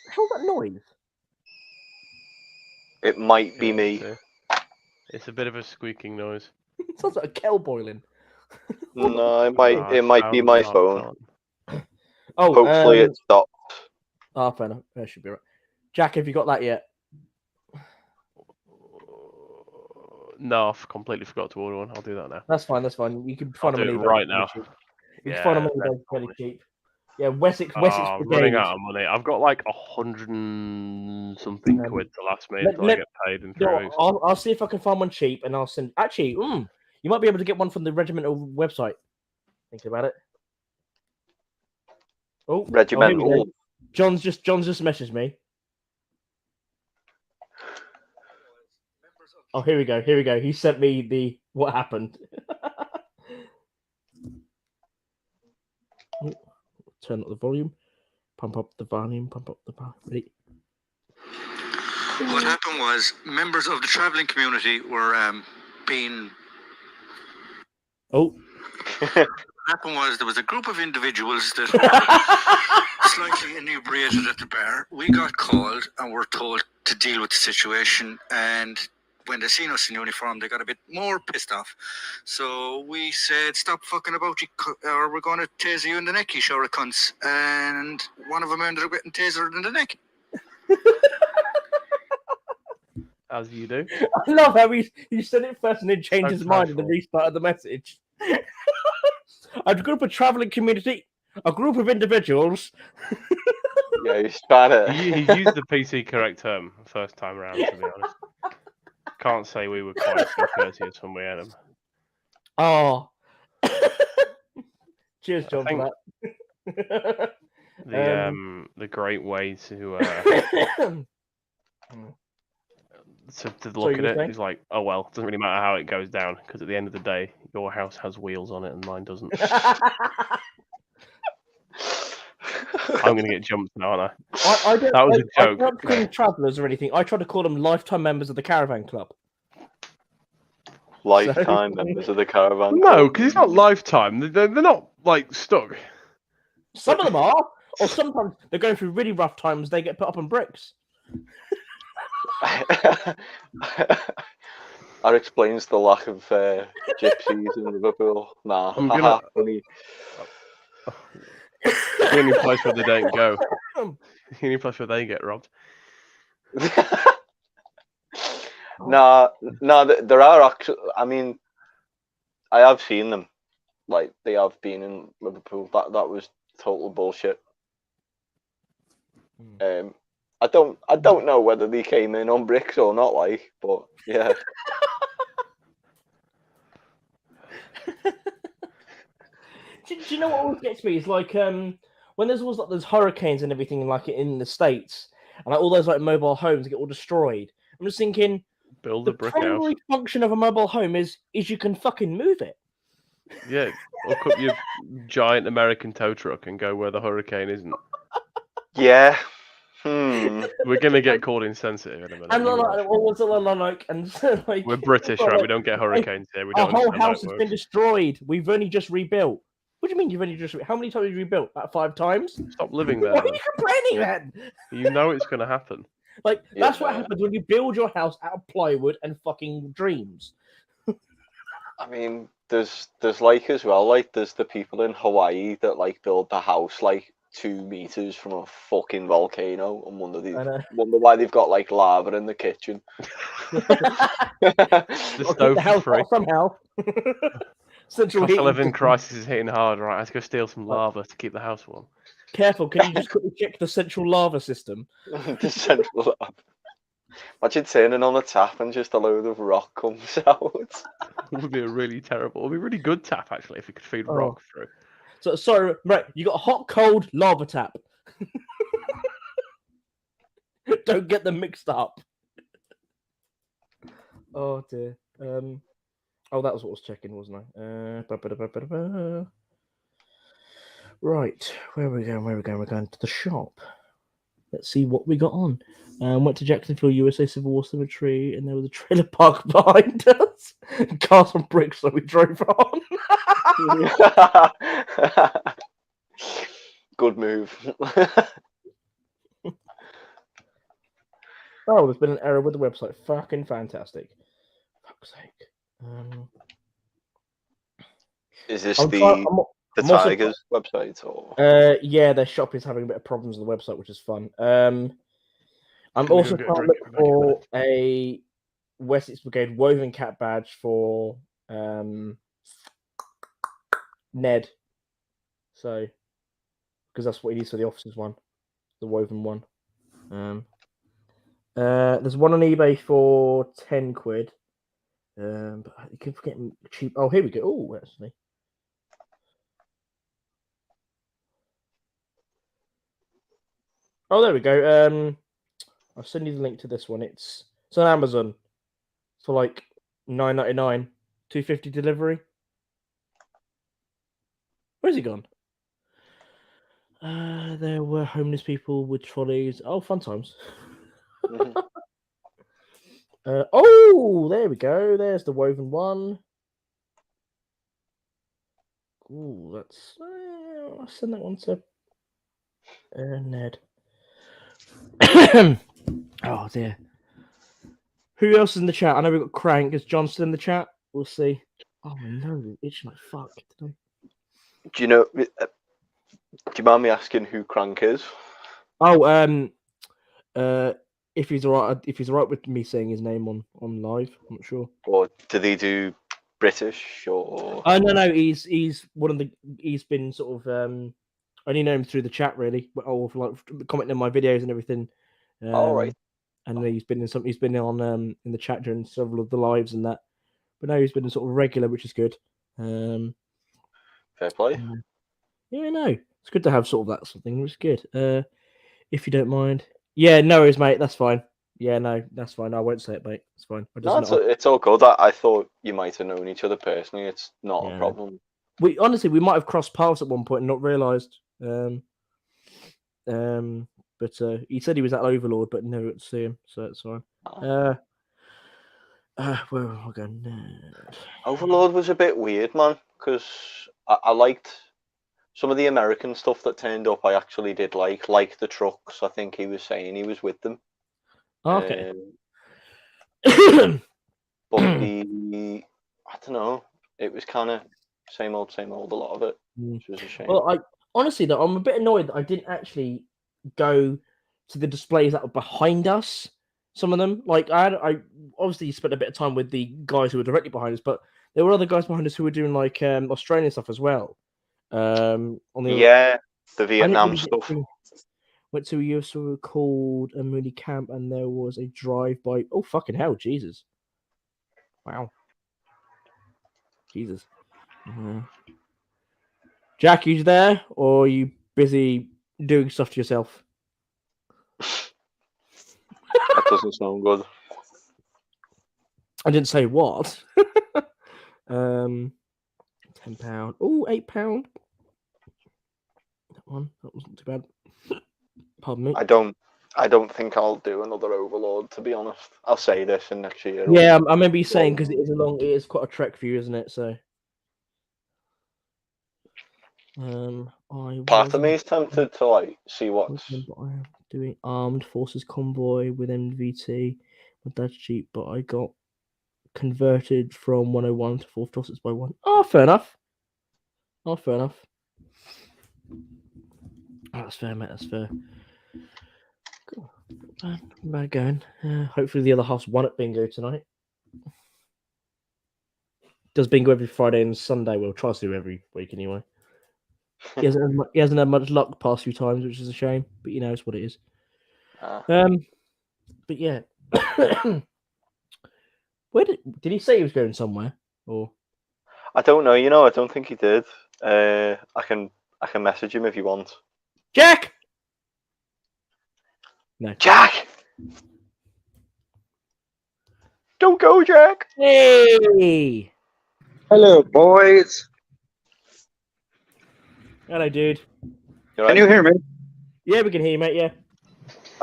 How's that noise? It might be me. It's a bit of a squeaking noise. It sounds like a kettle boiling. No, it might be my phone. Oh, hopefully it stops. Fair enough. That should be right. Jack, have you got that yet? No, I've completely forgot to order one. I'll do that now. That's fine. You can find them right now. You can find them really cheap. Yeah, Wessex. I'm running out of money. I've got like 100 and something quid to last me until I get paid in 3 weeks. I'll see if I can find one cheap, and I'll send. Actually, you might be able to get one from the regimental website. Thinking about it. Oh, regimental. John's just messaged me. Oh, here we go. He sent me the what happened. Turn up the volume. Pump up the volume. Ready? What happened was members of the travelling community were being... Oh. What happened was there was a group of individuals that were slightly inebriated at the bar. We got called and were told to deal with the situation, and when they seen us in uniform, they got a bit more pissed off. So we said, "Stop fucking about, or we're going to taser you in the neck, you shower of cunts." And one of them ended up getting tasered in the neck. As you do. I love how he said it first and then changed his mind in the restart of the message. A group of travelling community, a group of individuals. Yeah, he's trying to. He used the PC correct term first time around, to be honest. Can't say we were quite so courteous when we had him. Oh. Cheers, John, for that. The great way to look at it is like, oh well, it doesn't really matter how it goes down, because at the end of the day, your house has wheels on it and mine doesn't. I'm going to get jumped now, aren't I? That was a joke. I don't call them travellers or anything. I try to call them lifetime members of the Caravan Club. Lifetime members of the Caravan Club? No, because it's not lifetime. They're not, like, stuck. Some of them are. Or sometimes they're going through really rough times. They get put up on bricks. That explains the lack of gypsies in Liverpool. Nah, the only place where they don't go. The only place where they get robbed. No, there are actually. I mean, I have seen them. Like, they have been in Liverpool. That was total bullshit. I don't know whether they came in on bricks or not, like, but yeah. Do you know what always gets me? Is like when there's always like those hurricanes and everything like in the States, and like all those like mobile homes get all destroyed. I'm just thinking, build the a brick primary house. function of a mobile home is you can fucking move it. Yeah, hook up your giant American tow truck and go where the hurricane isn't. Yeah. We're gonna get called insensitive in a minute. And what was it like? And like We're British, right? We don't get hurricanes here. We our don't whole understand how house it has works. been destroyed. We've only just rebuilt. What do you mean you've only just? How many times have you rebuilt? About 5 times. Stop living there. Why are you complaining then? You know it's gonna happen. Like that's what Yeah. happens when you build your house out of plywood and fucking dreams. I mean, there's like as well, like there's the people in Hawaii that like build the house like 2 meters from a fucking volcano and wonder why they've got like lava in the kitchen. The stove the house for free. hot somehow. Central Cost of heating living system. crisis is hitting hard, right? Let's go steal some lava to keep the house warm. Careful, can you just quickly check the central lava system? The central lava. Imagine turning on a tap and just a load of rock comes out. It would be a really terrible, it would be a really good tap actually if you could feed rock through. So sorry, right? You got a hot, cold lava tap. Don't get them mixed up. Oh dear. Oh, that was what I was checking, wasn't I? Right, where are we going? We're going to the shop. Let's see what we got on. Went to Jacksonville, USA Civil War Cemetery, and there was a trailer park behind us. Cars and bricks that we drove on. Good move. Oh, there's been an error with the website. Fucking fantastic. Fuck's sake. Is this I'm Tigers website or? Yeah, their shop is having a bit of problems with the website, which is fun. I'm also trying to look for a Wessex Brigade woven cap badge for Ned. So, because that's what he needs for the officers one, the woven one. There's one on eBay for 10 quid. But you can get cheap. Oh, here we go. Oh, actually. Oh, there we go. I'll send you the link to this one. It's on Amazon for like $9.99, $2.50 delivery. Where's he gone? There were homeless people with trolleys. Oh, fun times. Mm-hmm. Oh, there we go. There's the woven one. Ooh, that's. I'll send that one to Ned. Oh dear. Who else is in the chat? I know we've got Crank. Is John still in the chat? We'll see. Oh no, it's like fuck today. Do you know? Do you mind me asking who Crank is? Oh, if he's alright with me saying his name on live, I'm not sure. Or do they do British or? Oh no, he's one of the. He's been sort of I only know him through the chat really, or like commenting on my videos and everything. All right. And he's been in some. He's been on in the chat during several of the lives and that. But now he's been sort of regular, which is good. Fair play. Yeah, no, it's good to have sort of that something. It's good. If you don't mind. Yeah, no worries, mate. That's fine. Yeah, no, that's fine. I won't say it, mate. It's fine. It's all good. I thought you might have known each other personally. It's not a problem. We might have crossed paths at one point and not realised. But he said he was at Overlord, but never got to see him, so it's fine. Where am I going? Overlord was a bit weird, man, because I liked some of the American stuff that turned up. I actually did like the trucks. I think he was saying he was with them. Okay. But I don't know. It was kind of same old, a lot of it, which was a shame. Well, honestly though, I'm a bit annoyed that I didn't actually go to the displays that were behind us. Some of them, like I obviously spent a bit of time with the guys who were directly behind us, but there were other guys behind us who were doing like Australian stuff as well. The Vietnam stuff. Went to a USO called a Mooney Camp, and there was a drive-by. Oh, fucking hell, Jesus. Wow. Jesus. Jack, you there? Or are you busy doing stuff to yourself? That doesn't sound good. I didn't say what. £10. Oh, £8. That wasn't too bad. Pardon me. I don't think I'll do another Overlord, to be honest. I'll say this in next year. Yeah, I remember you saying because it is quite a trek for you, isn't it? So, part of me is tempted to like see what's. I am doing Armed Forces Convoy with MVT. My dad's cheap, but I got converted from 101 to 4th Dossets by 1. Oh, fair enough. Oh, that's fair, mate. That's fair. Cool. Bad going. Hopefully the other half's won at bingo tonight. Does bingo every Friday and Sunday. Well, tries to do every week anyway. He hasn't had much luck the past few times, which is a shame. But it's what it is. But yeah. Where did he say he was going somewhere? Or I don't know. I don't think he did. I can message him if you want. Jack. No. Jack. Don't go, Jack. Hey. Hello, boys. Hello, dude. Can you hear me? Yeah, we can hear you, mate. Yeah.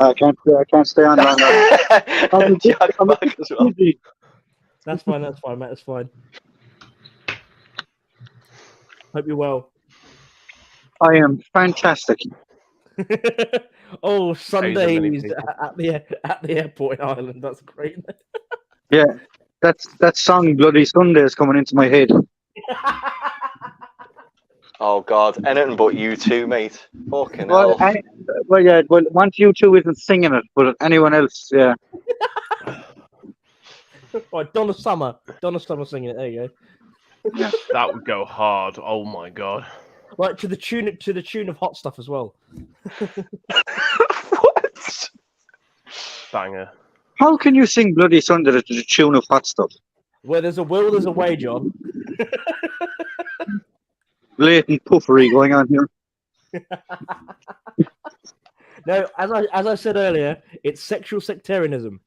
I can't stay on long enough. Jack back as well. That's fine, mate. That's fine. Hope you're well. I am fantastic. Oh, Sundays at the airport in Ireland. That's great. Yeah, that song "Bloody Sunday" is coming into my head. Oh God, anything but you two, mate. Fucking hell. Well, once you two isn't singing it, but anyone else, yeah. Right, Donna Summer singing it. There you go. Yeah, that would go hard. Oh my God. Right, to the tune of Hot Stuff as well. What? Banger. How can you sing "Bloody Sunday" to the tune of Hot Stuff? Where there's a will, there's a way, John. Blatant puffery going on here. No, as I said earlier, it's sexual sectarianism.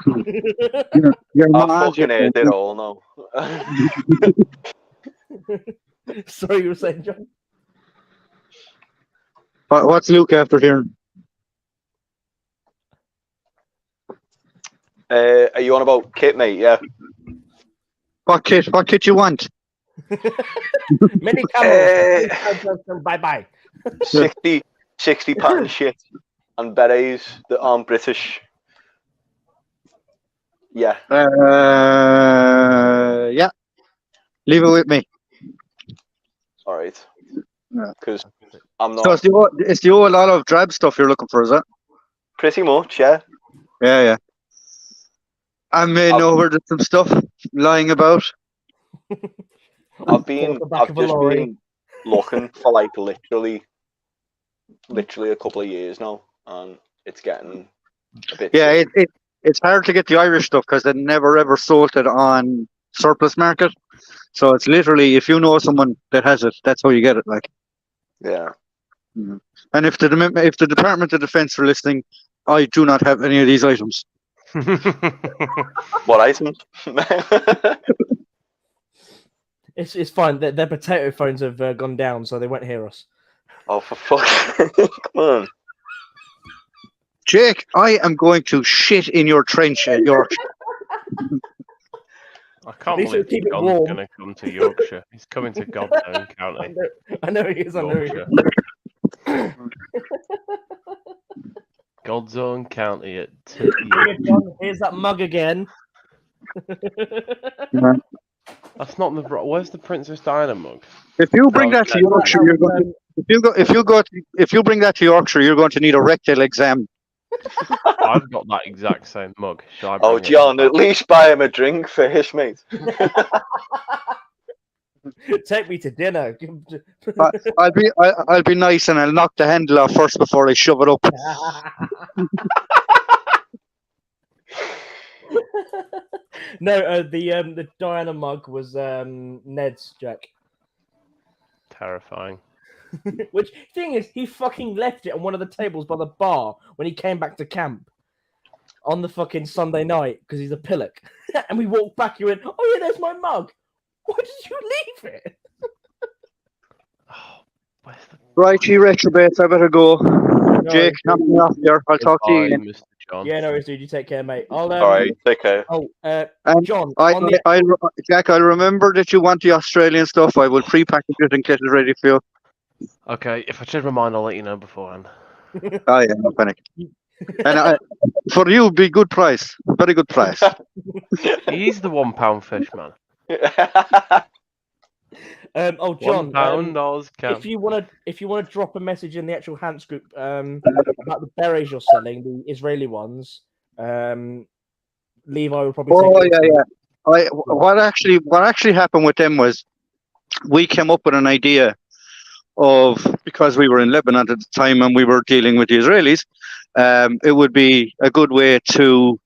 You're I mad, fucking heard it all now. Sorry, you were saying, John? What's Luke after hearing? Are you on about kit, mate? Yeah. What kit you want? Many camels. Bye. 60 pattern shit and berets that aren't British. Yeah. Yeah. Leave it with me. All right. Yeah. Because I'm not. So it's the old olive drab stuff you're looking for, is it? Pretty much, yeah. Yeah. I may know where there's some stuff lying about. I've just been looking for like literally a couple of years now, and it's getting a bit. Yeah, it's hard to get the Irish stuff because they never ever sold it on surplus market. So it's literally if you know someone that has it, that's how you get it. Like, yeah. Mm-hmm. And if the Department of Defence are listening, I do not have any of these items. What items? It's fine. Their potato phones have gone down, so they won't hear us. Oh, for fuck's sake! Come on, Jake. I am going to shit in your trench at Yorkshire. I can't believe John's going to come to Yorkshire. He's coming to God's County. I know he is. God's Own County at Here's that mug again. That's not the. Where's the Princess Diana mug? If you bring that to Yorkshire, you're going. If you bring that to Yorkshire, you're going to need a rectal exam. I've got that exact same mug. Oh, John, at least buy him a drink first, mate. Take me to dinner. I'll be nice and I'll knock the handle off first before I shove it up. No, the Diana mug was Ned's, Jack. Terrifying. Which thing is, he fucking left it on one of the tables by the bar when he came back to camp on the fucking Sunday night because he's a pillock. And we walked back. He went, "Oh yeah, there's my mug. Why did you leave it?" Oh, where's the... Right, you retrobates, I better go. Jake, knock me off here. I'll talk to you Goodbye, again. Mr. John. Yeah, no worries, dude. You take care, mate. I'll All right, take care. Oh, And John. Jack, I'll remember that you want the Australian stuff. I will pre-package it and get it ready for you. Okay, if I change my mind, I'll let you know beforehand. Oh yeah, no panic. And for you, be good price, very good price. He's the £1 fish, man. Oh, John. £1 if you want to drop a message in the actual Hans group about the berets you're selling, the Israeli ones, Levi will probably. Oh yeah. What actually happened with them was we came up with an idea of, because we were in Lebanon at the time and we were dealing with the Israelis, it would be a good way to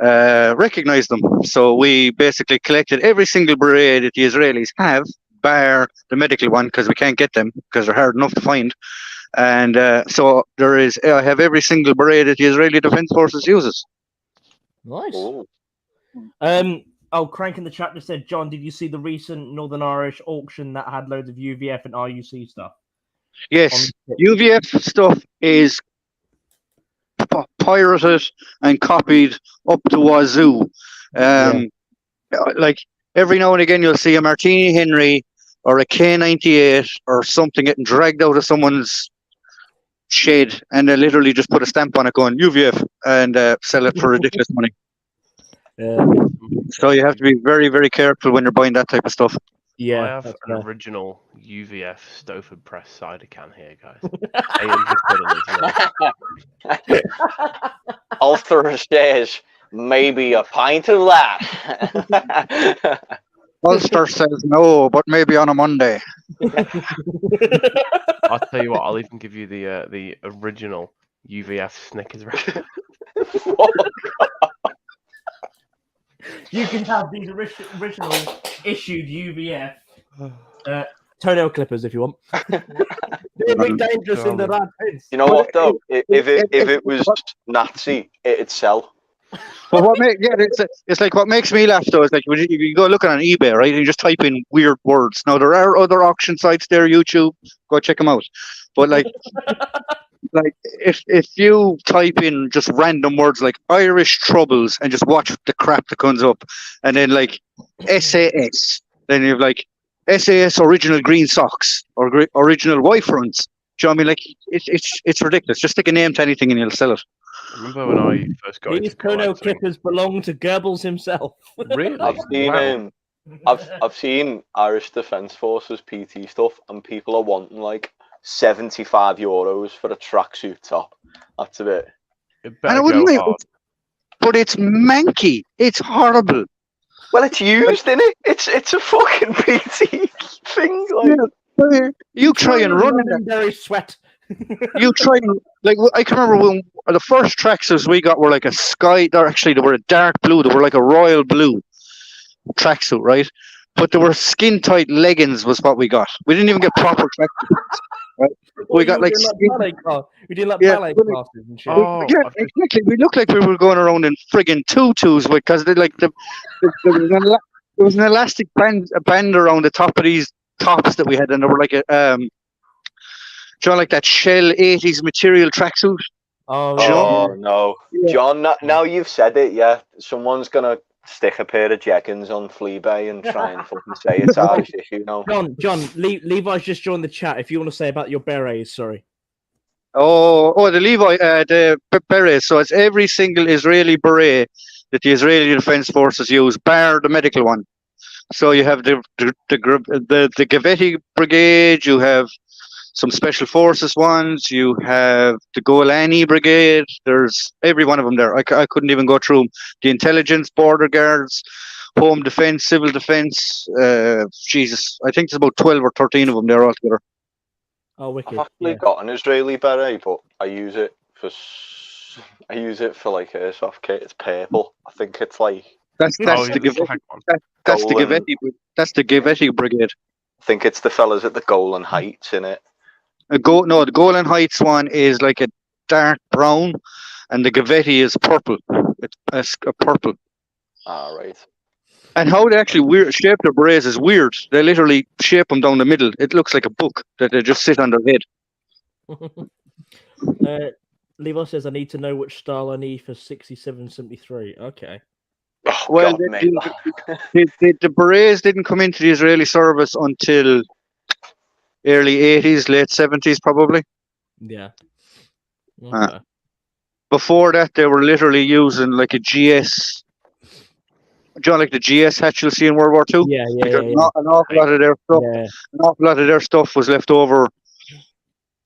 recognize them. So we basically collected every single beret that the Israelis have, bar the medical one, because we can't get them because they're hard enough to find. And so I have every single beret that the Israeli Defense Forces uses. Nice. Ooh. Crank in the chat just said, John, did you see the recent Northern Irish auction that had loads of UVF and RUC stuff? Yes, UVF stuff is pirated and copied up to wazoo. Like every now and again, you'll see a Martini Henry or a K98 or something getting dragged out of someone's shed, and they literally just put a stamp on it going UVF and sell it for ridiculous money. So you have to be very, very careful when you're buying that type of stuff. Yeah, I have an original UVF Stoford press cider can here, guys. 800 Ulster says maybe a pint of that. Ulster says no, but maybe on a Monday. I'll tell you what. I'll even give you the original UVF Snickers record. You can have these original issued UVF toenail clippers if you want. It'll be dangerous in the right place. You know what though? If it was Nazi, it'd sell. But it's like what makes me laugh though is like when you go looking on eBay, right? And you just type in weird words. Now there are other auction sites there, YouTube. Go check them out. But like if you type in just random words like Irish troubles and just watch the crap that comes up, and then like SAS, then you've like SAS original green socks or original Y fronts. Do you know what I mean? Like it's ridiculous. Just stick a name to anything and you'll sell it. I remember when I first got these toenail clippers belong to Goebbels himself. Really? I've seen Irish Defence Forces PT stuff, and people are wanting like €75 for a tracksuit top. That's a bit. And I wouldn't make it, but it's manky. It's horrible. Well, it's used, isn't it? It's a fucking PT thing. Like you try and run in there. Sweat. You try and like I can remember when the first tracksuits we got were like a sky. They were a dark blue. They were like a royal blue tracksuit, right? But they were skin tight leggings was what we got. We didn't even get proper tracksuits. Right? We got like ballet classes and shit. Yeah, exactly. We looked like we were going around in friggin' tutus because there was an elastic band around the top of these tops that we had, and they were like a John, like that Shell 80s material tracksuit. Oh no, yeah. John! Now you've said it. Yeah, someone's gonna stick a pair of jeggings on Fleabay and try and fucking say it's Irish issue. No, John, Levi's just joined the chat. If you want to say about your berets, sorry. Oh, the Levi, the berets. So it's every single Israeli beret that the Israeli Defense Forces use, bar the medical one. So you have the Gavetti Brigade. You have some Special Forces ones. You have the Golani Brigade. There's every one of them there. I couldn't even go through them. The Intelligence, Border Guards. home defence, civil defence. Jesus, I think there's about 12 or 13 of them there altogether. Oh, wicked. I've actually got an Israeli beret, but I use it for like airsoft kit. It's purple. I think it's like That's Oh, the yeah, the Givetti. flag one. That's the Golan. Givetti. That's the Givetti Brigade. I think it's the fellas at the Golan Heights in it. The Golan Heights one is like a dark brown, and the Givetti is purple. It's a purple. Ah, right. And how they actually shape their berets is weird. They literally shape them down the middle. It looks like a book that they just sit on their head. Levi says, I need to know which style I need for 67-73. Okay. Oh, Well, God, the berets didn't come into the Israeli service until early 80s, late 70s, probably. Yeah. Okay. Before that, they were literally using like a GS. Do you know, like the GS hatch you'll see in World War II? Yeah. An awful lot of their stuff. Yeah. An awful lot of their stuff was left over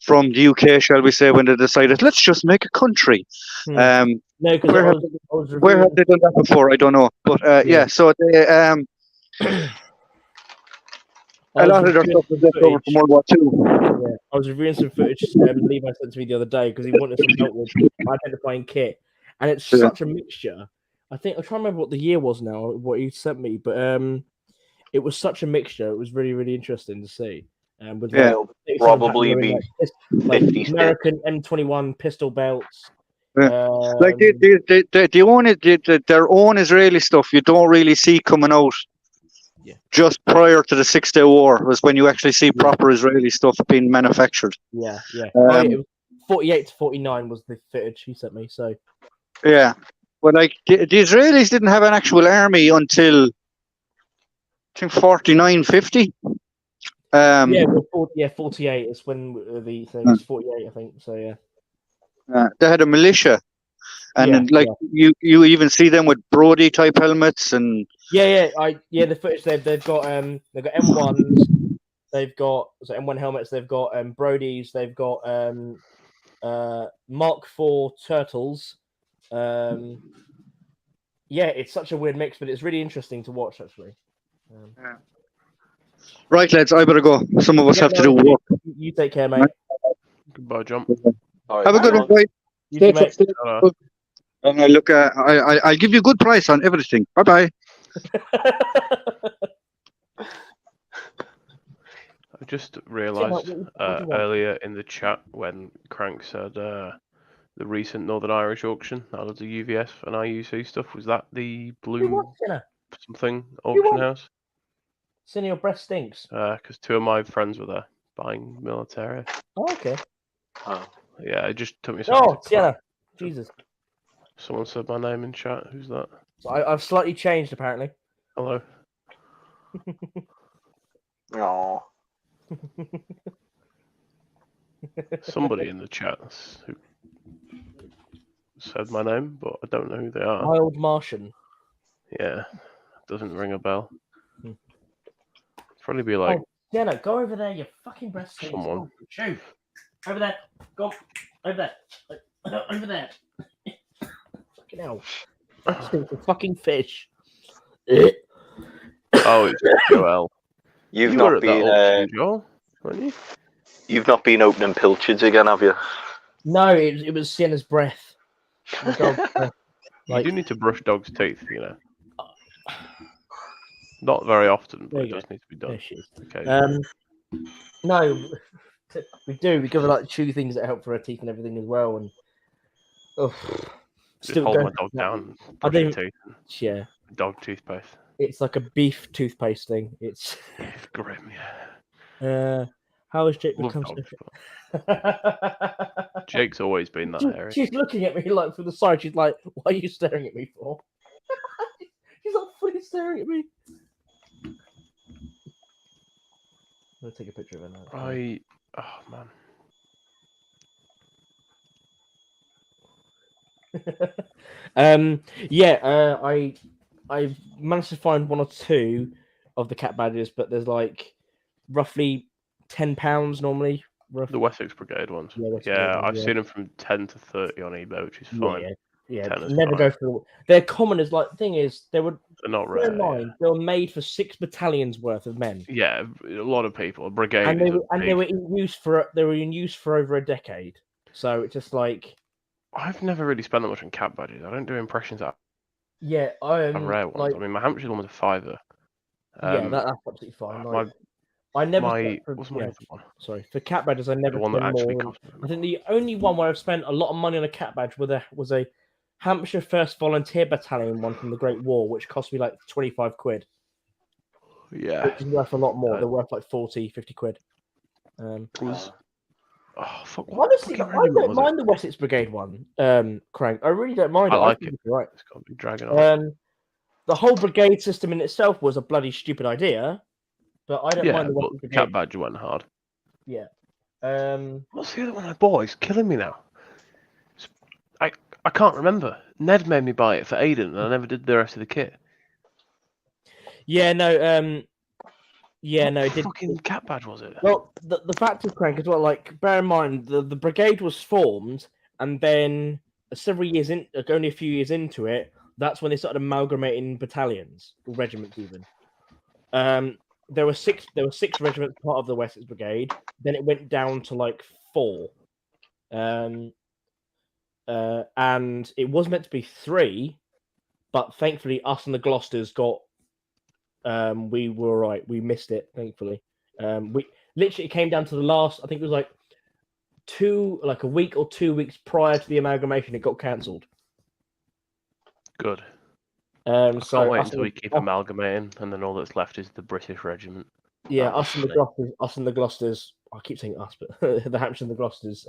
from the UK, shall we say, when they decided let's just make a country. No, because where have they done that before? I don't know, but yeah. So they a lot of their stuff was left over from World War II. Yeah, I was reviewing some footage Levi sent to me the other day because he wanted some help with identifying kit, and it's such a mixture. I think I'm trying to remember what the year was now, what he sent me, but it was such a mixture. It was really, really interesting to see. With probably be like American M21 pistol belts. Yeah. Like their own Israeli stuff, you don't really see coming out. Yeah. Just prior to the 6-Day War was when you actually see proper Israeli stuff being manufactured. Yeah. It was 48 to 49 was the footage he sent me. So yeah, but like the Israelis didn't have an actual army until I think 49, 50. 48 is when the thing is 48, I think. So yeah. They had a militia, and you even see them with Brody type helmets and the footage they've got M1s, they've got M1 helmets, they've got Brodies, they've got Mark IV turtles. It's such a weird mix, but it's really interesting to watch actually. Right, lads, I better go. Some of us have to do work. You take care, mate. Goodbye, John. Right, have a good one, boy. You too, mate. And I'll give you a good price on everything. Bye bye. I just realised earlier in the chat when Crank said the recent Northern Irish auction out of the UVS and IUC stuff, was that the Blue something auction house? Sinner, your breath stinks. Because 2 of my friends were there buying military. Oh, okay. Oh. Yeah, it just took me. Sienna. Jesus. Someone said my name in chat. Who's that? So I've slightly changed, apparently. Hello. Oh. Somebody in the chat who said my name, but I don't know who they are. Wild Martian. Yeah, doesn't ring a bell. Probably be like. Oh, Sienna, go over there. Your fucking breath stinks. Someone. Shoo. Over there. Go. Over there. Over there. Fucking hell. That stinks of fucking fish. Oh, it's Joel. You've not been Joel, weren't you? You've not been opening pilchards again, have you? No, it was Sienna's breath. You do need to brush dogs' teeth, you know. Not very often, but it does need to be done. Okay. No, we do. We give her like chew things that help for her teeth and everything as well. And still hold my dog down. Yeah. Dog toothpaste. It's like a beef toothpaste thing. It's grim, yeah. How has Jake become Jake's always been that area. She's looking at me like from the side. She's like, "What are you staring at me for?" She's not fully staring at me. I'm gonna take a picture of her now. Oh man. I managed to find 1 or 2 of the cat badges, but there's like roughly £10 normally. The Wessex Brigade ones. I've seen them from 10 to 30 on eBay, which is fine. Yeah. Never go for. They're common as thing is they would They're not Bear rare. in mind, they were made for 6 battalions worth of men. Yeah, a lot of people. A brigade. And they were in use for over a decade. So it's just like, I've never really spent that much on cat badges. I don't do impressions of yeah, rare ones. like, I mean, my Hampshire one was a $5. yeah, that's absolutely fine. My I never my spent for, what's my other one? sorry, for cat badges. I never The one that spent actually more. cost me. I think the only one where I've spent a lot of money on a cat badge was a Hampshire First Volunteer Battalion one from the Great War, which cost me like 25 quid. Yeah, Which is worth a lot more. They're worth like 40, 50 quid. It was. Oh fuck! Honestly, fucking I regiment don't was mind the Wessex Brigade one, Crank. I really don't mind I it. like think it. it's right. It's got to be dragging on. The whole brigade system in itself was a bloody stupid idea, but I don't Yeah, mind the but Wessex Brigade. cat badge went hard. Yeah. What's the other one I bought? It's killing me now. I can't remember. Ned made me buy it for Aiden, and I never did the rest of the kit. Yeah, no. Yeah, no. What fucking cat badge was it? Well, the fact is, Crank, as well. Like, bear in mind, the brigade was formed, and then several years in, like, only a few years into it, that's when they started amalgamating battalions or regiments, even. There were six regiments part of the Wessex Brigade. Then it went down to like 4. And it was meant to be 3, but thankfully, us and the Gloucesters got. We were right. We missed it, thankfully. We literally came down to the last. I think it was like a week or 2 weeks prior to the amalgamation. It got cancelled. Good. So can't wait until we keep amalgamating, and then all that's left is the British regiment. Yeah, us and the Gloucesters. I keep saying us, but the Hampshire and the Gloucesters.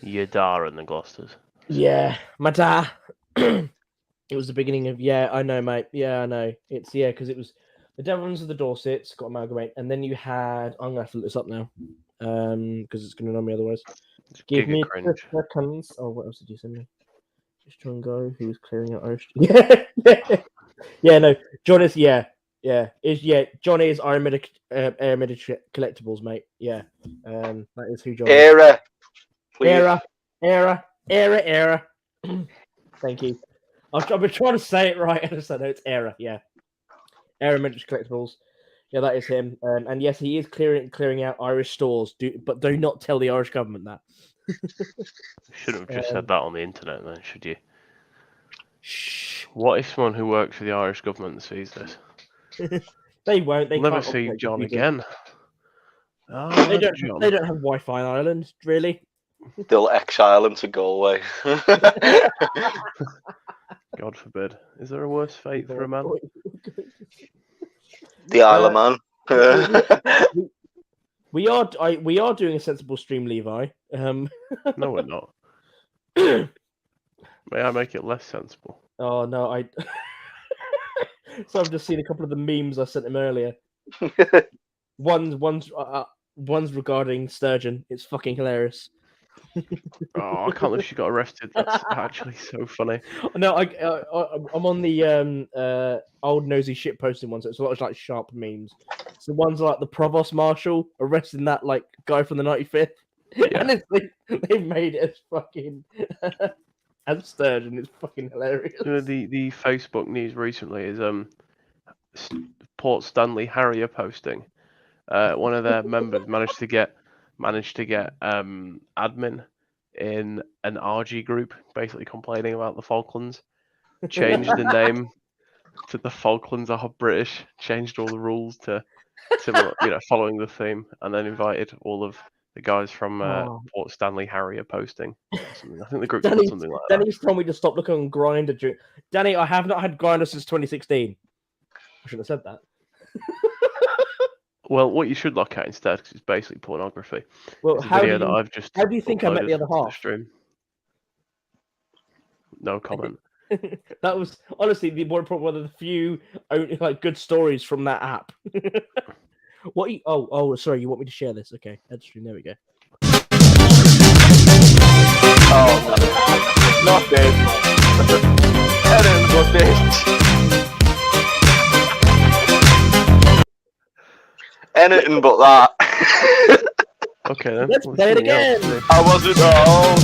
Yadar and the Gloucesters. Yeah, my dad. It was the beginning of I know, mate. Yeah, I know. It's because it was the Devons of the Dorsets got amalgamated, and then you had. I'm gonna have to look this up now, because it's gonna annoy me otherwise. Give me 2 seconds. Oh, what else did you send me? Just try and go. Who was clearing out Irish? Yeah. No, John is. John is Iron Medic Collectibles, mate. Yeah, that is who John is. Era. Thank you. I've been trying to say it right. I just know it's Era. Yeah, Era Medic Collectibles. Yeah, that is him. And yes, he is clearing out Irish stores. But do not tell the Irish government that. Shouldn't have just said that on the internet, then, should you? Shh. What if someone who works for the Irish government sees this? They won't. We'll never see John again. They don't have Wi-Fi in Ireland, really. They'll exile him to Galway. God forbid. Is there a worse fate for a man? The Isle of Man. We are doing a sensible stream, Levi. No, we're not. May I make it less sensible? Oh no, So I've just seen a couple of the memes I sent him earlier. One's regarding Sturgeon. It's fucking hilarious. Oh, I can't believe she got arrested. That's actually so funny. No, I'm on the old nosy shit posting one, so it's a lot of like sharp memes. So one's like the provost marshal arresting that like guy from the 95th, and they've made it as fucking as Sturgeon. It's fucking hilarious. You know, the Facebook news recently is Port Stanley Harrier posting. One of their members managed to get admin in an RG group, basically complaining about the Falklands. Changed the name to the Falklands are British. Changed all the rules to similar, following the theme, and then invited all of the guys from Port Stanley Harrier posting. I think the group did something like that. Danny's told me to stop looking on Grindr. Danny, I have not had Grindr since 2016. I shouldn't have said that. Well, what you should look at instead, because it's basically pornography. Well, how do you think I met the other half? Stream. No comment. That was honestly one of the few good stories from that app. Sorry, you want me to share this? Okay, head stream. There we go. Oh, not this. Not this. Anything but that. Okay then. Let's play it again. I wasn't wrong.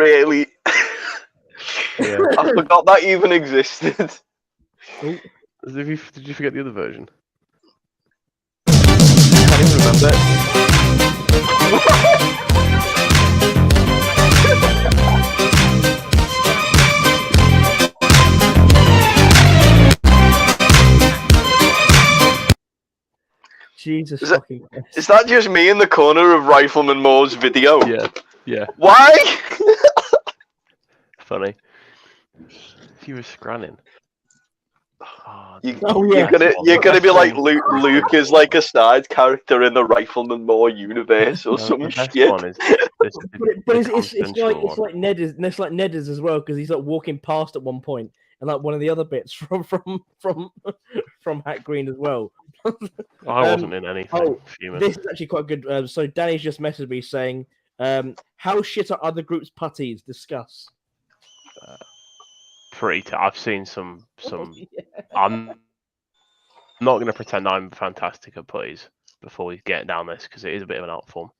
Really? Yeah. I forgot that even existed. Oh, Did you forget the other version? I can't even remember. Jesus Is that- fucking Christ. Is that just me in the corner of Rifleman Moore's video? Yeah. Why? Funny. He was scranning. You're yeah. gonna be like Luke is like a side character in the Rifleman Moore universe or some The best shit. one is this, But it's like Ned is as well, because he's like walking past at one point, and like one of the other bits from Hat Green as well. I wasn't in anything. This is actually quite good. So Danny's just messaged me saying, "How shit are other groups' putties? Discuss." I've seen some. Yeah. I'm not going to pretend I'm fantastic at putties before we get down this, because it is a bit of an art form.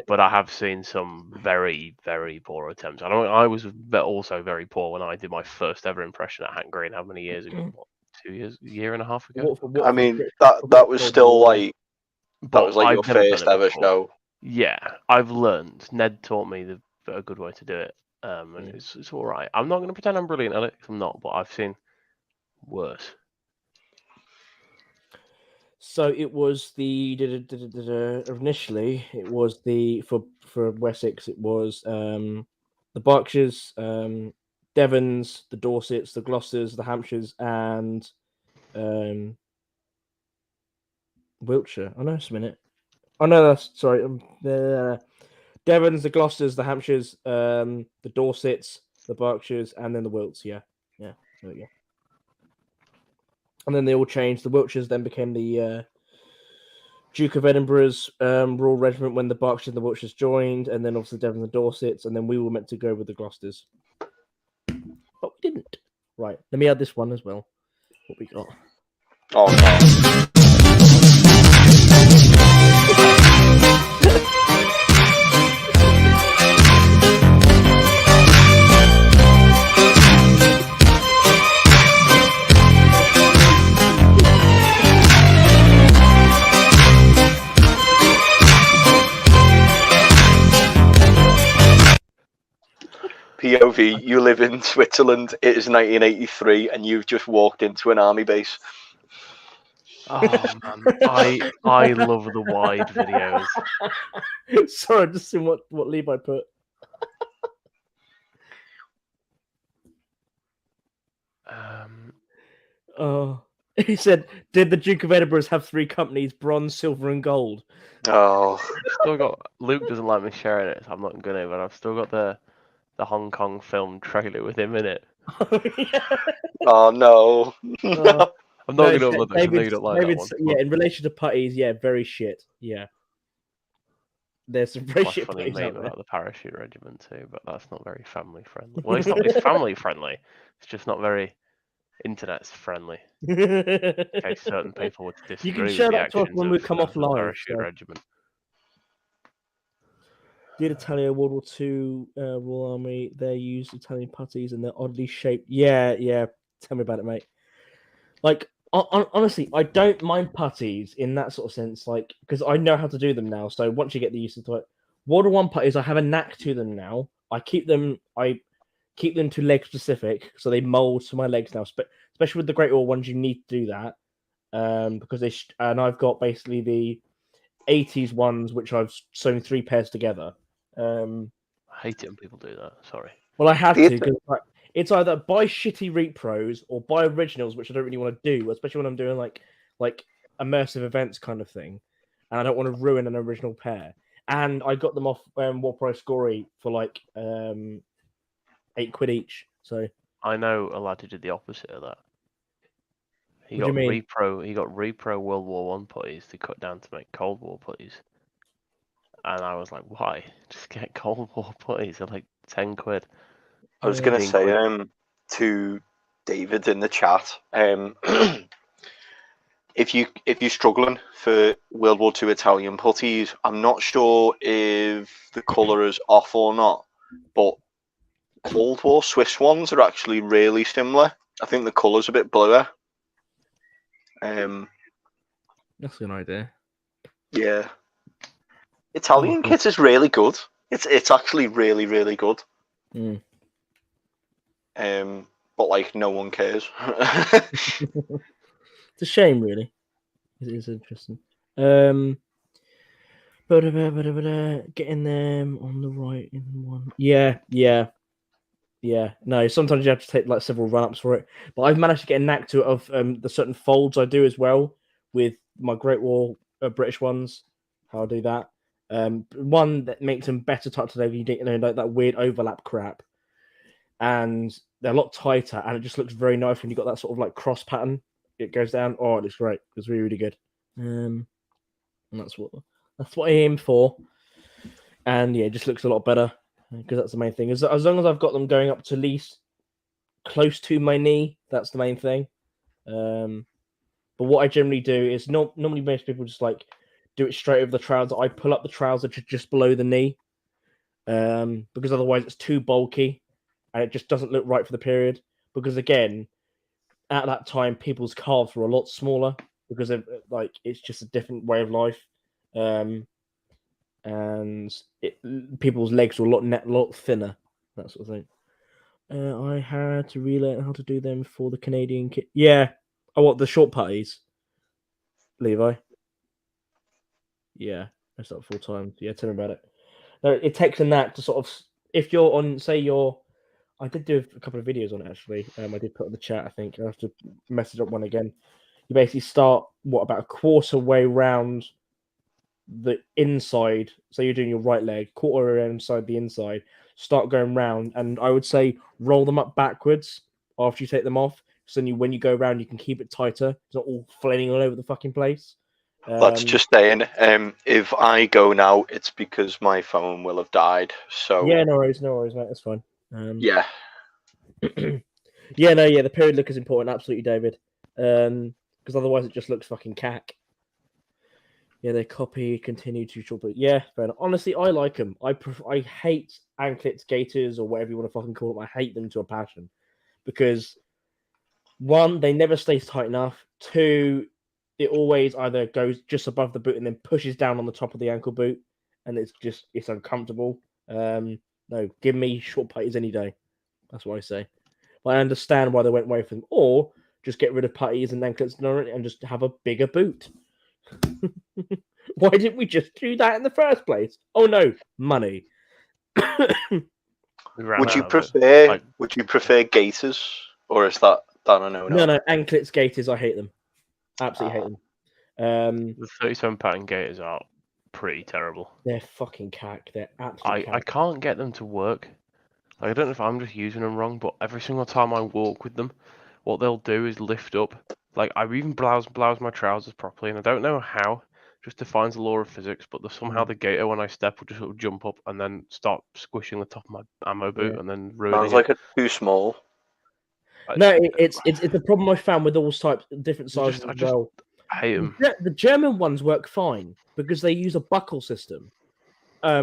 But I have seen some very, very poor attempts. I was also very poor when I did my first ever impression at Hank Green. How many years ago? What, 2 years? A year and a half ago? I mean, that was still like that was like I've your never done first it ever before. show. Yeah, I've learned. Ned taught me a good way to do it, and it's all right. I'm not going to pretend I'm brilliant at it, 'cause I'm not, but I've seen worse. So it was initially it was for Wessex, it was the Berkshires, Devons, the Dorsets, the Gloucesters, the Hampshires, and Wiltshire. Oh no, just a minute. Oh no, that's sorry. Devons, the Gloucesters, the Hampshires, the Dorsets, the Berkshires, and then the Wilts. Yeah, there we go. And then they all changed. The Wiltshires then became the Duke of Edinburgh's Royal Regiment when the Berkshires and the Wiltshires joined, and then obviously Devon and the Dorsets, and then we were meant to go with the Gloucesters. But we didn't. Right, let me add this one as well. What we got? Oh no. POV, you live in Switzerland, it is 1983, and you've just walked into an army base. Oh man, I love the wide videos. Sorry, I've just seen what Levi put. He said, "Did the Duke of Edinburgh have 3 companies: bronze, silver, and gold?" Oh, Still got Luke doesn't like me sharing it, so I'm not gonna. But I've still got the Hong Kong film trailer with him in it. oh no. No. I'm not gonna upload that. I know you don't like that one. Yeah, in relation to putties, yeah, very shit. Yeah, there's some very shit funny putties out meme there. about the parachute regiment too, but that's not very family friendly. Well, it's not. It's family friendly. It's just not very internet friendly. Okay, certain people would disagree. You can share with the that to us when we come off live. Parachute regiment. Did Italia World War II Royal Army? They used Italian putties and they're oddly shaped. Yeah. Tell me about it, mate. Like, honestly, I don't mind putties in that sort of sense, like, because I know how to do them now. So once you get the use of it, World War I putties, I have a knack to them now. I keep them to leg specific, so they mold to my legs now. Especially with the Great War ones, you need to do that because and I've got basically the 80s ones, which I've sewn 3 pairs together. I hate it when people do that. Sorry. Well, I have to because it's either buy shitty repros or buy originals, which I don't really want to do, especially when I'm doing like immersive events kind of thing, and I don't want to ruin an original pair. And I got them off War Price Scory for like £8 each. So I know a lad who did the opposite of that. He What got do you mean? repro World War One putties to cut down to make Cold War putties. And I was like, why? Just get Cold War putties. They're like £10. I was gonna say to David in the chat, if you're struggling for World War II Italian putties, I'm not sure if the colour is off or not, but Cold War Swiss ones are actually really similar. I think the colour's a bit bluer. That's an idea. Yeah. Italian kit is really good. It's actually really, really good. Mm. But like no one cares. It's a shame, really. It is interesting. Getting them on the right in one. Yeah. No, sometimes you have to take like several run-ups for it. But I've managed to get a knack to it of the certain folds I do as well with my Great Wall British ones. How I do that. One that makes them better tucked together. You know, like that weird overlap crap, and they're a lot tighter, and it just looks very nice when you got that sort of like cross pattern. It goes down. Oh, it looks great. It's really, really good. And that's what I aim for. And yeah, it just looks a lot better because that's the main thing. As long as I've got them going up to at least close to my knee, that's the main thing. But what I generally do is normally most people just like do it straight over the trouser. I pull up the trouser to just below the knee, because otherwise it's too bulky and it just doesn't look right for the period. Because again, at that time, people's calves were a lot smaller because of like it's just a different way of life, and people's legs were a lot thinner. That sort of thing. I had to relearn how to do them for the Canadian kit. Yeah. Oh, what, the short putties? Levi? Yeah. That's not full time. Yeah, tell me about it. No, it takes a knack to sort of, if you're on, say I did do a couple of videos on it actually. I did put in the chat, I think. I have to message up one again. You basically start, about a quarter way round the inside. So you're doing your right leg, quarter inside the inside, start going round, and I would say roll them up backwards after you take them off. So then when you go around, you can keep it tighter. It's not all flailing all over the fucking place. That's just saying. If I go now, it's because my phone will have died. So yeah, no worries, mate. That's fine. Yeah. Yeah, the period look is important, absolutely, David. Because otherwise it just looks fucking cack. Yeah, they copy, continue to short, but yeah, fair enough. Honestly, I like them. I hate anklets, gaiters, or whatever you want to fucking call them. I hate them to a passion because one, they never stay tight enough. Two, it always either goes just above the boot and then pushes down on the top of the ankle boot, and it's uncomfortable. No, give me short putties any day. That's what I say. But I understand why they went away from them, or just get rid of putties and anklets and just have a bigger boot. Why didn't we just do that in the first place? Oh no, money. Would you prefer gaiters, or is that a no? No, anklets, gaiters. I hate them. Absolutely hate them. The 37 pattern gaiters are pretty terrible. They're fucking cack. They're absolutely cack. I can't get them to work. Like, I don't know if I'm just using them wrong, but every single time I walk with them, what they'll do is lift up. Like, I even blouse my trousers properly, and I don't know how. Just defies the law of physics, but somehow the gaiter, when I step, will just sort of jump up and then start squishing the top of my ammo boot and then ruining Sounds like it's too small. No, it's a problem I found with all types, different sizes as well. I hate them. The German ones work fine because they use a buckle system,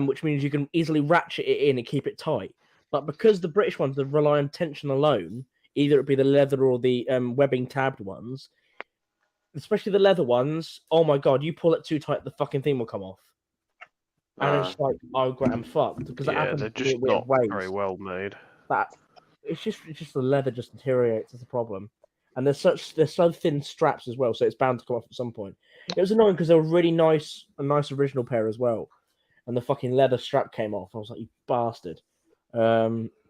which means you can easily ratchet it in and keep it tight. But because the British ones that rely on tension alone, either it be the leather or the webbing tabbed ones, especially the leather ones, oh my god, you pull it too tight, the fucking thing will come off. And it's like, oh great, I'm fucked. Because that happens they're just not very well made. It's just the leather just deteriorates as a problem. And they're so thin straps as well, so it's bound to come off at some point. It was annoying because they were really nice, a nice original pair as well. And the fucking leather strap came off. I was like, you bastard.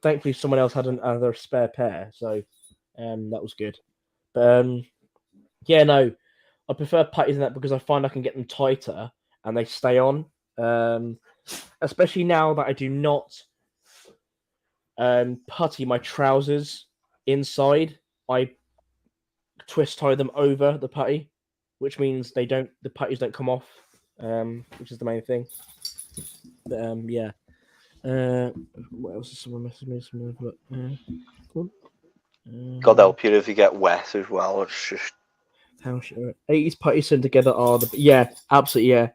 Thankfully someone else had another spare pair, so that was good. But yeah, no, I prefer putties in that because I find I can get them tighter and they stay on. Especially now that I do not putty my trousers inside, I twist tie them over the putty, which means the putties don't come off, which is the main thing. But yeah. What else? Someone messaged me. God help you if you get wet as well. It's just how 80s putties sewn together are absolutely.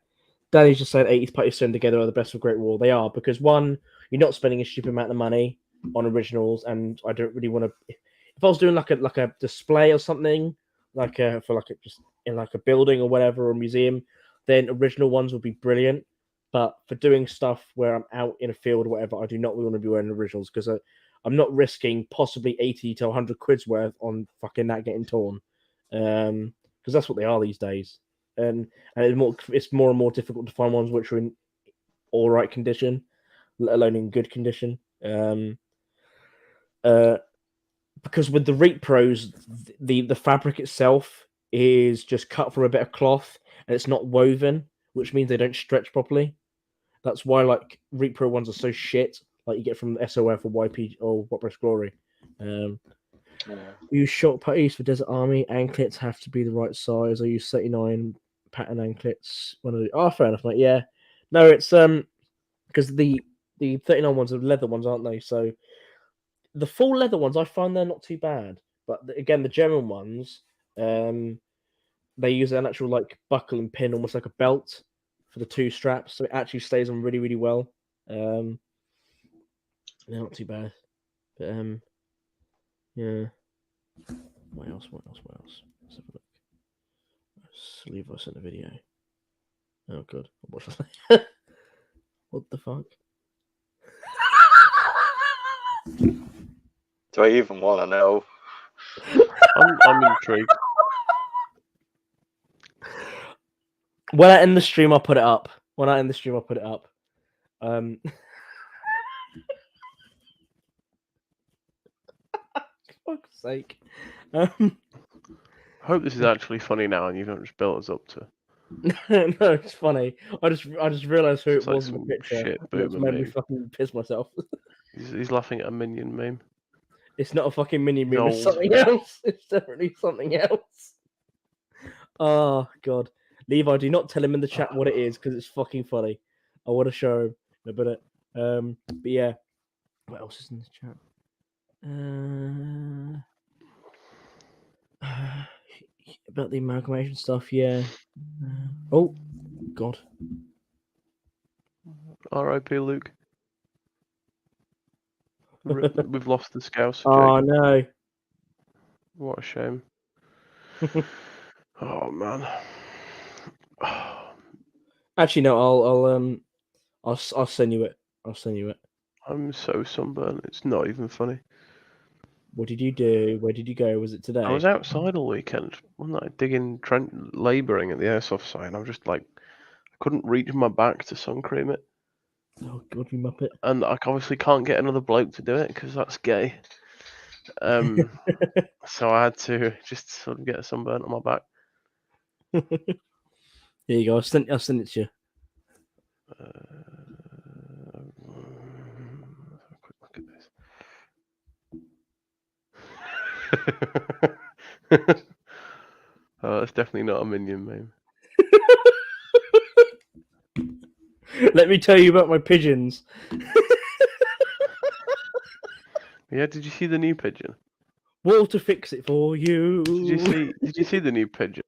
Danny's just saying 80s putties sewn together are the best of Great Wall. They are because one, you're not spending a stupid amount of money on originals, and I don't really want to. If I was doing like a display or something, just in like a building or whatever or a museum, then original ones would be brilliant. But for doing stuff where I'm out in a field or whatever, I do not really want to be wearing originals because I'm not risking possibly 80 to 100 quid's worth on fucking that getting torn, because that's what they are these days. And it's more and more difficult to find ones which are in all right condition, let alone in good condition. Because with the Reap Pros, the fabric itself is just cut from a bit of cloth and it's not woven, which means they don't stretch properly. That's why like Reap Pro ones are so shit, like you get from SOF or YP or What Press Glory. Use short putties for Desert Army. Anklets have to be the right size. I use 39 pattern anklets. Fair enough, mate. Yeah, no, it's because the 39 ones are leather ones, aren't they? So the full leather ones, I find they're not too bad. But again, the German ones, they use an actual like buckle and pin, almost like a belt for the two straps, so it actually stays on really, really well. They're not too bad. But yeah. What else? Let's have a look. Let's leave us in the video. Oh god. What the fuck? Do I even want to know? I'm intrigued. When I end the stream, I'll put it up. Fuck's sake. I hope this is actually funny now, and you don't just build us up to. No, it's funny. I just realised who it Like was in the picture. shit It's boomer made me meme. fucking piss myself. He's laughing at a minion meme. It's not a fucking mini meme. No. It's something else. It's definitely something else. Oh god, Levi, do not tell him in the chat what it is because it's fucking funny. I want to show him in a minute. But yeah, what else is in the chat? About the amalgamation stuff, yeah. Oh god. R.I.P. Luke. We've lost the Scouse. Oh no. What a shame. Oh man. Actually, no. I'll send you it. I'm so sunburned. It's not even funny. What did you do? Where did you go? Was it today? I was outside all weekend. Wasn't I digging, labouring at the airsoft site? And I'm just like, I couldn't reach my back to sun cream it. Oh god, you muppet! And I obviously can't get another bloke to do it because that's gay. So I had to just sort of get a sunburn on my back. Here you go. I'll send it to you. Let's have a quick look at this. Oh, it's definitely not a minion meme. Let me tell you about my pigeons. Yeah, did you see the new pigeon? We'll to fix it for you. Did you see the new pigeon?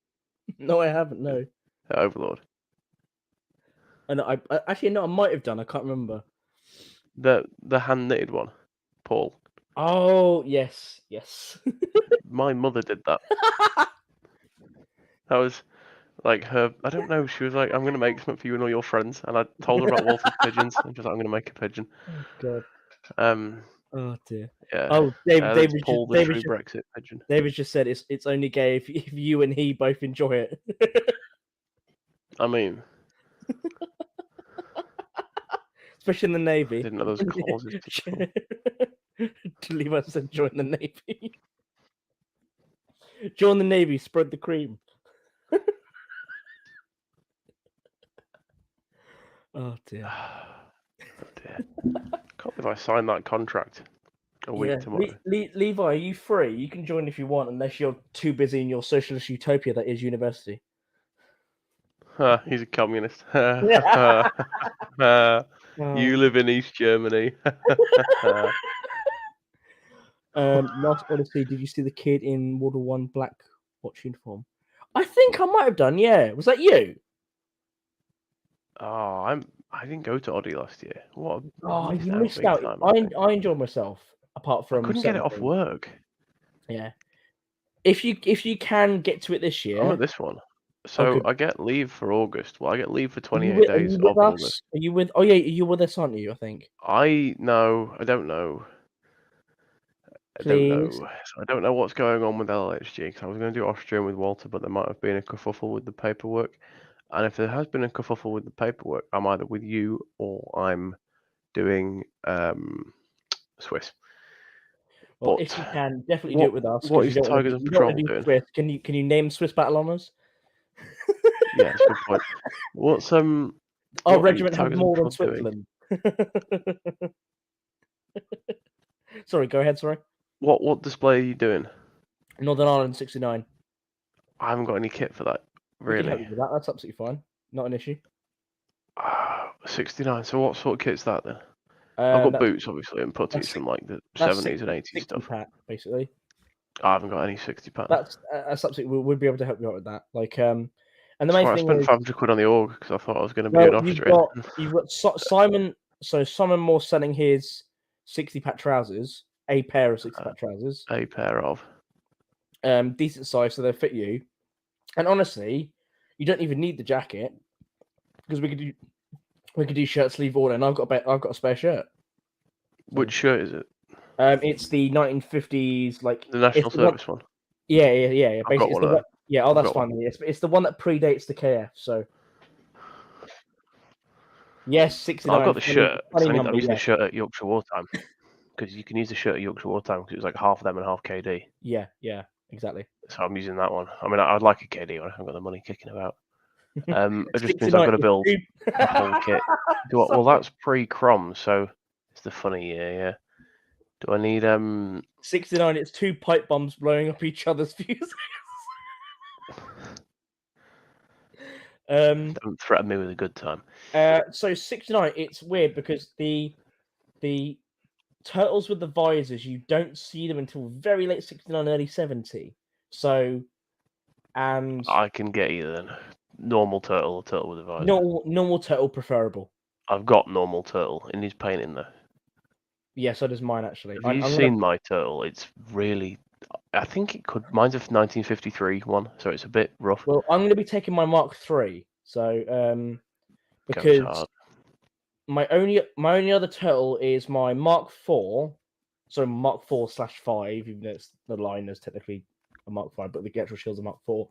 No, I haven't. No. Overlord. And I actually no, I might have done. I can't remember. The hand knitted one, Paul. Oh yes. My mother did that. That was like her. I don't know. She was like, "I'm gonna make something for you and all your friends," and I told her about Walter's pigeons, and she was like, "I'm gonna make a pigeon." Oh god. Oh dear. Yeah. Oh, David, Paul, the true Brexit pigeon. David just said it's only gay if you and he both enjoy it. I mean, especially in the Navy. I didn't know those clauses. To leave us and join the Navy. Join the Navy, spread the cream. Oh dear. Oh dear. Can't believe I signed that contract a week tomorrow. Levi, are you free? You can join if you want, unless you're too busy in your socialist utopia that is university. He's a communist. You live in East Germany. Last Odyssey, did you see the kid in World War One black watch uniform? I think I might have done, yeah. Was that you? Oh, I didn't go to Oddie last year. What? Oh, you out missed big out. time, I enjoyed myself. Apart I from couldn't get it certain off things. work. Yeah. If you can get to it this I'm year, at this one. So good. I get leave for August. Well, I get leave for Are you 28 with, are days you of with us? August. Are you with? Oh yeah, you with us, aren't you? I think. I don't know. I don't know. So I don't know what's going on with LHG because I was going to do Austrian with Walter, but there might have been a kerfuffle with the paperwork. And if there has been a kerfuffle with the paperwork, I'm either with you or I'm doing Swiss. Well, But if you can, definitely do it with us. What You is don't want Tigers to and do, you don't want Patrol to do doing? Swiss. Can you name Swiss battle honours? Yeah, that's a good point. What's Our what are regiment has Tigers and more than Patrol doing? Switzerland. Sorry, go ahead. Sorry. What display are you doing? Northern Ireland 69. I haven't got any kit for that. We can help Really? you with that. That's absolutely fine. Not an issue. 69. So what sort of kit's that then? I've got boots, obviously, and putties from like the 70s and 80s 60 stuff. pack, basically. I haven't got any 60 pack. That's absolutely. We'll be able to help you out with that. Like and the That's main why I thing spent is, £500 on the org because I thought I was going to be an Austrian. you've got Simon. So Simon Moore selling his 60 pack trousers, a pair of 60 pack trousers, a pair of decent size, so they fit you. And honestly, you don't even need the jacket because we could do shirt sleeve order, and I've got a spare shirt. Which shirt is it? It's the 1950s, like the national service one. Yeah. I've got one of them. Yeah, oh, that's fine. It's the one that predates the KF. So yes, 69. I've got the shirt. I'm number, using the shirt at Yorkshire Wartime because you can use the shirt at Yorkshire Wartime because it was like half of them and half KD. Yeah, exactly. So I'm using that one. I mean, I'd like a KD one. I haven't got the money kicking about. It just means I've got to build the whole kit. Well, that's pre-Crom, so it's the funny year. Yeah. Do I need 69? It's 2 pipe bombs blowing up each other's fuses. Don't threaten me with a good time. So 69, it's weird because the turtles with the visors, you don't see them until very late 69, early 70. So, and I can get either then. Normal turtle or turtle with a visor. Normal turtle preferable. I've got normal turtle in his painting though. Yeah, so does mine actually. Have you seen my turtle? It's really. I think it could. Mine's a 1953 one, so it's a bit rough. Well, I'm going to be taking my Mark III, so because my only other turtle is my Mark IV, so Mark IV/5, even though it's the line is technically a Mark V, but the actual shield's a Mark IV.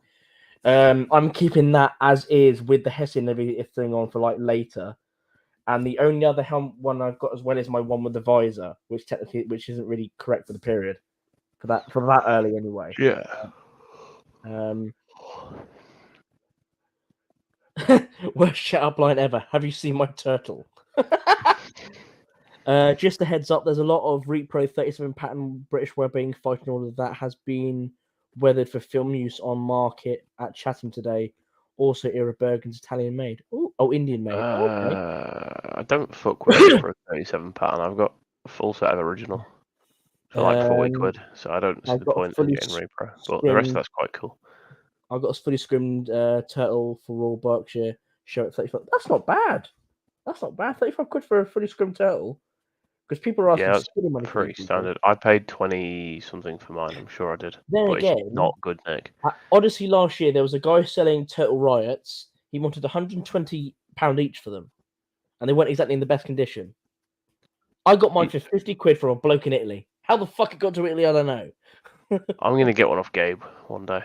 I'm keeping that as is with the Hessian and everything on for like later. And the only other helm one I've got as well is my one with the visor, which isn't really correct for the period. For that early anyway. Yeah. Worst shut up line ever. Have you seen my turtle? Just a heads up, there's a lot of Repro 37 pattern British webbing fighting order that has been weathered for film use on market at Chatham today. Also, Era Bergen's Italian made. Indian made. Okay. I don't fuck with Repro 37 pattern. I've got a full set of original for like 40 quid, so I don't see the point in getting Repro. But the rest of that's quite cool. I've got a fully scrimmed turtle for Royal Berkshire. Show at 35. That's not bad. 35 quid for a fully scrimmed turtle. Because people are asking silly money for pretty standard. I paid 20 something for mine. I'm sure I did. Then but again, it's not good, Nick. At Odyssey last year, there was a guy selling Turtle Riots. He wanted £120 each for them, and they weren't exactly in the best condition. I got mine for 50 quid from a bloke in Italy. How the fuck it got to Italy, I don't know. I'm gonna get one off Gabe one day.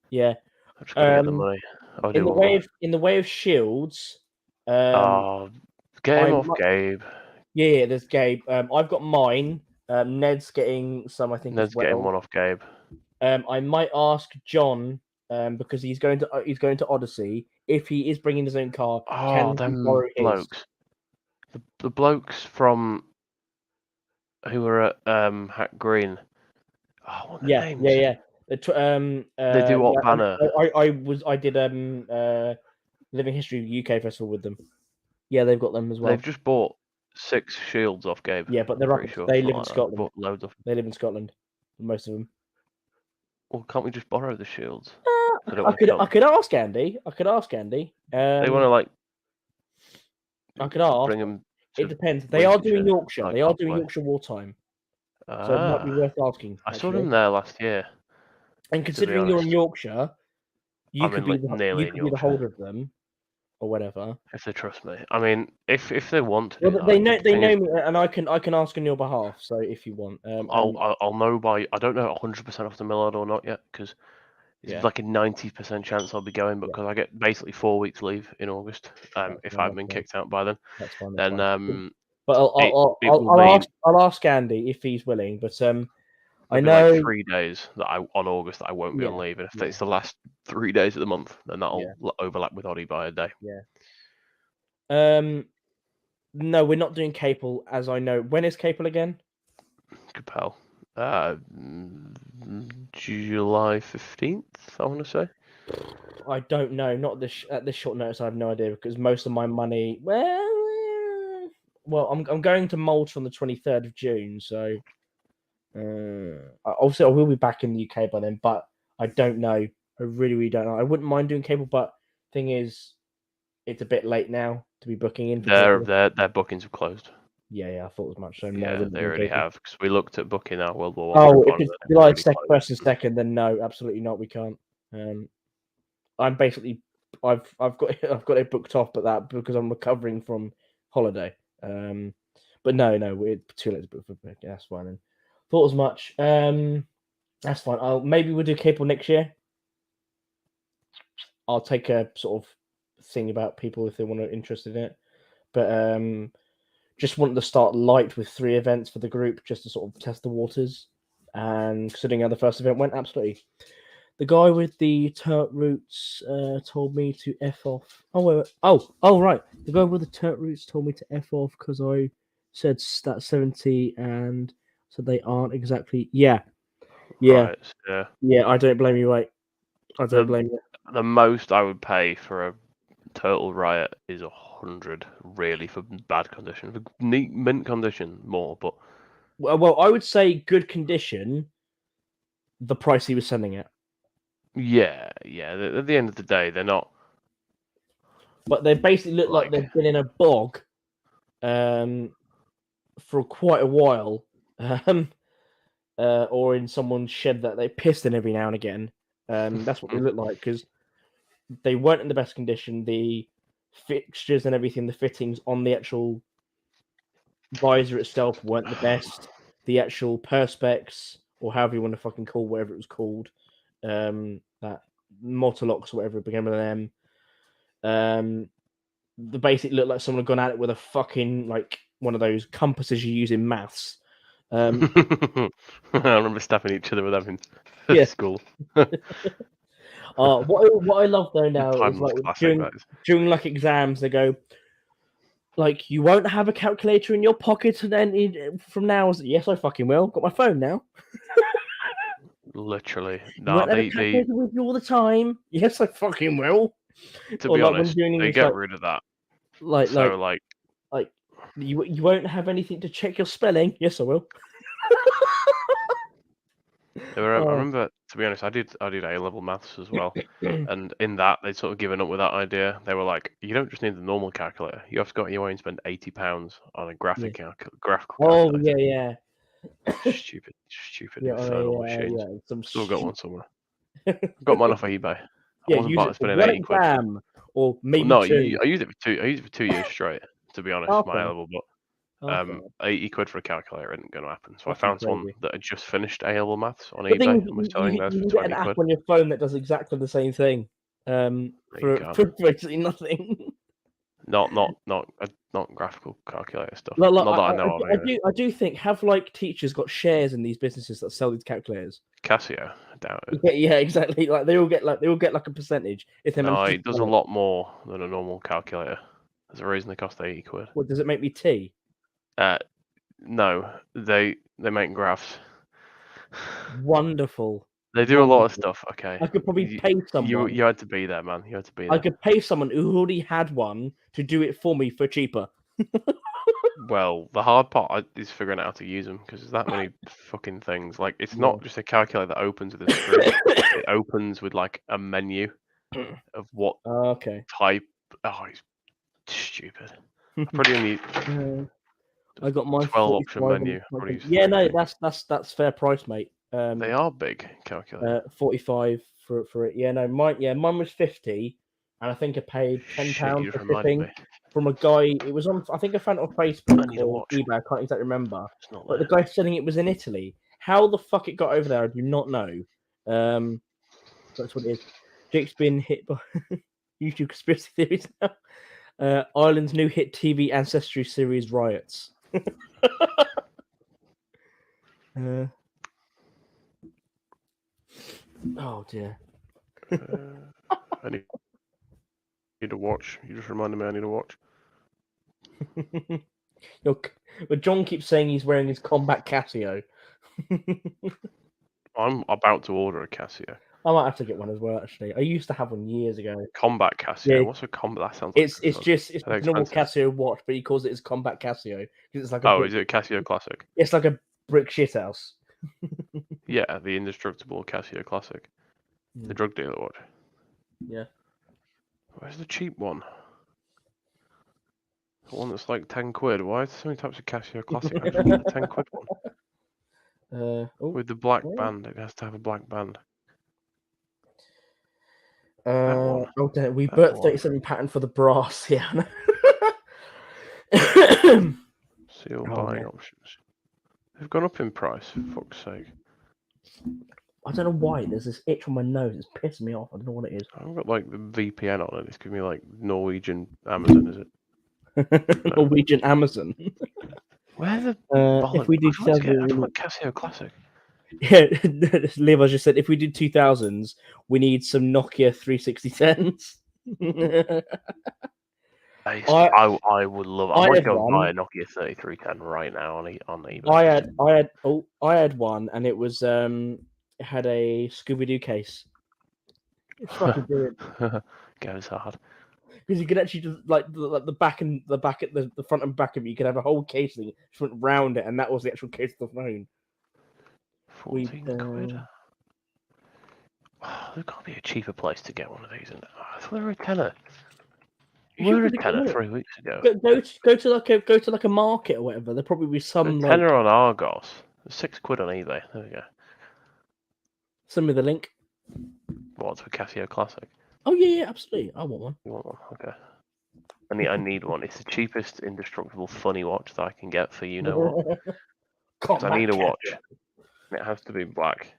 Yeah. I'm just gonna get the money. In the way of shields. Get him off Gabe. Yeah, there's Gabe. I've got mine. Ned's getting some, I think. Ned's getting one off Gabe. I might ask John, because he's going to Odyssey. If he is bringing his own car, can them he borrow blokes. The blokes from who were at Hack Green. Oh, what are their names? Yeah. They do what banner? I did Living History UK festival with them. Yeah, they've got them as well. They've just bought 6 shields off Gabe. Yeah, but they're pretty sure. They live in Scotland. Loads of. They live in Scotland, most of them. Well, can't we just borrow the shields? I could ask Andy. They want to I could ask. bring them. It depends. They are doing Yorkshire. Like They are doing halfway. Yorkshire wartime. So it might be worth asking. I saw actually. them there last year. And considering you're in Yorkshire, you could be the holder of them, or whatever. If they trust me, I mean, if they want to, Well, they know me, and I can ask on your behalf. So if you want, I'll know by. I don't know 100% off the Millard or not yet because it's like a 90% chance I'll be going, but because I get basically 4 weeks leave in August. If I've been kicked out by then, that's fine. Then but I'll ask Andy if he's willing. But I know like 3 days that on August that I won't be on leave, and if it's the last 3 days of the month, then that'll overlap with Oddie by a day. Yeah. No, we're not doing Capel, as I know. When is Capel again? Capel. July 15th, I want to say. I don't know. Not this at this short notice. I have no idea because most of my money. Well, I'm going to Malta on the 23rd of June, so obviously I will be back in the UK by then. But I don't know. I really don't know. I wouldn't mind doing Capel, but thing is, it's a bit late now to be booking in. Their bookings have closed. Yeah, I thought as much. So yeah, they already have because we looked at booking our World War I. Oh, if it's July first and second, then no, absolutely not. We can't. I'm basically, I've got it booked off, but that because I'm recovering from holiday. But no, we're too late to book for booking. That's fine. Then. Thought as much. That's fine. Maybe we'll do Capel next year. I'll take a sort of thing about people if they want to interested in it, but just wanted to start light with 3 events for the group just to sort of test the waters. And considering how the first event went, absolutely. The guy with the turret roots told me to F off. Oh, right. The guy with the turret roots told me to F off because I said stat 70 and said they aren't exactly. Yeah. Right, yeah. I don't blame you, mate. I don't blame you. The most I would pay for a Turtle Riot is 100, really, for bad condition. For neat mint condition, more, but well, I would say good condition. The price he was sending it. Yeah. At the end of the day, they're not. But they basically look like they've been in a bog, for quite a while, or in someone's shed that they pissed in every now and again. That's what they look like because they weren't in the best condition. The fixtures and everything, the fittings on the actual visor itself weren't the best. The actual perspex, or however you want to fucking call whatever it was called, that Mortalox or whatever it became of them. The basic looked like someone had gone at it with a fucking like one of those compasses you use in maths. I remember stabbing each other with them in school. What I love though now is like during like exams they go like you won't have a calculator in your pocket and then from now yes I fucking will. Got my phone now. Literally. No, they with you all the time. Yes, I fucking will. To be honest, they get rid of that. Like you won't have anything to check your spelling. Yes, I will. I remember, to be honest, I did A-level maths as well, and in that they'd sort of given up with that idea. They were like, you don't just need the normal calculator. You have to go out your way and spend £80 on a graphical calculator. Oh yeah. Stupid infernal machines. Still got one somewhere. Got mine off of eBay. I wasn't about to spend 80 quid. Or maybe I used it for 2 years straight. To be honest, my A-level, but 80 quid for a calculator isn't going to happen. So I found someone that had just finished A-level maths on eBay and was selling theirs for 20 quid. You get an app on your phone that does exactly the same thing. For basically nothing. Not graphical calculator stuff. Not that I know of. Anyway. I do think have like teachers got shares in these businesses that sell these calculators. Casio, I doubt it. Yeah, exactly. Like they all get like a percentage if they. No, it does a lot more than a normal calculator. There's a reason they cost 80 quid. What does it make me tea? No, they make graphs. Wonderful. They do a lot of stuff. Okay. I could probably pay someone. You had to be there, man. You had to be there. I could pay someone who already had one to do it for me for cheaper. Well, the hard part is figuring out how to use them because there's that many fucking things. Like, it's not just a calculator that opens with a screen. It opens with like a menu of what type. Oh, it's stupid. Probably only I got my 12 option menu. Yeah, no, that's fair price, mate. They are big calculator. 45 for it. Yeah, no, mine was 50, and I think I paid £10 for shipping from a guy. It was on. I think I found it on Facebook or eBay. I can't exactly remember. But the guy selling it was in Italy. How the fuck it got over there, I do not know. That's what it is. Jake's been hit by YouTube conspiracy theories now. Ireland's new hit TV ancestry series riots. Oh dear. I need to watch. You just reminded me I need to watch. But John keeps saying he's wearing his combat Casio. I'm about to order a Casio. I might have to get one as well. Actually, I used to have one years ago. Combat Casio. Yeah. What's a combat? That sounds. Like it's a normal Casio watch, but he calls it his combat Casio because it's like a. Is it a Casio Classic? It's like a brick shithouse. Yeah, the indestructible Casio Classic, the drug dealer watch. Yeah. Where's the cheap one? The one that's like £10. Why is there so many types of Casio Classic? I just want the £10 one. With the black band, it has to have a black band. We burnt 37 pattern for the brass. Yeah. Seal buying options. They've gone up in price. For fuck's sake. I don't know why. There's this itch on my nose. It's pissing me off. I don't know what it is. I've got like the VPN on it. It's giving me like Norwegian Amazon, is it? Norwegian Amazon. Where the if we do Casio Classic. Yeah, Levi just said if we did 2000s, we need some Nokia 3610s. I would love. I might go buy a Nokia 3310 right now on eBay. I had one, and it was it had a Scooby-Doo case. It's fucking brilliant. Goes hard. Because you could actually just like the back and the front and back of it, you could have a whole case thing just went round it, and that was the actual case of the phone. 14 quid. Oh, there's got to be a cheaper place to get one of these. Isn't there? I thought they were a tenner. You were a tenner 3 weeks ago. Go to like a market or whatever. There'll probably be some a tenner on Argos. £6 on eBay. There we go. Send me the link. What's for Casio Classic? Oh yeah, absolutely. I want one. You want one? Okay. I need one. It's the cheapest indestructible funny watch that I can get for you know what. I need a watch. It has to be black.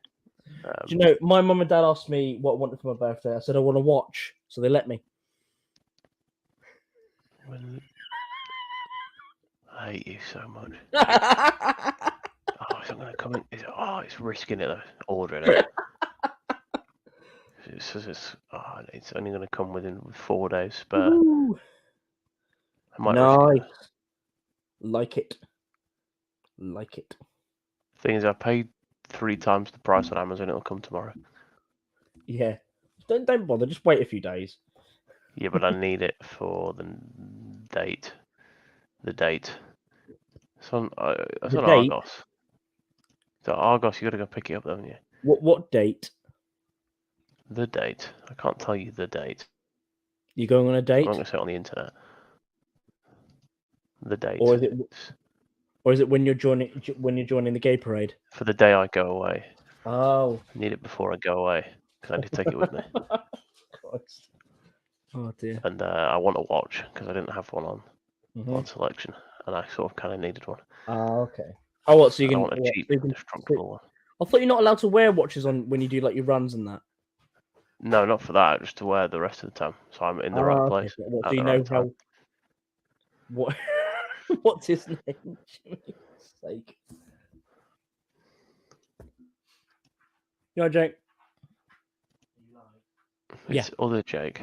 Do you know, my mum and dad asked me what I wanted for my birthday. I said I want a watch, so they let me. I hate you so much. It's not going to come in. It's risking it though. Ordering it. It's only going to come within 4 days spare. Nice. Like it. Thing is, I paid 3 times the price on Amazon. It'll come tomorrow. Yeah. Don't bother. Just wait a few days. Yeah, but I need it for the date. The date. It's on Argos. So Argos, you got to go pick it up, haven't you? What date? The date. I can't tell you the date. You going on a date? I'm not going to say it on the internet. The date. Or is it when you're joining the gay parade? For the day I go away. Oh. I need it before I go away because I need to take it with me. Christ. Oh dear. And I want a watch because I didn't have one on selection, and I sort of kind of needed one. Oh, okay. Oh, what? So you can? I want a cheap, indestructible one. I thought you're not allowed to wear watches on when you do like your runs and that. No, not for that. Just to wear the rest of the time, so I'm in the right place. What, do you know how? What? What's his name? Jimmy's sake. You know, Jake. It's other Jake.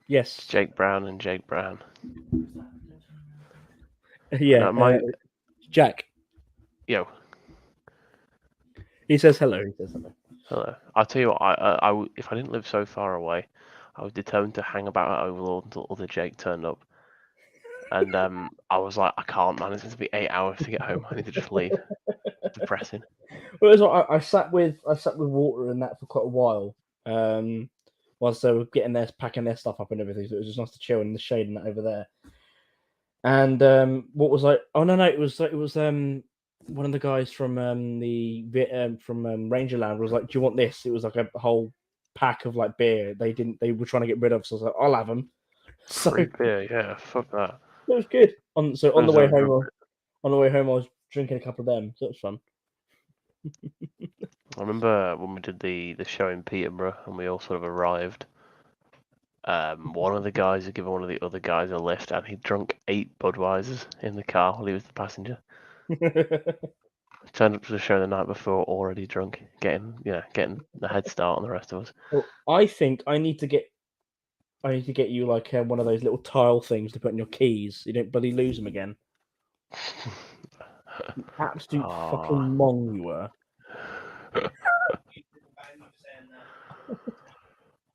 Yes. It's Jake Brown and Jake Brown. Yeah. Jack. Yo. He says hello. Hello. I'll tell you what. I if I didn't live so far away, I was determined to hang about at Overlord until other Jake turned up. And I was like, I can't, man. It's going to be 8 hours to get home. I need to just leave. It's depressing. Well, I sat with Walter and that for quite a while. Whilst they were getting packing their stuff up and everything. So it was just nice to chill in the shade and that over there. And what was like? Oh no, it was one of the guys from Rangerland was like, "Do you want this?" It was like a whole pack of like beer. They were trying to get rid of. So I was like, "I'll have them." So Free beer, yeah, fuck that. it was good. On the Depends way how home, drunk on the way home, I was drinking a couple of them. So it was fun. I remember when we did the show in Peterborough and we all sort of arrived. One of the guys had given one of the other guys a lift, and he drunk 8 Budweisers in the car while he was the passenger. Turned up to the show the night before, already drunk, getting the head start on the rest of us. Well, I think I need to get you like one of those little tile things to put in your keys. You don't bloody lose them again. Absolute fucking mong you were.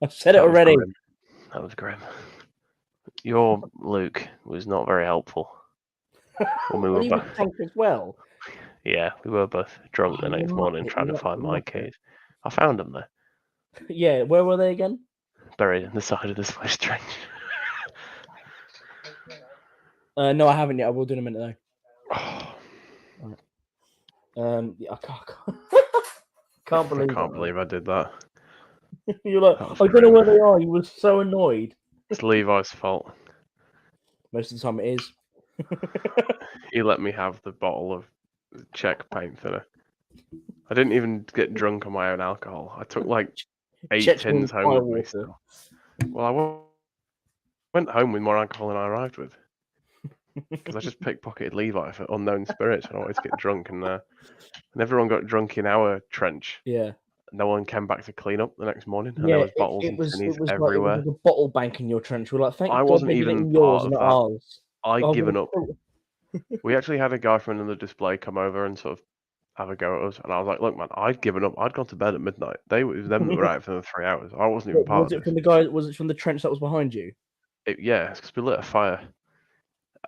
I've said it already. That was grim. Your Luke was not very helpful. When we were He was drunk as well. Yeah, we were both drunk the next morning trying to find my keys. I found them though. Yeah, where were they again? Buried in the side of the Swiss trench. No, I haven't yet. I will do in a minute though. Yeah, can't believe. I can't believe I did that. You're like, I don't know where they are. You were so annoyed. It's Levi's fault. Most of the time, it is. He let me have the bottle of Czech paint thinner. I didn't even get drunk on my own alcohol. I took like 8 tins home with me. So. Well, I went home with more alcohol than I arrived with. Because I just pickpocketed Levi for unknown spirits and I wanted to get drunk. And everyone got drunk in our trench. Yeah. No one came back to clean up the next morning. And there was bottles and tinnies everywhere. Like, it was like a bottle bank in your trench. We're like, thank I God wasn't they did it even in yours part and of not that. ours. I'd given up. We actually had a guy from another display come over and sort of have a go at us, and I was like, "Look, man, I'd given up. I'd gone to bed at midnight. It was them that were out for the 3 hours. I wasn't even part of it." Was it from the guy? Was it from the trench that was behind you? Yeah, because we lit a fire,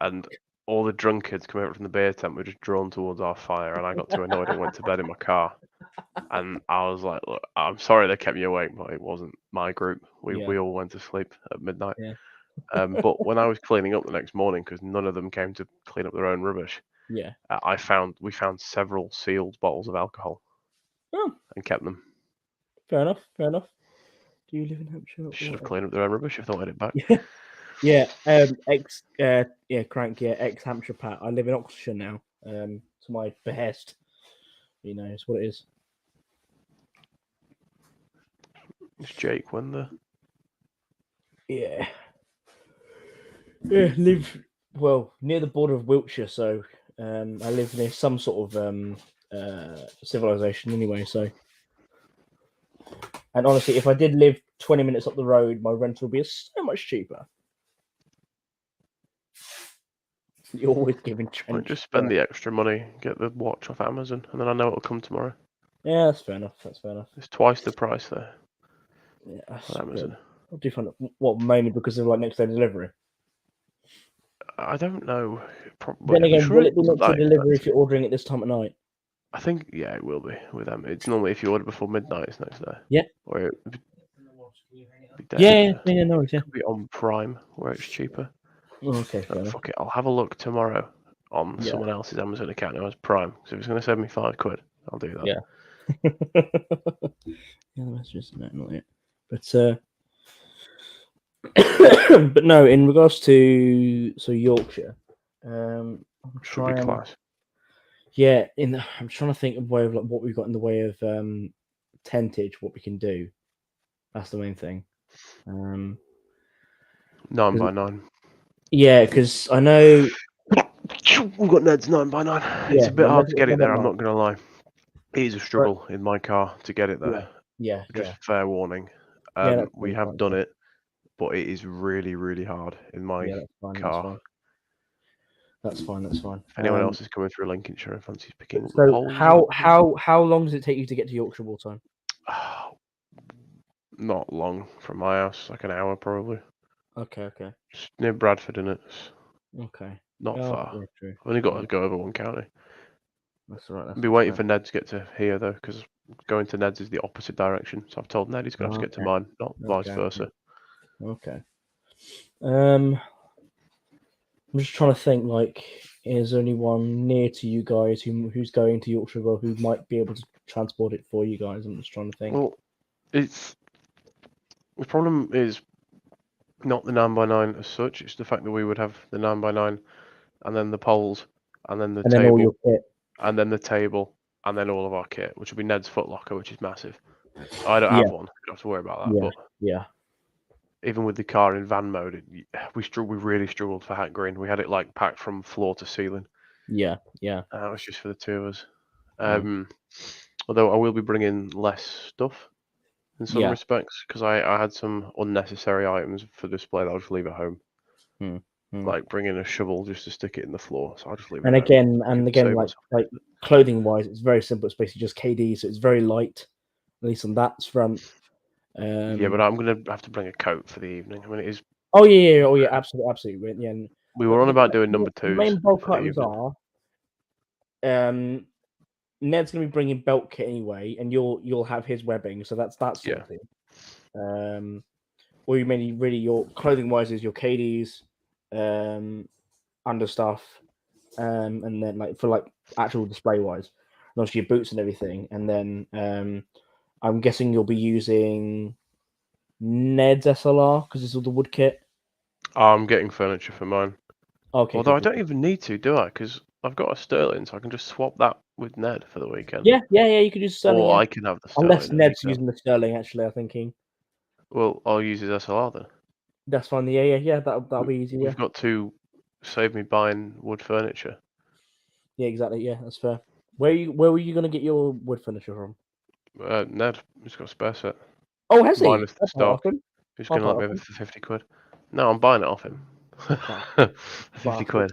and all the drunkards coming out from the beer tent were just drawn towards our fire, and I got too annoyed and went to bed in my car. And I was like, "Look, I'm sorry they kept me awake, but it wasn't my group. We all went to sleep at midnight." Yeah. But when I was cleaning up the next morning, because none of them came to clean up their own rubbish, we found several sealed bottles of alcohol and kept them. Fair enough. Do you live in Hampshire? Should have cleaned up their own rubbish if they wanted it back. Ex Hampshire Pat. I live in Oxfordshire now. To my behest. You know, it's what it is. It's Jake Wender. Yeah, live near the border of Wiltshire, so I live near some sort of civilization anyway. So, and honestly, if I did live 20 minutes up the road, my rent would be so much cheaper. You're always giving trench. I'll just spend the extra money, get the watch off Amazon, and then I know it'll come tomorrow. Yeah, that's fair enough. It's twice the price there. Yeah, on Amazon. I do find it, mainly because of like next day delivery. I don't know. Then again, will it be next day delivery if you're ordering it this time of night? I think it will be with them. It's normally if you order before midnight, it's next day. Yeah. Or no, yeah. It could be on Prime where it's cheaper. Oh, okay. Fuck it, I'll have a look tomorrow on someone else's Amazon account who has Prime. So if it's going to save me £5, I'll do that. Yeah. That's just not it. But no, in regards to Yorkshire, should be class. Yeah, I'm trying to think of way of like what we've got in the way of tentage, what we can do. That's the main thing. 9x9. Yeah, because I know we've got Ned's 9x9. Yeah, it's a bit hard to get it there. I'm not going to lie. It is a struggle in my car to get it there. Yeah. Just fair warning. We have done it, but it is really, really hard in my car. That's fine. If anyone else is coming through Lincolnshire and fancies picking up so the poles, how long does it take you to get to Yorkshire all time? Not long from my house, like an hour probably. Okay. Just near Bradford, innit? Okay. Not far. Yeah, true. I've only got to go over one county. That's all right. I'll be waiting for Ned to get to here though, because going to Ned's is the opposite direction. So I've told Ned he's going to have to get to mine, not vice versa. Okay. I'm just trying to think. Like, is there anyone near to you guys who's going to Yorkshire or who might be able to transport it for you guys? I'm just trying to think. Well, the problem is not the 9x9 as such. It's the fact that we would have the 9x9, and then the poles, and then the And then all your table, kit. and then the table, and then all of our kit, which will be Ned's footlocker, which is massive. I don't Yeah. have one. You don't have to worry about that. Yeah. But Yeah. even with the car in van mode, we really struggled for hat green. We had it like packed from floor to ceiling. Yeah. Yeah. That was just for the two of us. Mm. Although I will be bringing less stuff in some Yeah. respects, because I had some unnecessary items for display that I'll just leave at home. Like bringing a shovel just to stick it in the floor, so I'll just leave it. And at home. again, like clothing wise, it's very simple. It's basically just KD, so it's very light, at least on that front. Yeah, but I'm gonna have to bring a coat for the evening. I mean, it is. Oh yeah, absolutely. Yeah. We were on about doing number The twos. main bulk for the items evening. are. Ned's gonna be bringing belt kit anyway, and you'll have his webbing, so that's sorted. Or you mainly really your clothing wise is your KDs, understuff, and then like for like actual display wise, and obviously your boots and everything, and then I'm guessing you'll be using Ned's SLR because it's all the wood kit. I'm getting furniture for mine. Okay. Although I don't even need to, do I? Because I've got a Sterling, so I can just swap that with Ned for the weekend. Yeah. You could use Sterling. Or I can have the Sterling. Unless Ned's using the Sterling, actually, I'm thinking. Well, I'll use his SLR then. That's fine. Yeah. That'll be easy. We've got to save me buying wood furniture. Yeah, exactly. Yeah, that's fair. Where were you going to get your wood furniture from? Ned, he's got a spare set. Oh, has he? Minus the stock. He's going to let me have it for 50 quid. No, I'm buying it off him. 50 quid.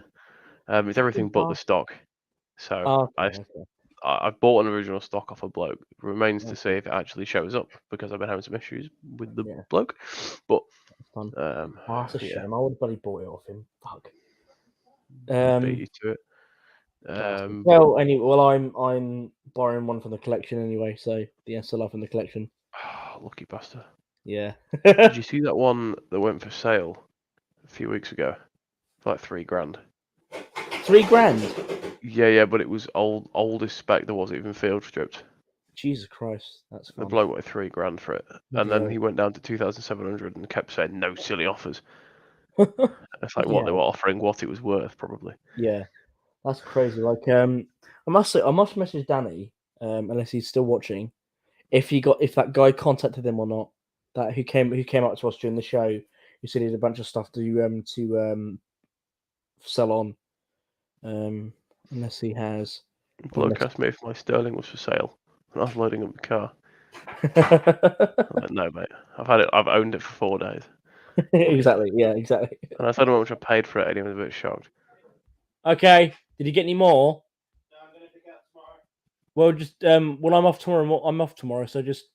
It's everything but the stock. So I bought an original stock off a bloke. It remains to see if it actually shows up because I've been having some issues with the bloke. But that's a shame. I would have bloody bought it off him. Fuck. Beat you to it. I'm borrowing one from the collection anyway, so the SLR from the collection. Lucky bastard. Yeah. Did you see that one that went for sale a few weeks ago? For like $3,000. $3,000? Yeah, but it was oldest spec that wasn't even field stripped. Jesus Christ, that's fun. The bloke wanted $3,000 for it, and then he went down to 2,700 and kept saying no silly offers. It's like what they were offering, what it was worth, probably. Yeah, that's crazy. Like, I must message Danny, unless he's still watching, if that guy contacted him or not. That who came up to us during the show, who said he had a bunch of stuff to sell on. Unless he has. The bloke asked me if my Sterling was for sale when I was loading up the car. I'm like, no, mate. I've owned it for 4 days. Exactly. Yeah, exactly. And I told him how much I paid for it, and he was a bit shocked. Okay. Did you get any more? No, I'm gonna pick it up tomorrow. Well, just well, I'm off tomorrow. I'm off tomorrow, so just.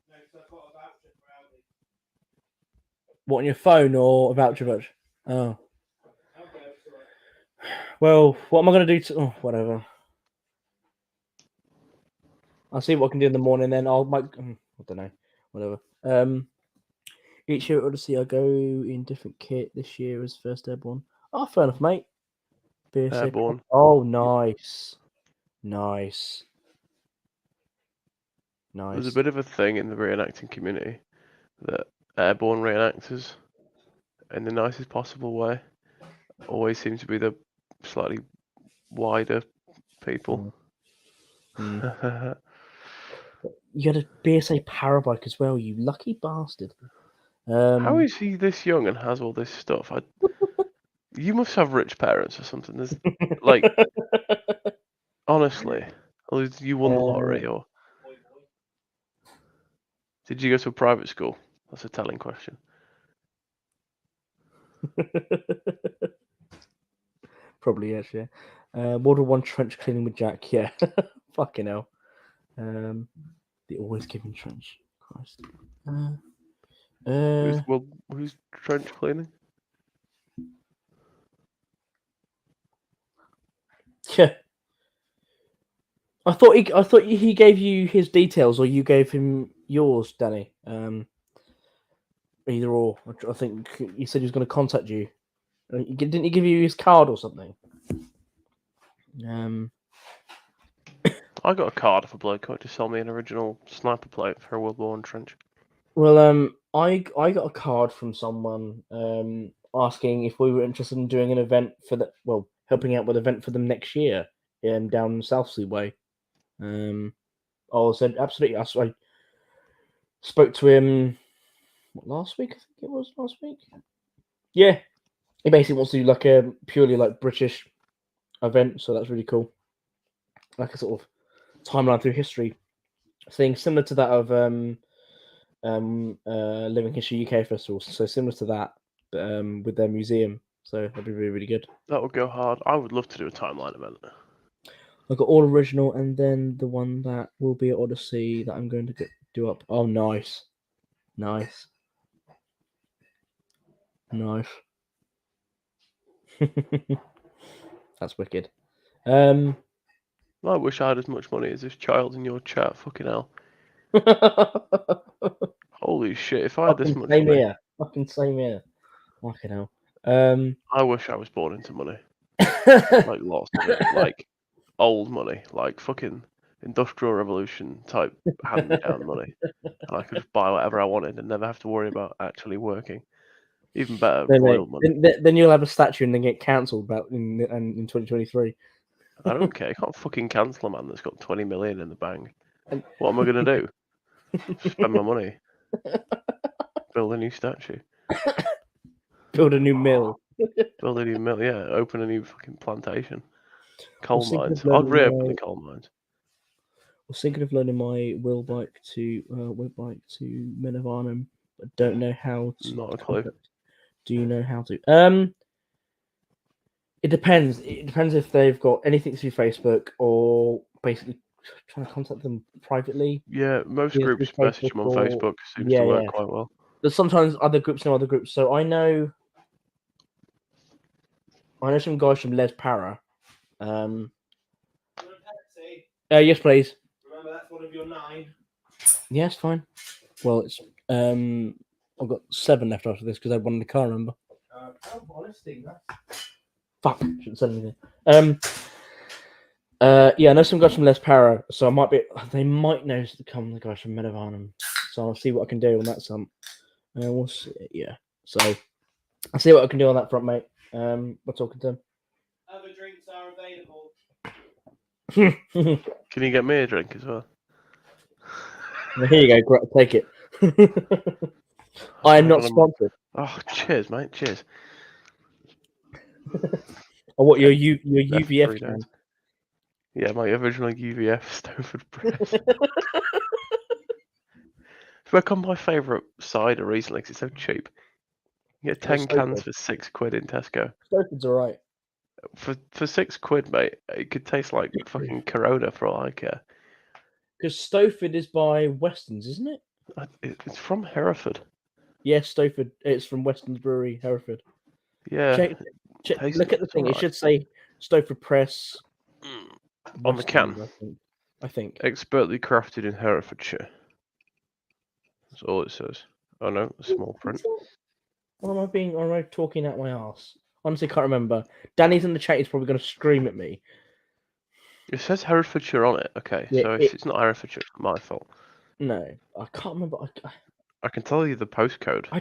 No, because I've got a voucher for Aldi. What, on your phone or a voucher? Oh. Okay. Well, what am I gonna do? Whatever. I'll see what I can do in the morning. Then I don't know. Whatever. Each year at Odyssey, I go in different kit. This year is first airborne. Oh, fair enough, mate. Airborne. Oh, nice. There's a bit of a thing in the reenacting community that airborne reenactors, in the nicest possible way, always seem to be the slightly wider people. You had a BSA Parabike as well, you lucky bastard. How is he this young and has all this stuff? You must have rich parents or something. There's like, honestly, or you won the lottery, or did you go to a private school? That's a telling question. Probably, yes, yeah. World War One trench cleaning with Jack, yeah. Fucking hell. The always giving trench. Christ. Who's trench cleaning? Yeah. I thought he gave you his details, or you gave him yours, Danny. Either or. I think he said he was going to contact you Didn't he give you his card or something? I got a card for bloke who wanted to sell me an original sniper plate for a World War I trench. Well, I got a card from someone asking if we were interested in doing an event for that. Well, helping out with an event for them next year, down Southsea Way. I said absolutely. I spoke to him last week. I think it was last week. Yeah, he basically wants to do like a purely like British event, so that's really cool. Like a sort of timeline through history thing, similar to that of Living History UK Festival. So similar to that, but with their museum. So that'd be really, really good. That would go hard. I would love to do a timeline event. I've got all original, and then the one that will be at Odyssey that I'm going to do up. Oh, nice. That's wicked. I wish I had as much money as this child in your chat. Fucking hell. Holy shit! If I had this much money, fucking same here. Fucking hell. I wish I was born into money. Like lots of it, like old money, like fucking Industrial Revolution type hand-me-down money, and I could just buy whatever I wanted and never have to worry about actually working. Even better, royal money. Then you'll have a statue and then get cancelled about in 2023. I don't care. You can't fucking cancel a man that's got 20 million in the bank. What am I gonna do? Spend my money. Build a new statue. Build a new mill. Build a new mill. Yeah, open a new fucking plantation. Coal mines. I'd loading reopen the coal mines. I was thinking of loading my wheel bike to Men of Arnhem, but don't know how to. Not a clue. Do you know how to? It depends. It depends if they've got anything through Facebook or basically trying to contact them privately. Yeah, most Yeah, groups through message them on Facebook Facebook. Seems to work quite well. There's sometimes other groups know other groups. So I know some guys from Les Para. Yes, please. Remember, that's one of your 9. Yes, fine. Well, it's I've got 7 left after this because I won the car. Remember? Honestly, fuck. Shouldn't say anything. Yeah, I know some guys from Les Para, so I might be. They might know the guys from Men of Arnhem. So I'll see what I can do on that front. We'll see. Yeah. So I'll see what I can do on that front, mate. We're talking to them. Other drinks are available. Can you get me a drink as well? Here you go. Take it. I am not sponsored. Oh, cheers, mate. Cheers. Or what? Your UVF can? Yeah, my original UVF Stowford Press. It's become my favourite cider recently because it's so cheap. You get 10 cans for £6 in Tesco. Stowford's alright. For £6, mate, it could taste like fucking Corona for all I care. Because Stowford is by Weston's, isn't it? It's from Hereford. Yes, Stowford. It's from Weston's Brewery, Hereford. Yeah. Look at the thing. It should say Stowford Press on the can. I think. Expertly crafted in Herefordshire. That's all it says. Oh no, small print. Or am I talking out my ass? Honestly, can't remember. Danny's in the chat. He's probably going to scream at me. It says Herefordshire on it. Okay, yeah, so if it's not Herefordshire, it's my fault. No, I can't remember. I can tell you the postcode. I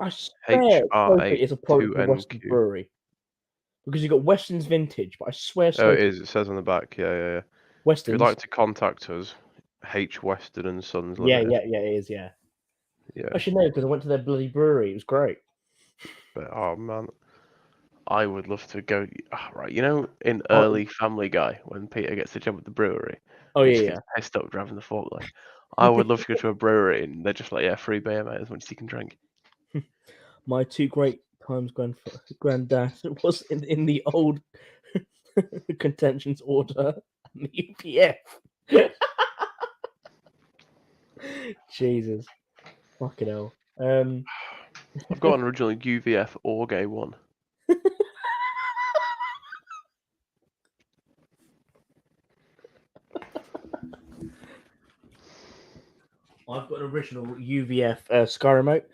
swear it's a product of Weston's Brewery. Because you've got Weston's Vintage, but I swear... Oh, it is. It says on the back. Yeah. Weston's. If you'd like to contact us, H. Weston and Sons Limited. Yeah, it is, yeah. Yeah. I should know, because I went to their bloody brewery. It was great. But, oh, man. I would love to go... Oh, right, you know, in early Family Guy, when Peter gets the job at the brewery... Oh, yeah, gets pissed up driving the forklift. I would love to go to a brewery, and they're just like, yeah, free beer, mate, as much as you can drink. My 2 great times granddad was in the old contentions order and the UPF. Jesus. Fucking hell. I've got an original UVF Orgay one. I've got an original UVF Sky remote.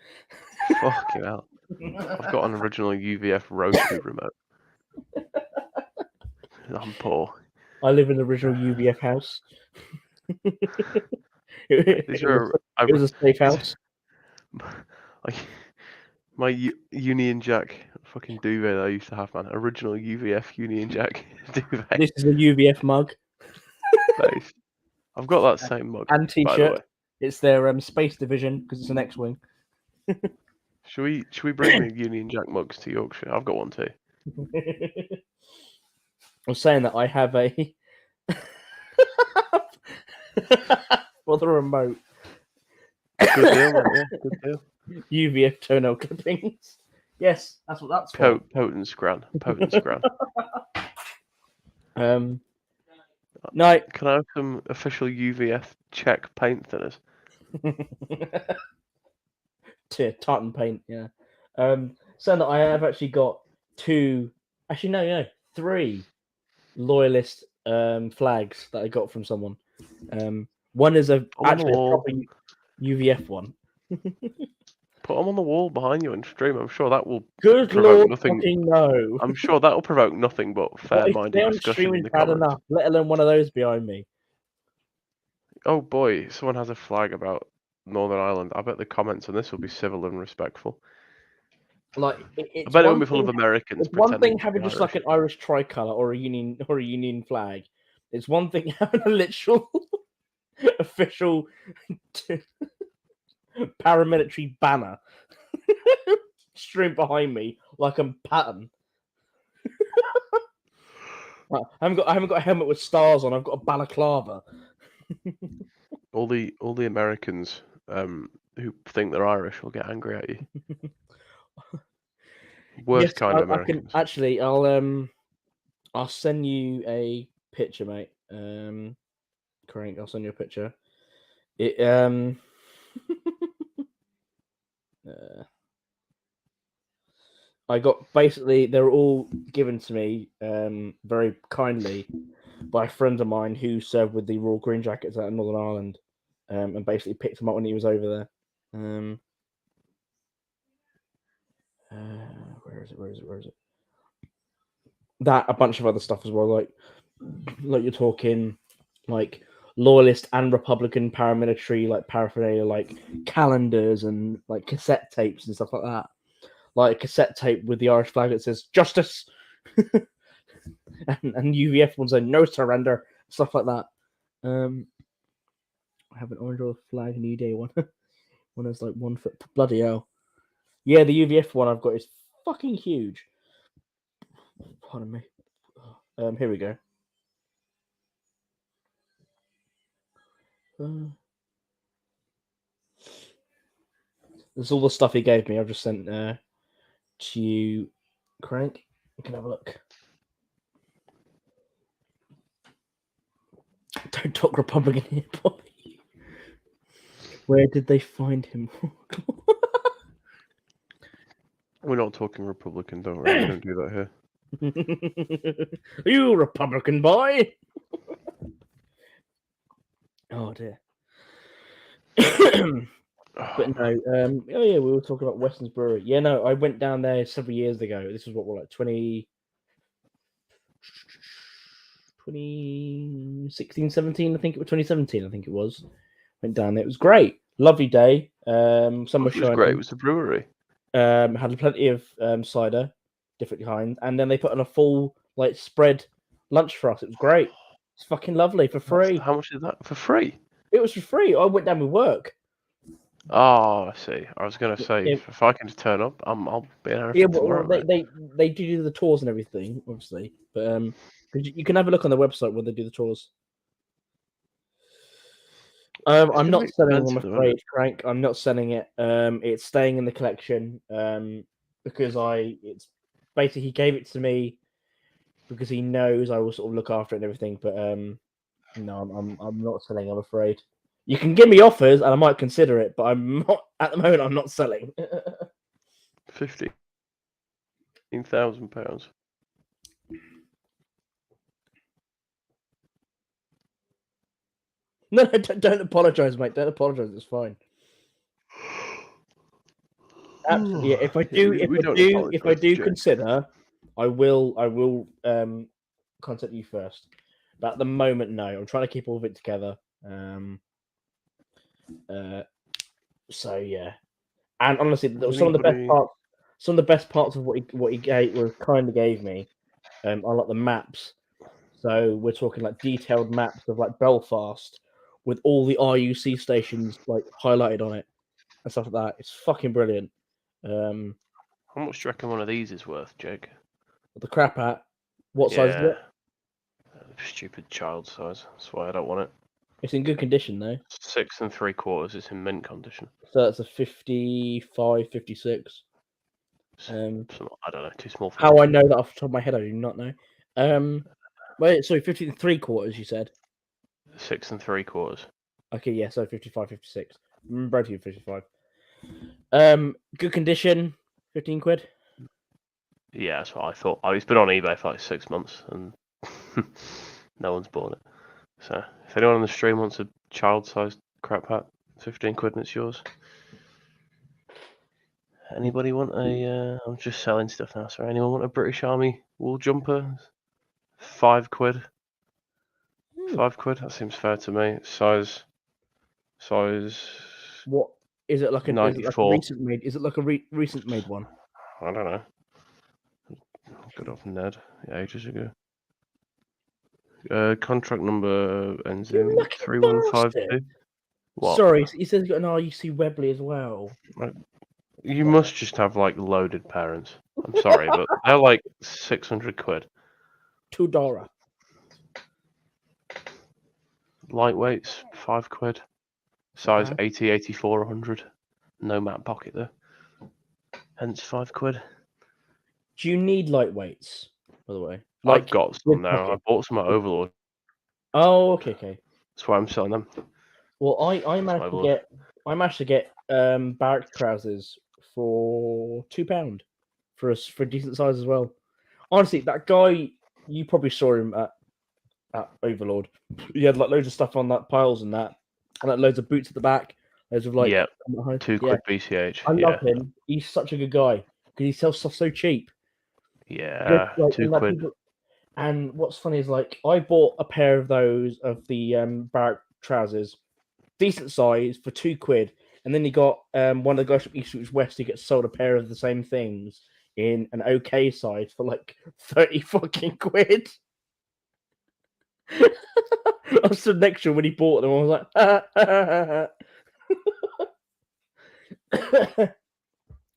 Fucking hell. I've got an original UVF Roku remote. I'm poor. I live in the original UVF house. it was a safe house. My Union Jack fucking duvet that I used to have, man. Original UVF Union Jack duvet. This is a UVF mug. Nice. I've got that same mug, And by the way. t-shirt. It's their space division because it's an X-wing. Should we bring the Union Jack mugs to Yorkshire? I've got one too. I'm saying that I have a for the remote. Good deal, man. Yeah, good deal. UVF toenail clippings. Yes, that's what that's for. Potent scran. No. Can I have some official UVF Czech paint thinners? Tartan paint, yeah. So that I have actually got three loyalist flags that I got from someone. One is actually a proper UVF one. Put them on the wall behind you and stream. I'm sure that will Good provoke Lord, nothing. fucking no. I'm sure that will provoke nothing but fair-minded discussion in the comments. Enough, let alone one of those behind me. Oh boy, someone has a flag about Northern Ireland. I bet the comments on this will be civil and respectful. Like, I bet it won't be full of Americans. It's one thing having just like an Irish tricolour or a union flag. It's one thing having a literal official paramilitary banner streamed behind me like a pattern. I haven't got a helmet with stars on. I've got a balaclava. all the Americans who think they're Irish will get angry at you. Worst kind of Americans. I'll send you a picture, mate. Crank, I'll send you a picture. I got basically they were all given to me very kindly by a friend of mine who served with the Royal Green Jackets out in Northern Ireland, and basically picked them up when he was over there. Where is it? That, a bunch of other stuff as well, like you're talking like loyalist and Republican paramilitary like paraphernalia, like calendars and like cassette tapes and stuff like that. Like a cassette tape with the Irish flag that says "Justice," and UVF ones say "No surrender," stuff like that. I have an orange or flag New Day one. One is like 1 foot. Bloody hell! Yeah, the UVF one I've got is fucking huge. Pardon me. Here we go. There's all the stuff he gave me. I've just sent to you, Crank. You can have a look. Don't talk Republican here, Bobby. Where did they find him? We're not talking Republican, don't worry. We don't do that here. Are you a Republican boy? Oh dear. But no, oh yeah, we were talking about Weston's Brewery. Yeah, no, I went down there several years ago. This was what, like 2016, 17, I think it was 2017, I think it was. Went down there. It was great. Lovely day. Summer It was great. It was a brewery. Had plenty of cider, different kinds, and then they put on a full like spread lunch for us. It was great. It's fucking lovely for free. How much is that for free? It was for free. I went down with work. Oh, I see. I was gonna say if I can just turn up, I'll be there. Yeah, well, they do the tours and everything, obviously, but you can have a look on the website when they do the tours. I'm not selling them, I'm afraid, Frank. I'm not selling it. It's staying in the collection because it's basically he gave it to me because he knows I will sort of look after it and everything. But no, I'm not selling. I'm afraid. You can give me offers and I might consider it, but I'm not at the moment. I'm not selling. £15,000. No, don't apologize, mate. Don't apologize. It's fine. Absolutely. Yeah, if I do consider, I will contact you first. But at the moment, no. I'm trying to keep all of it together. So yeah, and honestly, some of the best parts of what he kindly gave me, are like the maps. So we're talking like detailed maps of like Belfast with all the RUC stations like highlighted on it and stuff like that. It's fucking brilliant. How much do you reckon one of these is worth, Jake? The crap at what size is it? Stupid child size. That's why I don't want it. It's in good condition though. 6 3/4. It's in mint condition. So that's a 55, 56. I don't know. Too small for How me. I know that off the top of my head, I do not know. Wait, sorry, 50 3/4, you said? 6 3/4. Okay, yeah, so 55, 56. Remember 55. Good condition, 15 quid. Yeah, that's what I thought. It's been on eBay for like 6 months and no one's bought it. So if anyone on the stream wants a child-sized crap hat, 15 quid and it's yours. Anybody want a? I'm just selling stuff now. So anyone want a British Army wool jumper? 5 quid. 5 quid. That seems fair to me. Size. What is it like? Is it like a 94. recent made? Is it like a recent made one? I don't know. Good off Ned ages ago. Contract number ends in 3152. What? Sorry, he says he's got an RUC Webley as well. You must just have like loaded parents. I'm sorry, but they're like 600 quid. $2. Lightweights, 5 quid. Size Okay. 80, 84, 100. No mat pocket though. Hence 5 quid. Do you need lightweights, by the way? I've got some with now. pocket? I bought some at Overlord. Oh, okay. That's why I'm selling them. Well, I managed to get barrack trousers for £2 for a decent size as well. Honestly, that guy, you probably saw him at Overlord. He had like loads of stuff on that piles and like loads of boots at the back. Loads of like 2 quid BCH. I love him. He's such a good guy because he sells stuff so cheap. Yeah, like, 2 quid. And what's funny is like I bought a pair of those of the barrack trousers, decent size for 2 quid, and then he got one of the guys from Eastwich West who gets sold a pair of the same things in an okay size for like 30 fucking quid. I was stood next to him when he bought them. I was like,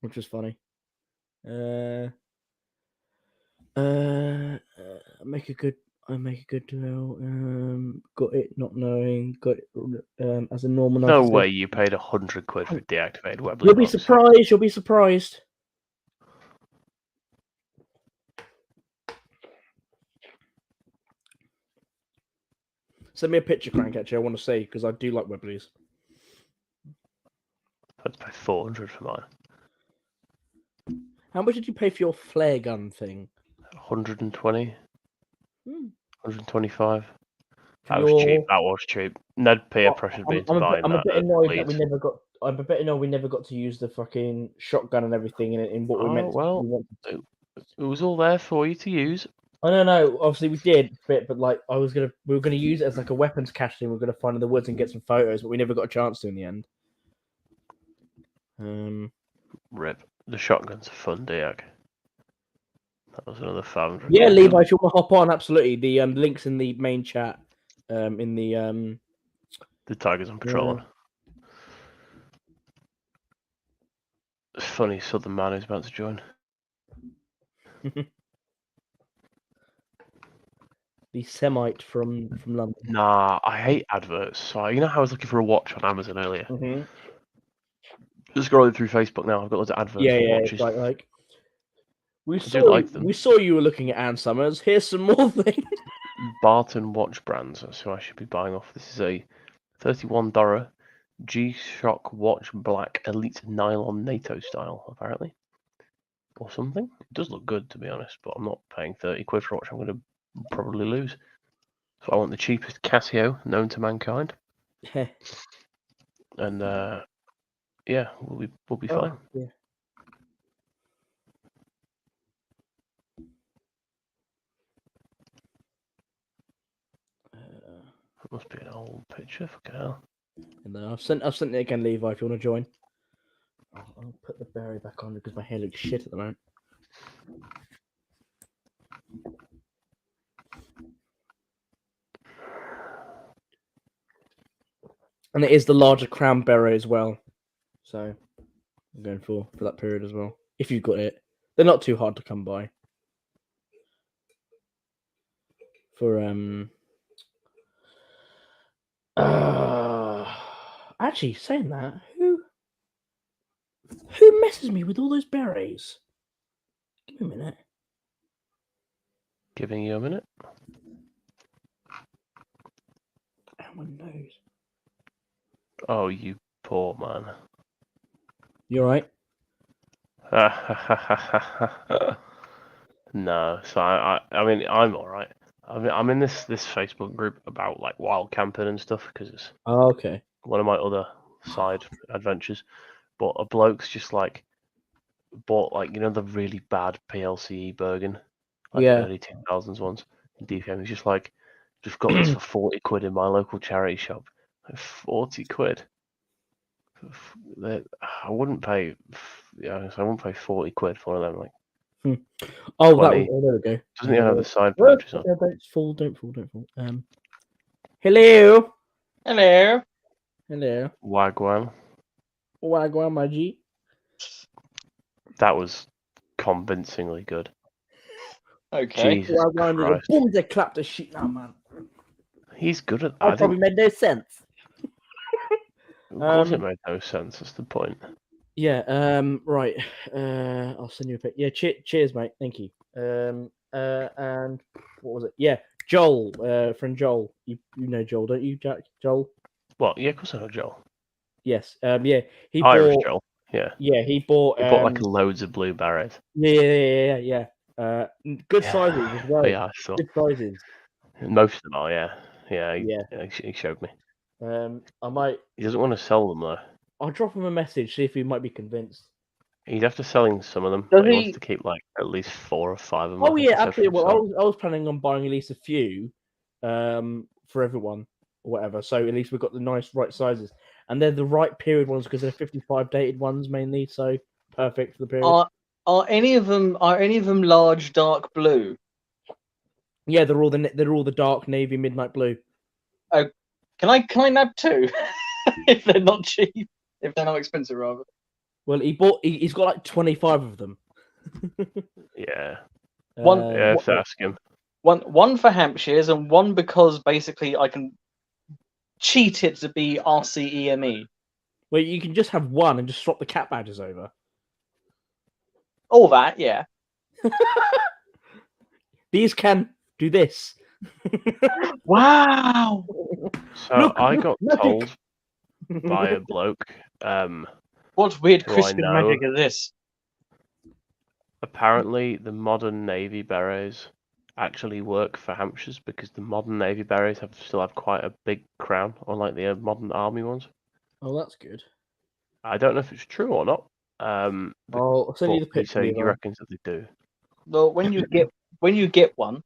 which was funny. I make a good deal. Got it not knowing. Got it as a normal. No way you paid 100 quid for deactivated Webley. You'll be surprised. You'll be surprised. Send me a picture, Crank. Actually, I want to see because I do like Webleys. I'd pay 400 for mine. How much did you pay for your flare gun thing? 120. 125. That was cheap. Ned peer pressured me into buying that. I'm a bit annoyed that we never got. I'm a bit annoyed we never got to use the fucking shotgun and everything in what we meant. It was all there for you to use. I don't know. Obviously, we did, but like we were gonna use it as like a weapons cache thing. We are gonna find in the woods and get some photos, but we never got a chance to in the end. Rip. The shotgun's a fun deac. That was another 500. Yeah, Levi, if you want to hop on, absolutely. The links in the main chat. In the Tigers on patrol. Funny southern man who's about to join. The Semite from London. Nah, I hate adverts. So you know how I was looking for a watch on Amazon earlier? Mm-hmm. Just scrolling through Facebook now. I've got loads of adverts for watches. It's like we saw you were looking at Ann Summers. Here's some more things. Barton watch brands. That's who I should be buying off. This is a $31 G-Shock watch black elite nylon NATO style, apparently. Or something. It does look good, to be honest, but I'm not paying 30 quid for a watch I'm going to probably lose. So I want the cheapest Casio known to mankind. And yeah, we'll be fine. Yeah. Must be an old picture. Fucking hell. And then I've sent it again, Levi. If you want to join, I'll put the berry back on because my hair looks shit at the moment. And it is the larger cranberry as well, so I'm going for that period as well. If you've got it, they're not too hard to come by. For actually saying that, who messes me with all those berries? Give me a minute. Giving you a minute. Ow, my nose. Oh, you poor man. You alright? No, so I mean, I'm all right. I'm in this Facebook group about like wild camping and stuff because it's Oh, okay. one of my other side adventures. But a bloke's just like bought like the really bad PLCE Bergen, like Yeah. early 2000s ones in DPM. He's just like, just got this for 40 quid in my local charity shop. Like 40 quid. I wouldn't pay. Yeah, I wouldn't pay 40 quid for one of them. Like, oh, 20. there we go. Doesn't even have the side Well, patches on. don't fall. Hello. Hello. Hello. Wagwan. Wagwan, my G. That was convincingly good. Okay. Jesus Wagwan is a Christ. boom, they clapped the shit now, man. He's good at that. That probably made no sense. Of course it made no sense. That's the point. Yeah, right. I'll send you a pic. Yeah, cheers, mate. Thank you. And what was it? Yeah, Joel, friend Joel. You know Joel, don't you, Jack? Joel? Well, yeah, of course I know Joel. Yes. Yeah, he Irish bought. Joel. Yeah. Yeah, he bought. He bought like loads of blue berets. Yeah. Good sizes as well. Yeah, I saw. Good sizes. Most of them are, yeah. Yeah, he showed me. I might. He doesn't want to sell them though. I'll drop him a message, see if he might be convinced. He's after selling some of them, Does but he he- wants to keep like at least 4 or 5 of them. Oh I think yeah, he said, for absolutely. Well, himself. I was planning on buying at least a few, for everyone or whatever. So at least we've got the nice right sizes, and they're the right period ones because they're 55 dated ones mainly. So perfect for the period. Are any of them large dark blue? Yeah, they're all the dark navy midnight blue. Can I nab 2 if they're not cheap? If they're not expensive, rather. Well, he's got like 25 of them. Yeah. One- Yeah, I have to ask him. One for Hampshires and one because basically I can cheat it to be RCEME. Well, you can just have one and just swap the cat badges over. All that, yeah. These can do this. Wow. So Look, I got magic. told by a bloke, What weird Who I Christian know. magic is this? apparently the modern Navy berets actually work for Hampshires because the modern Navy berets still have quite a big crown, unlike the modern Army ones. Oh, that's good. I don't know if it's true or not. I'll send you the But he's picture. saying he Levi. reckons that they do. Well, when you get one,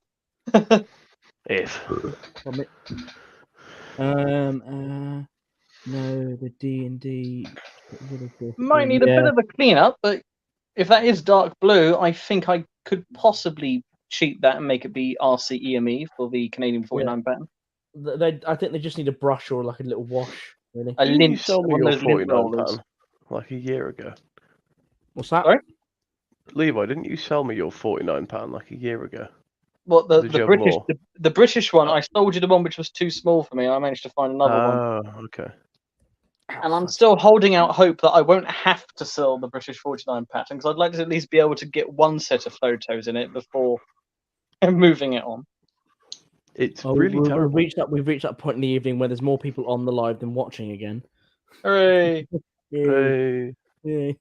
If No, the D&D. might need a bit of a cleanup, but if that is dark blue, I think I could possibly cheat that and make it be RCEME for the Canadian 49 pattern. I think they just need a brush or like a little wash. Really. A didn't you lint, sell me one your of those lint 49 rollers. pattern like a year ago? What's that? Sorry? Levi, didn't you sell me your 49 pound like a year ago? Well, the Did you have British more? the British one, I sold you the one which was too small for me. I managed to find another one, Oh, okay. and I'm still holding out hope that I won't have to sell the British 49 pattern because I'd like to at least be able to get one set of photos in it before moving it on. It's really terrible. We've reached that point in the evening where there's more people on the live than watching again. Hooray! Hey, Yeah.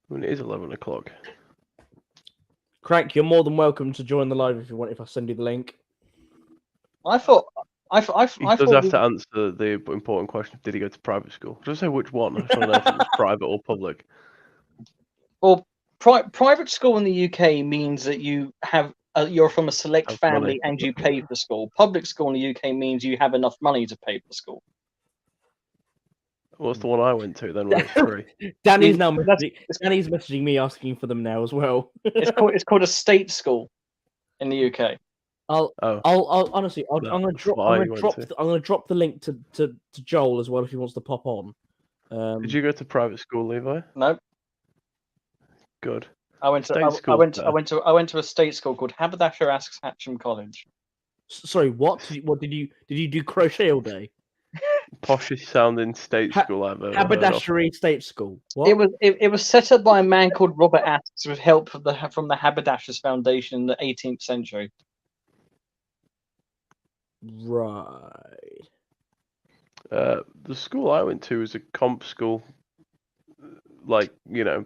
I mean, it is 11 o'clock. Crank, you're more than welcome to join the live if you want. If I send you the link. I thought He does have to answer the important question: did he go to private school? Doesn't say which one. I just want to know if it was private or public. Well, private school in the UK means that you have you're from a select Have family money. and you pay for school. Public school in the UK means you have enough money to pay for school. What's the one I went to then when it's free? Danny's now That's- Danny's messaging me asking for them now as well. It's called a state school in the UK. Oh, I'll honestly, I'm That's gonna drop, what I went to. I'm gonna drop the link to Joel as well if he wants to pop on. Did you go to private school, Levi? No, Good. I went to State I school's went better. I went to a state school called Haberdasher Hatcham College. Sorry, what? What did you do? Crochet all day? Poshest sounding state school I've ever heard of. Haberdashery State School. What? It was set up by a man called Robert Asks with help from the Haberdashers Foundation in the 18th century. Right. The school I went to was a comp school, like,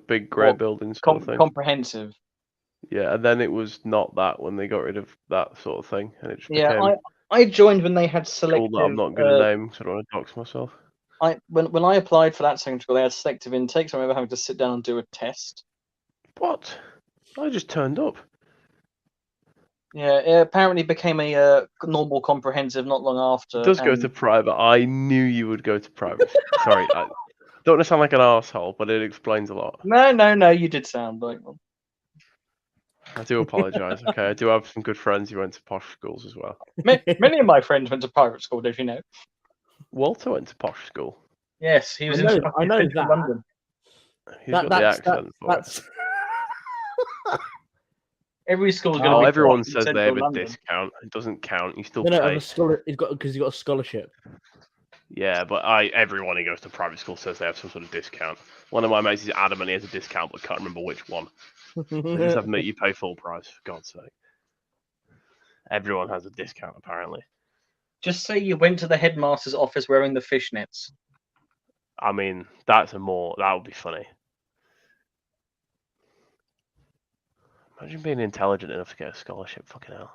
big grey What? building sort of thing. Comprehensive. Yeah, and then it was not that when they got rid of that sort of thing, and it just Yeah, became I joined when they had a school selective. that I'm not going to name, so I don't want to dox myself. When I applied for that secondary school, they had selective intake, so I remember having to sit down and do a test. What? I just turned up. Yeah, it apparently became a normal comprehensive not long after. It does go to private. I knew you would go to private. Sorry, I don't want to sound like an arsehole, but it explains a lot. No, you did sound like one. I do apologise, okay? I do have some good friends who went to posh schools as well. Many of my friends went to private school, did you know? Walter went to posh school. Yes, he was in I know Central that. London. He's got the accent for it. Every school's going to Oh, be everyone posh in says they Central have a London. discount. It doesn't count. You still No, pay. because he got a scholarship. Yeah, but everyone who goes to private school says they have some sort of discount. One of my mates is adamant he has a discount, but can't remember which one. So just admit you pay full price, for God's sake. Everyone has a discount, apparently. Just say you went to the headmaster's office wearing the fishnets. I mean, that would be funny. Imagine being intelligent enough to get a scholarship. Fucking hell.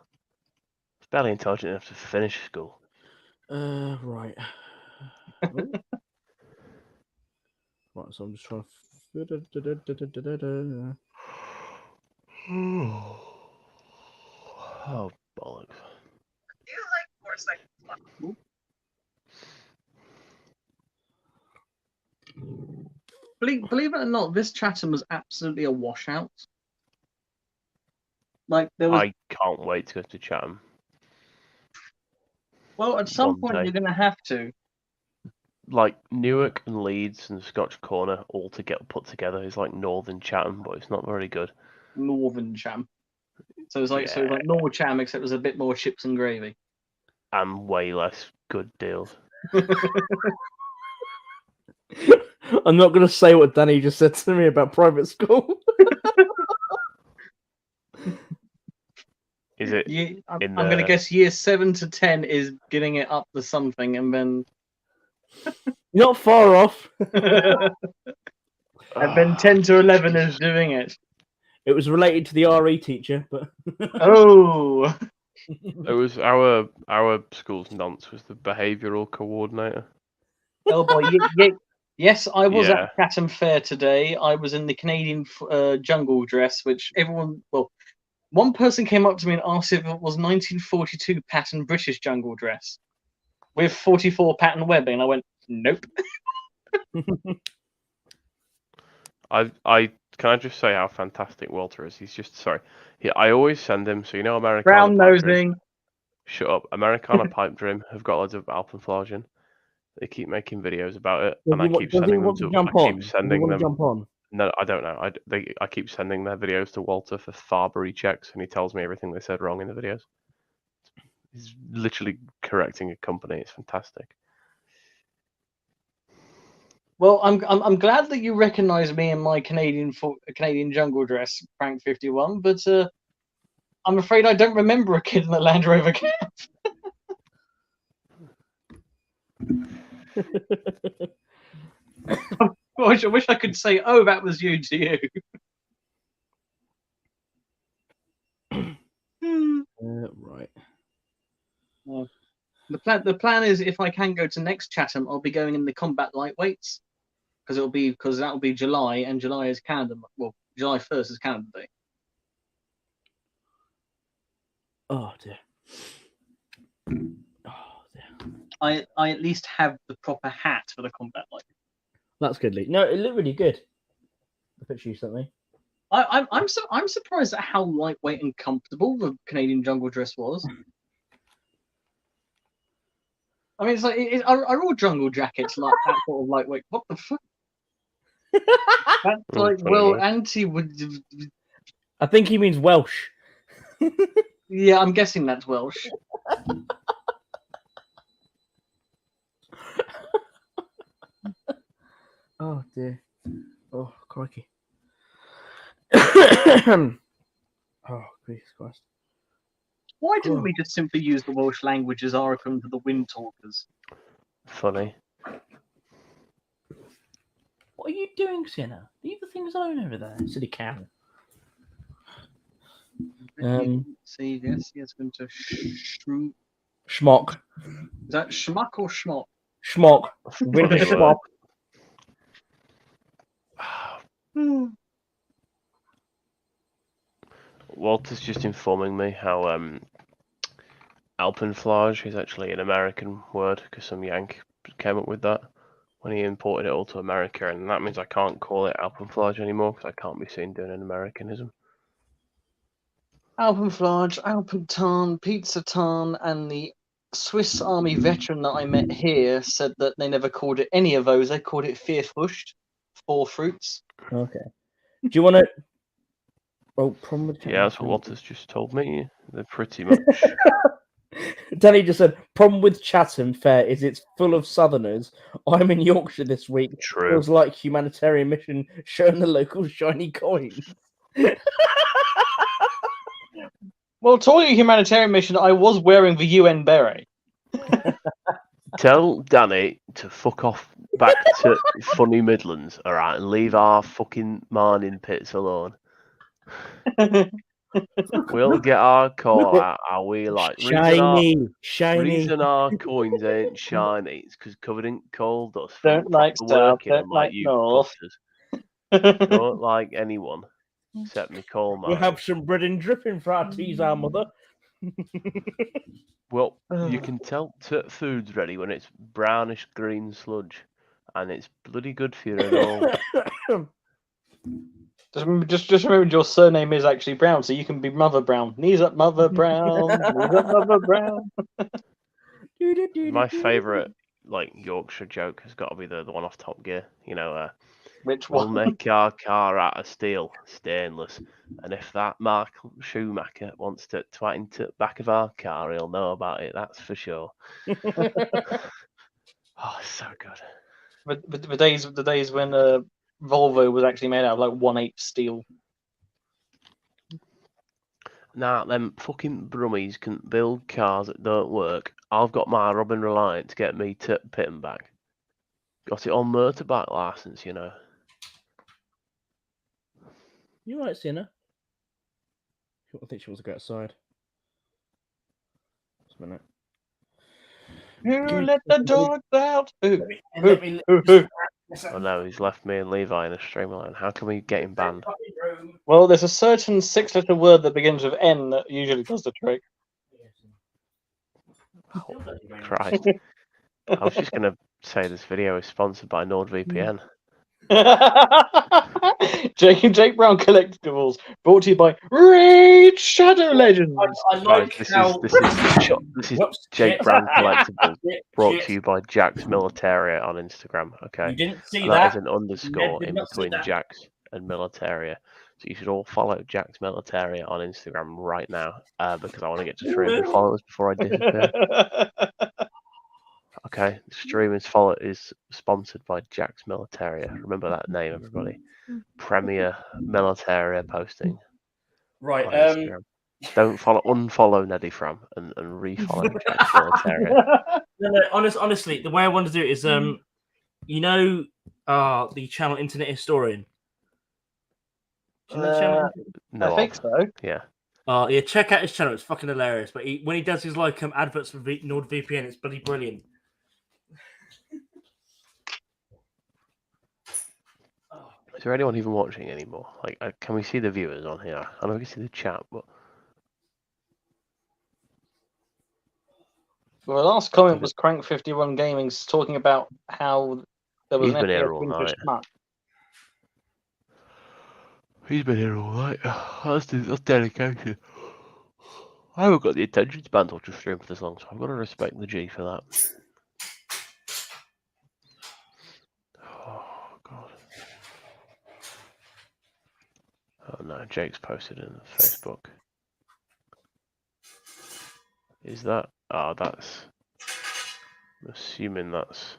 It's barely intelligent enough to finish school. Right. Right, so I'm just trying to. Oh, bollocks. Believe it or not, this Chatham was absolutely a washout. Like there was. I can't wait to go to Chatham. Well, at some one point day. you're going to have to. Like Newark and Leeds and Scotch Corner all to get put together is like Northern Chatham, but it's not very good. Northern Cham. So it's like normal Cham, except there's a bit more chips and gravy. And way less good deals. I'm not going to say what Danny just said to me about private school. Is it? I'm going to guess year 7 to 10 is getting it up to something, and then Not far off. and then 10 to 11 is doing it. It was related to the RE teacher, but Oh, It was our school's nonce was the behavioural coordinator. oh boy, yes, I was Yeah. at Chatham Fair today. I was in the Canadian jungle dress, which one person came up to me and asked if it was 1942 pattern British jungle dress with 44 pattern webbing, and I went, nope. I can I just say how fantastic Walter is? He's just I always send him. So Americana Brown Pipe Dream. nosing. Shut up. Americana Pipe Dream have got loads of alpenflagen. They keep making videos about it, and I keep sending them to. I keep sending them. Jump on. No, I don't know. I keep sending their videos to Walter for Farbery checks, and he tells me everything they said wrong in the videos. He's literally correcting a company. It's fantastic. Well, I'm glad that you recognise me in my Canadian jungle dress, Frank 51, but I'm afraid I don't remember a kid in a Land Rover cab. I wish I could say, "Oh, that was you" to you. Right. The plan is, if I can go to next Chatham, I'll be going in the combat lightweights because that will be July, and July is Canada. Well, July 1st is Canada Day. Oh dear. Oh dear. I at least have the proper hat for the combat light. That's good, Lee. No, it looked really good. The picture you sent me. I'm surprised at how lightweight and comfortable the Canadian jungle dress was. I mean, it's like are all jungle jackets like that sort of lightweight? What the fuck? That's like, well, Auntie would. I think he means Welsh. Yeah, I'm guessing that's Welsh. Oh dear. Oh crikey. Oh Jesus Christ. Why didn't we just simply use the Welsh language as oracle for the Wind Talkers? Funny. What are you doing, Sinner? Leave the things alone over there, silly cow. See, yes, going to Schmock. Is that schmuck or schmock? Schmock. Winter schmock. Walter's just informing me how alpenflage is actually an American word because some Yank came up with that when he imported it all to America, and that means I can't call it alpenflage anymore because I can't be seen doing an Americanism. Alpenflage, Alpentarn, Pizza Tarn, and the Swiss Army veteran that I met here said that they never called it any of those. They called it Vierfrücht, 4 fruits. Okay. Do you want to? Oh, problem with Yeah, that's what Walter's just told me. They're pretty much. Danny just said, problem with Chatham Fair is it's full of Southerners. I'm in Yorkshire this week. True. Feels like humanitarian mission showing the locals shiny coins. Well, talking humanitarian mission, I was wearing the UN beret. Tell Danny to fuck off back to funny Midlands, alright, and leave our fucking mining pits alone. We'll get our core out how we like. Shiny. Reason our coins ain't shiny, it's because covered in coal dust. Don't like South, don't like you North. butters. Don't like anyone except me coal mine. We'll have some bread and dripping for our teas, our mother. Well, you can tell food's ready when it's brownish green sludge, and it's bloody good for you and all. Just remember your surname is actually Brown, so you can be Mother Brown. Knees up, Mother Brown. Knees up, Mother Brown. My favourite, like Yorkshire joke has got to be the one off Top Gear. You know, which we'll one? make our car out of steel, stainless, and if that Mark Schumacher wants to twat into the back of our car, he'll know about it. That's for sure. Oh, so good. The days when Volvo was actually made out of like 1/8 steel. Nah, them fucking brummies can build cars that don't work. I've got my Robin Reliant to get me to Pitton back. Got it on motorbike license, you know. You right, Sinner? I think she wants to go outside. Just a minute. Who let the dogs out? Oh no, he's left me and Levi in a streamline. How can we get him banned? Well, there's a certain 6-letter word that begins with N that usually does the trick. Oh, Christ. I was just going to say this video is sponsored by NordVPN. Jake Brown Collectibles, brought to you by Raid Shadow Legends. I like this how... This is Jake Brown Collectibles, brought to you by Jax Militaria on Instagram. Okay, You didn't see and that. is an underscore in between Jax and Militaria. So you should all follow Jax Militaria on Instagram right now, because I want to get to 300 followers before I disappear. Okay, the stream is sponsored by Jax Militaria. Remember that name, everybody. Premier Militaria posting. Right. Don't unfollow Neddy Fram and refollow Jax Militaria. No, honestly, the way I want to do it is, you know, the channel Internet Historian. Do you know the channel? No, I think so. Yeah. Yeah, check out his channel. It's fucking hilarious. But when he does his like adverts for NordVPN, it's bloody brilliant. Is there anyone even watching anymore? Like, can we see the viewers on here? I know we can see the chat, but Well, the last comment was Crank51 Gaming's talking about how there was He's an been here FPS all being pushed night. much. He's been here all night. That's dedication. I haven't got the attention span to stream for this long, so I've got to respect the G for that. Oh, God. Oh, no. Jake's posted in Facebook. Is that... Oh, that's... I'm assuming that's...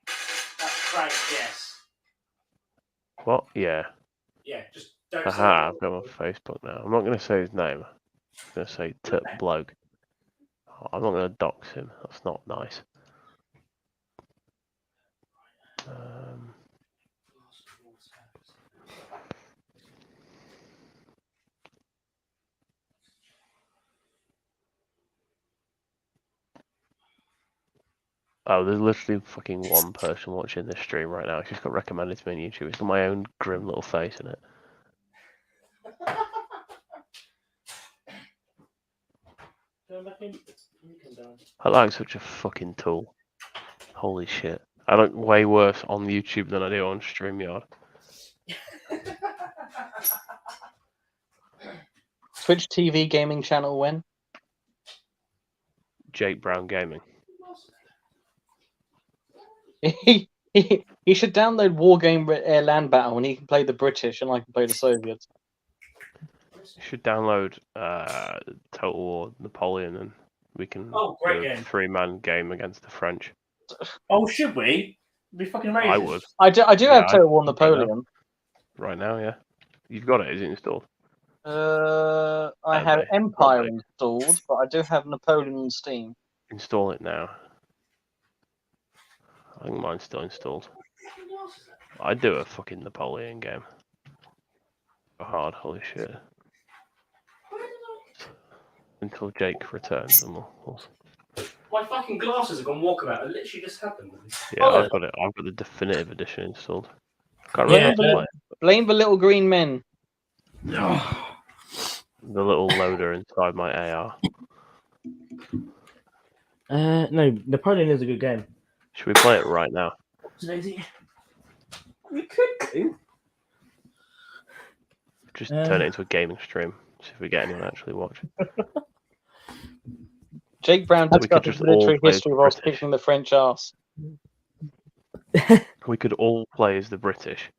That's right, yes. What? Yeah. Yeah, just don't say Aha, it. I've got him on Facebook now. I'm not going to say his name. I'm going to say Tip Bloke. Oh, I'm not going to dox him. That's not nice. Oh, there's literally fucking one person watching this stream right now. It's just got recommended to me on YouTube. It's got my own grim little face in it. I like such a fucking tool. Holy shit. I look way worse on YouTube than I do on StreamYard. Twitch TV gaming channel when? Jake Brown Gaming. He should download Wargame Air Land Battle and he can play the British and I can play the Soviets. You should download Total War Napoleon and we can do a 3-man game against the French. Oh, should we? It'd be fucking amazing. I would. I do have Total War Napoleon. Right now, yeah. You've got it, is it installed? I have Empire installed, but I do have Napoleon on Steam. Install it now. I think mine's still installed. I'd do a fucking Napoleon game. Hard, holy shit. Until Jake returns, and we'll... My fucking glasses have gone walkabout. I literally just had them. Yeah, I've got it. I've got the definitive edition installed. Can't remember. Blame the little green men. The little loader inside my AR. No, Napoleon is a good game. Should we play it right now? We could do. Just turn it into a gaming stream. See if we get anyone actually watching. Jake Brown discusses military history whilst kicking the French ass. We could all play as the British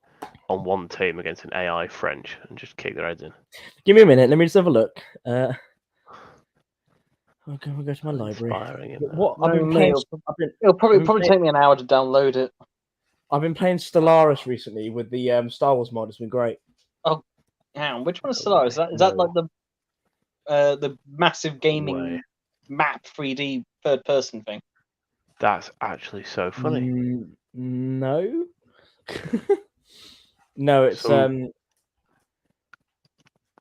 on one team against an AI French and just kick their heads in. Give me a minute. Let me just have a look. We'll go to my library. What I've been playing. It'll probably take me an hour to download it. I've been playing Stellaris recently with the Star Wars mod. It's been great. Oh, hang on. Which one is Stellaris? Is that like the massive gaming map 3D third person thing? That's actually so funny. No. No, it's No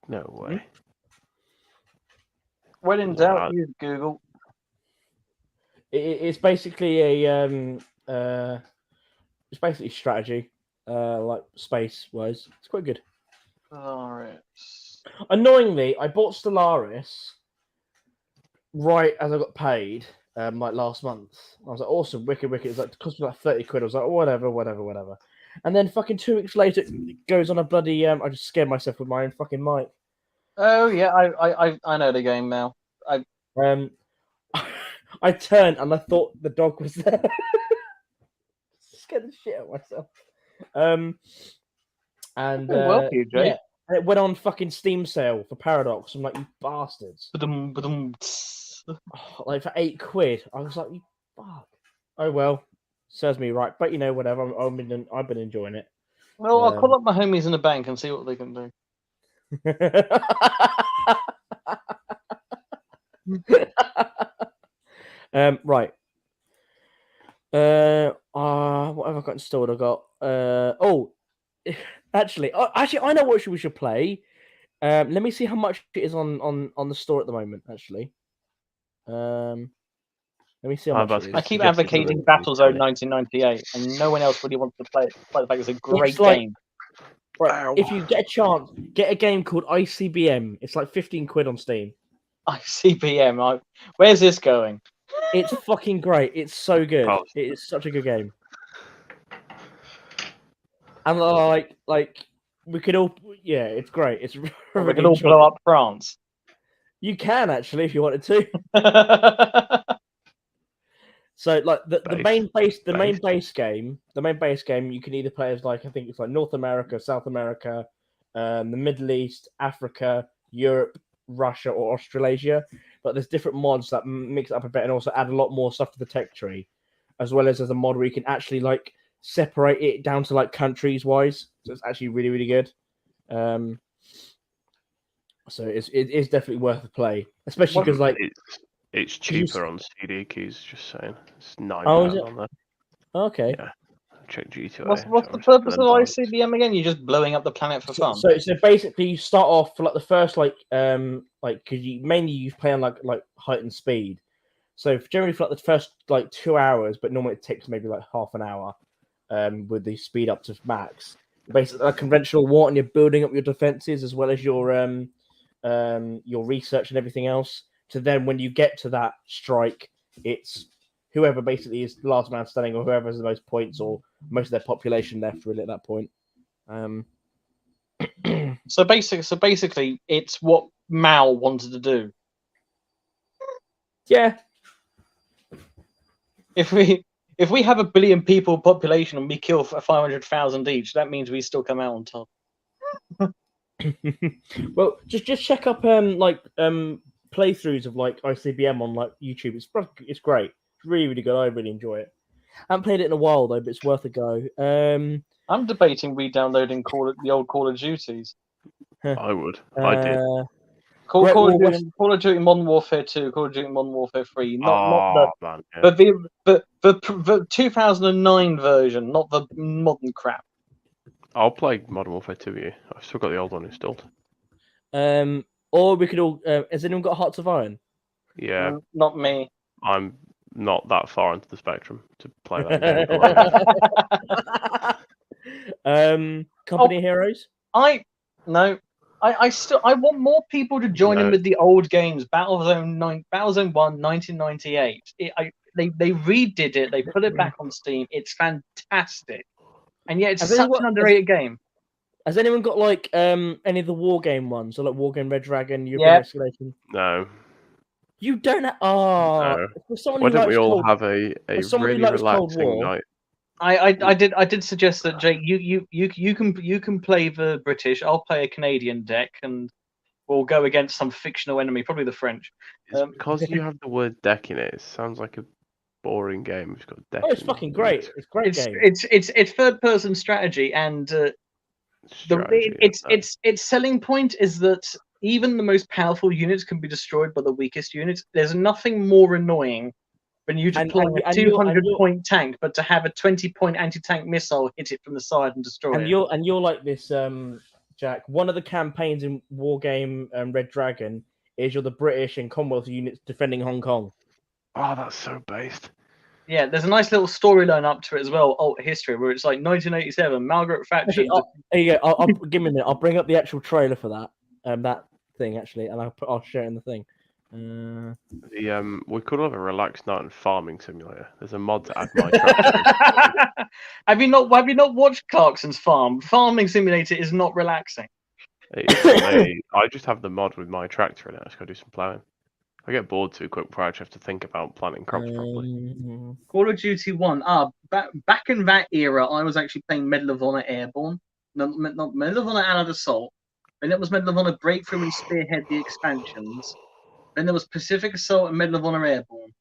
way. When in doubt, use Google. It's basically a it's basically strategy, like space wise. It's quite good. Stellaris. Annoyingly, I bought Stellaris right as I got paid, like last month. I was like, awesome, wicked. It's like, it cost me like 30 quid. I was like, whatever. And then fucking 2 weeks later, it goes on a bloody. I just scared myself with my own fucking mic. Oh yeah, I know the game now. I turned and I thought the dog was there. Scared the shit out of myself. And well for you, Jake. Yeah, and it went on fucking Steam sale for Paradox. I'm like, you bastards. Like for 8 quid. I was like, you fuck. Oh well, serves me right. But you know, whatever. I've been enjoying it. Well, I'll call up my homies in the bank and see what they can do. Right. What have I got installed? I got actually, I know what we should play. Let me see how much it is on the store at the moment. Actually, let me see how much it is. I keep advocating Battlezone 1998, and no one else really wants to play it. Despite the fact it's a great game. Right, if you get a chance, get a game called ICBM. It's like 15 quid on Steam. ICBM. Where's this going? It's fucking great. It's so good. Oh. It is such a good game. And like we could all, yeah, it's great. It's We really could all blow up France. You can actually if you wanted to. So like the main base game, you can either play as like I think it's like North America, South America, the Middle East, Africa, Europe, Russia, or Australasia. But there's different mods that mix it up a bit and also add a lot more stuff to the tech tree, as well as a mod where you can actually like separate it down to like countries wise. So it's actually really, really good. So it is definitely worth a play, especially because like it's cheaper on CD keys. Just saying, it's £9 on there. Okay. Yeah. Check GTA. What's the purpose of ICBM again? You're just blowing up the planet for fun. So basically, you start off for like the first because you mainly play on like height and speed. So generally for like the first like 2 hours, but normally it takes maybe like half an hour, with the speed up to max. Basically, like conventional war, and you're building up your defenses as well as your research and everything else. So then when you get to that strike, it's whoever basically is the last man standing, or whoever has the most points or most of their population left really at that point. So basically, it's what Mao wanted to do. Yeah. If we have 1 billion people population and we kill 500,000 each, that means we still come out on top. Well, just check up playthroughs of like ICBM on like YouTube. It's great. It's really, really good. I really enjoy it. I haven't played it in a while though, but it's worth a go. I'm debating re-downloading the old Call of Duties. I would. I did. Call of Duty Modern Warfare 2, Call of Duty Modern Warfare 3, but the 2009 version, not the modern crap. I'll play Modern Warfare 2 with you. I've still got the old one installed. Or we could all. Has anyone got Hearts of Iron? Yeah. Not me. I'm not that far into the spectrum to play that game. Company Heroes? I want more people to join in with the old games. Battlezone 1, 1998. They redid it. They put it back on Steam. It's fantastic, and yet it's such an underrated game. Has anyone got like any of the war game ones, or like War Game Red Dragon, European Escalation? No. You don't have. Oh, no. Why don't we all have a really relaxing night? I did suggest that, Jake. You can play the British. I'll play a Canadian deck, and we'll go against some fictional enemy, probably the French. It's because you have the word deck in it. It sounds like a boring game. It's got deck. Oh, it's fucking great. It's a great game. It's third person strategy, and its selling point is that even the most powerful units can be destroyed by the weakest units. There's nothing more annoying than you deploying a 200-point tank, but to have a 20-point anti-tank missile hit it from the side and destroy it. And you're like this, Jack. One of the campaigns in War Game Red Dragon is you're the British and Commonwealth units defending Hong Kong. Oh, that's so based. Yeah, there's a nice little storyline up to it as well, alt history, where it's like 1987, Margaret Thatcher. Actually, there you go. I'll give me a minute. I'll bring up the actual trailer for that thing actually, and I'll share it in the thing. We could have a relaxed night in Farming Simulator. There's a mod to add my tractor. Have you not watched Clarkson's Farm? Farming Simulator is not relaxing. I just have the mod with my tractor in it. I just go do some plowing. I get bored too quick before I actually have to think about planting crops properly. Call of Duty 1. Back in that era, I was actually playing Medal of Honor Airborne. Not Medal of Honor Allied Assault. And it was Medal of Honor Breakthrough and Spearhead the expansions. Then there was Pacific Assault and Medal of Honor Airborne.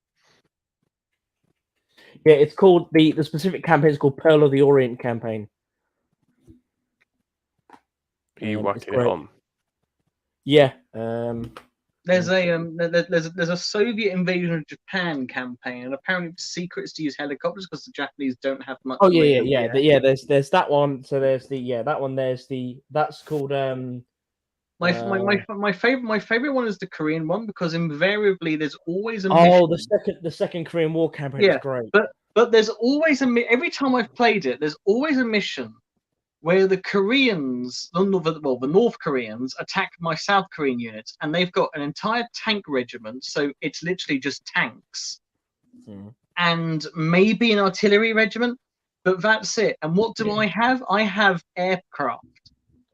Yeah, it's called the specific campaign is called Pearl of the Orient campaign. Are you whacking it on? Yeah. There's a Soviet invasion of Japan campaign, and apparently secrets to use helicopters because the Japanese don't have much. Oh yeah. There's that one. So there's that one. That's called My favorite one is the Korean one because invariably there's always a mission. the second Korean War campaign is great. But there's always every time I've played it, there's always a mission where the Koreans, the North Koreans, attack my South Korean units, and they've got an entire tank regiment, so it's literally just tanks. and maybe an artillery regiment, but that's it. And what do I have? I have aircraft.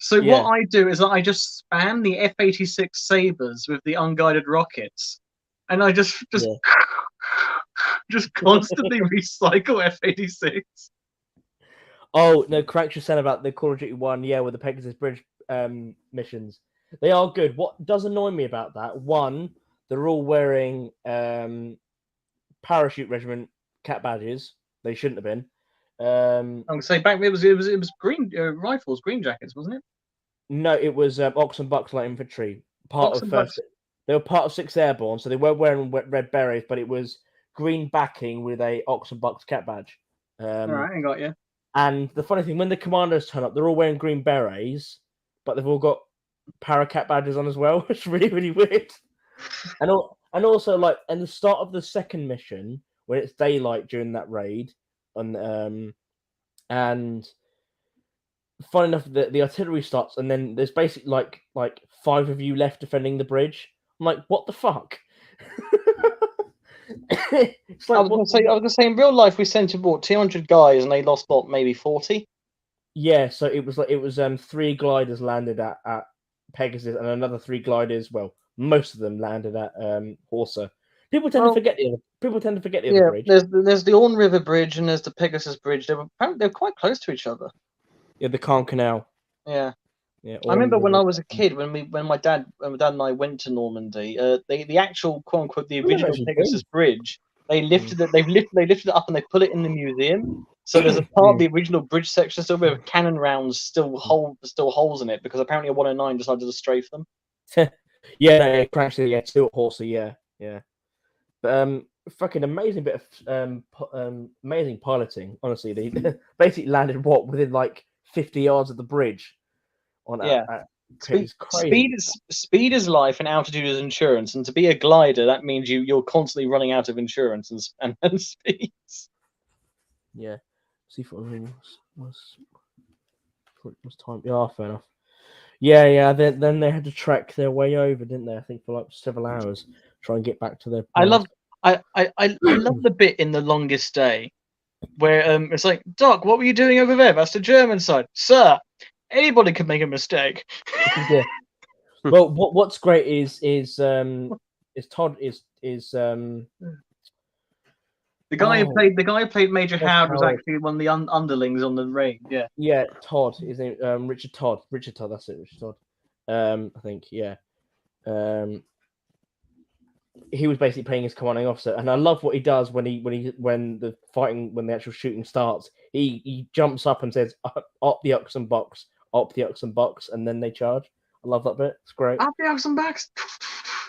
So what I do is I just spam the F-86 Sabres with the unguided rockets, and I just constantly recycle F-86. Oh no, correct you said about the Call of Duty one, with the Pegasus Bridge missions. They are good. What does annoy me about that? One, they're all wearing parachute regiment cat badges. They shouldn't have been. I'm gonna say back it was green rifles, green jackets, wasn't it? No, it was Ox and Bucks Light Infantry. Ox and Bucks. They were part of 6th Airborne, so they were wearing red berets, but it was green backing with a Ox and Bucks cat badge. All right, I got you. And the funny thing, when the commandos turn up, they're all wearing green berets, but they've all got paracat badges on as well. It's really, really weird. And also, like, in the start of the second mission, when it's daylight during that raid, and fun enough, the artillery starts, and then there's basically like 5 of you left defending the bridge. I'm like, what the fuck? It's like, I was gonna say, in real life, we sent about 200 guys, and they lost maybe 40. Yeah, so it was 3 gliders landed at Pegasus, and another 3 gliders. Well, most of them landed at Horsa. People tend to forget the other bridge. There's the Orne River Bridge and there's the Pegasus Bridge. They're quite close to each other. Yeah, the Caen Canal. Yeah. Yeah. I remember when I was a kid, when my dad and I went to Normandy. The actual quote unquote the original Pegasus Bridge. They lifted it. They lifted it up and they put it in the museum. So there's a part of the original bridge section still with cannon rounds still holes in it because apparently a 109 decided to strafe them. Yeah, crashed. Yeah, still at Horsa. Yeah. But fucking amazing bit of amazing piloting. Honestly, they basically landed within like 50 yards of the bridge. Speed is life and altitude is insurance. And to be a glider, that means you're constantly running out of insurance and speeds. Yeah. See if was time. Yeah, fair enough. Yeah. Then they had to trek their way over, didn't they? I think for like several hours, try and get back to their. I love the bit in The Longest Day where it's like, Doc, what were you doing over there? That's the German side, sir. Anybody could make a mistake. Yeah. Well, what's great is Todd is the guy who played Major Howard was actually one of the underlings on the raid. Yeah. Yeah, Todd. His name Richard Todd. Richard Todd. That's it. Richard Todd. I think. Yeah. He was basically playing his commanding officer, and I love what he does when the actual shooting starts. He jumps up and says, "Up the Ox and Bucks, up the Ox and Bucks," and then they charge. I love that bit. It's great. Up the Ox and Bucks,